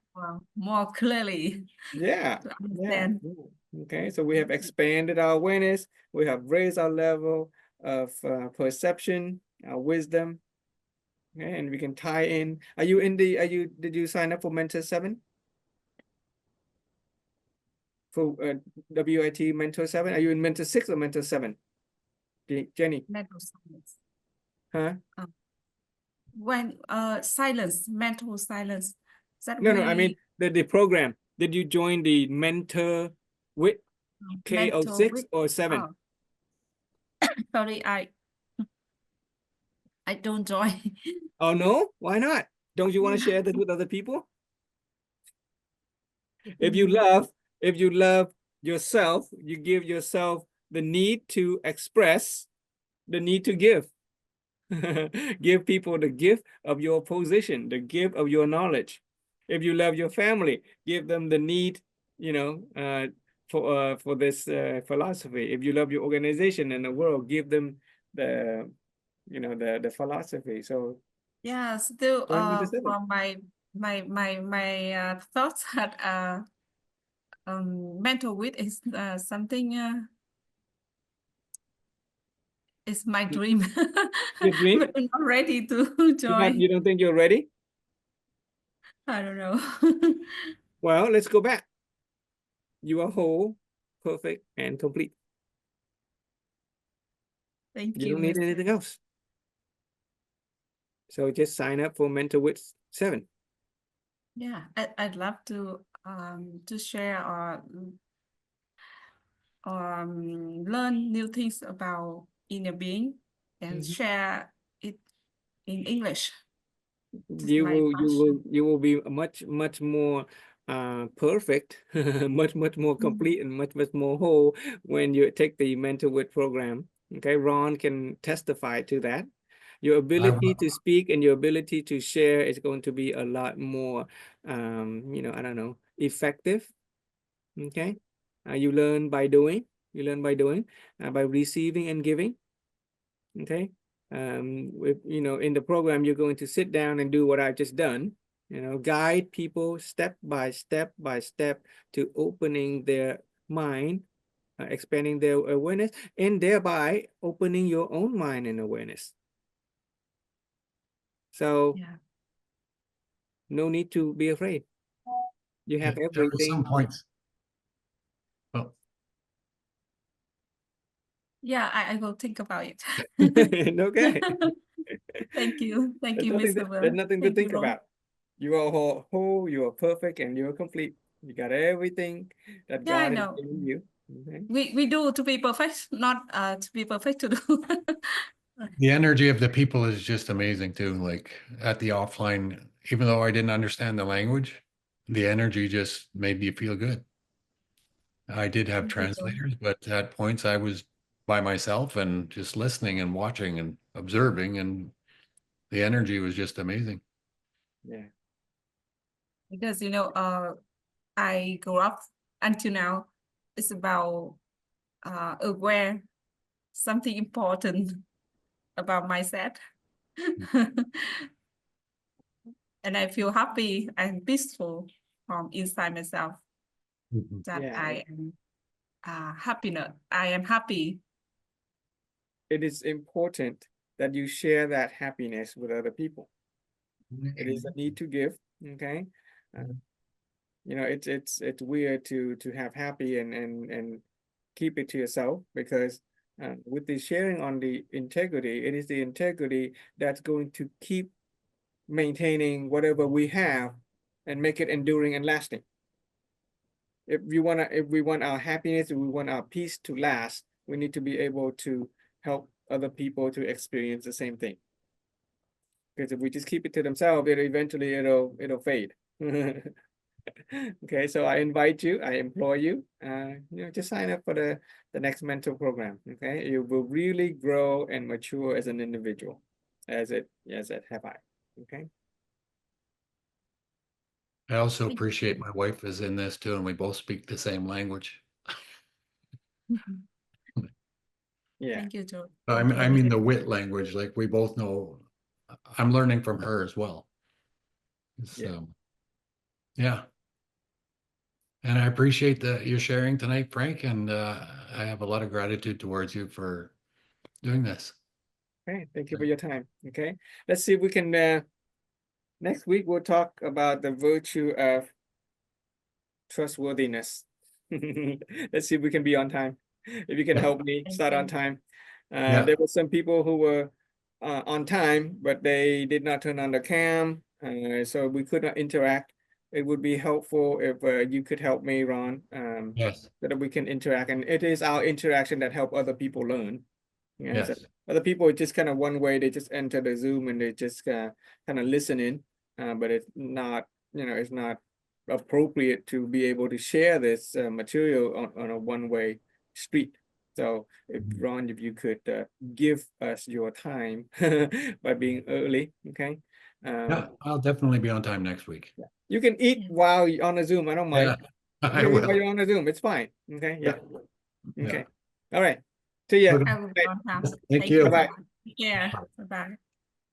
more clearly Yeah. to understand. Yeah. Okay, so we have expanded our awareness. We have raised our level of perception, our wisdom. Okay, and we can tie in. Did you sign up for Mentor 7? For WIT Mentor 7? Are you in Mentor 6 or Mentor 7? Jenny? Mental silence. Huh? When silence, mental silence. No, I mean the program. Did you join the Mentor with K06 or 7? Oh. Sorry, I don't join. Oh no? Why not? Don't you want to share this with other people? If you love yourself, you give yourself the need to express, the need to give. Give people the gift of your position, the gift of your knowledge. If you love your family, give them the need, you know, for this philosophy. If you love your organization and the world, give them the, you know, the philosophy. So yeah, still from from my thoughts that mental wit is something it's my dream. your dream. But I'm not ready to join. You don't think you're ready? I don't know. Well, let's go back. You are whole, perfect, and complete. Thank you. You don't need anything else. So just sign up for Mentor Wits 7. Yeah, I'd love to share or learn new things about inner being and share it in English. You will be much more perfect, much more complete, and much more whole when you take the Mentor Wit program. Okay, Ron can testify to that. Your ability to speak and your ability to share is going to be a lot more, you know, I don't know, effective. Okay, you learn by doing. You learn by doing, by receiving and giving. Okay, you know, in the program, you're going to sit down and do what I've just done. You know, guide people step by step to opening their mind expanding their awareness, and thereby opening your own mind and awareness. So no need to be afraid. You have There are everything. some points. Oh. Yeah, I will think about it. Okay. Thank you, Mr. Will. There's nothing to Thank you, think Ron. about. You are whole, you are perfect, and you are complete. You got everything that Yeah, I God is know. giving you. Okay? We do to be perfect, not to be perfect to do. The energy of the people is just amazing too. Like at the offline, even though I didn't understand the language, the energy just made me feel good. I did have translators, but at points I was by myself and just listening and watching and observing, and the energy was just amazing. Yeah. Because I grew up until now, it's about aware something important about myself. And I feel happy and peaceful from inside myself that I am I am happy. It is important that you share that happiness with other people. It is a need to give. Okay. It's weird to have happy and keep it to yourself, because with the sharing on the integrity, it is the integrity that's going to keep maintaining whatever we have and make it enduring and lasting. If we want our happiness, if we want our peace to last, we need to be able to help other people to experience the same thing. Because if we just keep it to themselves, it'll fade. Okay, so I invite you, I implore you, just sign up for the next mentor program. Okay, you will really grow and mature as an individual, as it have I. Okay. I also appreciate my wife is in this too, and we both speak the same language. Yeah. Thank you, Joe. I mean the wit language, like we both know. I'm learning from her as well. So, yeah. And I appreciate your sharing tonight, Frank, and I have a lot of gratitude towards you for doing this. Okay, thank you for your time. Okay, let's see if we can, next week we'll talk about the virtue of trustworthiness. Let's see if we can be on time. If you can help me start on time. There were some people who were on time, but they did not turn on the cam, so we could not interact. It would be helpful if you could help me, Ron, Yes. so that we can interact. And it is our interaction that help other people learn. Yeah, so Yes. other people are just kind of one way, they just enter the Zoom and they just kind of listen in, but it's not, it's not appropriate to be able to share this material on a one-way street. So if Ron, if you could give us your time by being early, okay? Yeah, I'll definitely be on time next week. You can eat while you're on the Zoom, I don't mind. I You can eat while will. you're on the Zoom, it's fine, okay? Yeah. Yeah. Okay, all right, see ya. I will be on time. Thank you. Bye-bye. Take care. Bye-bye.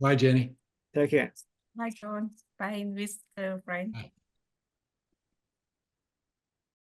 Bye, Jenny. Take care. Bye, John. Bye, Mr. Frank.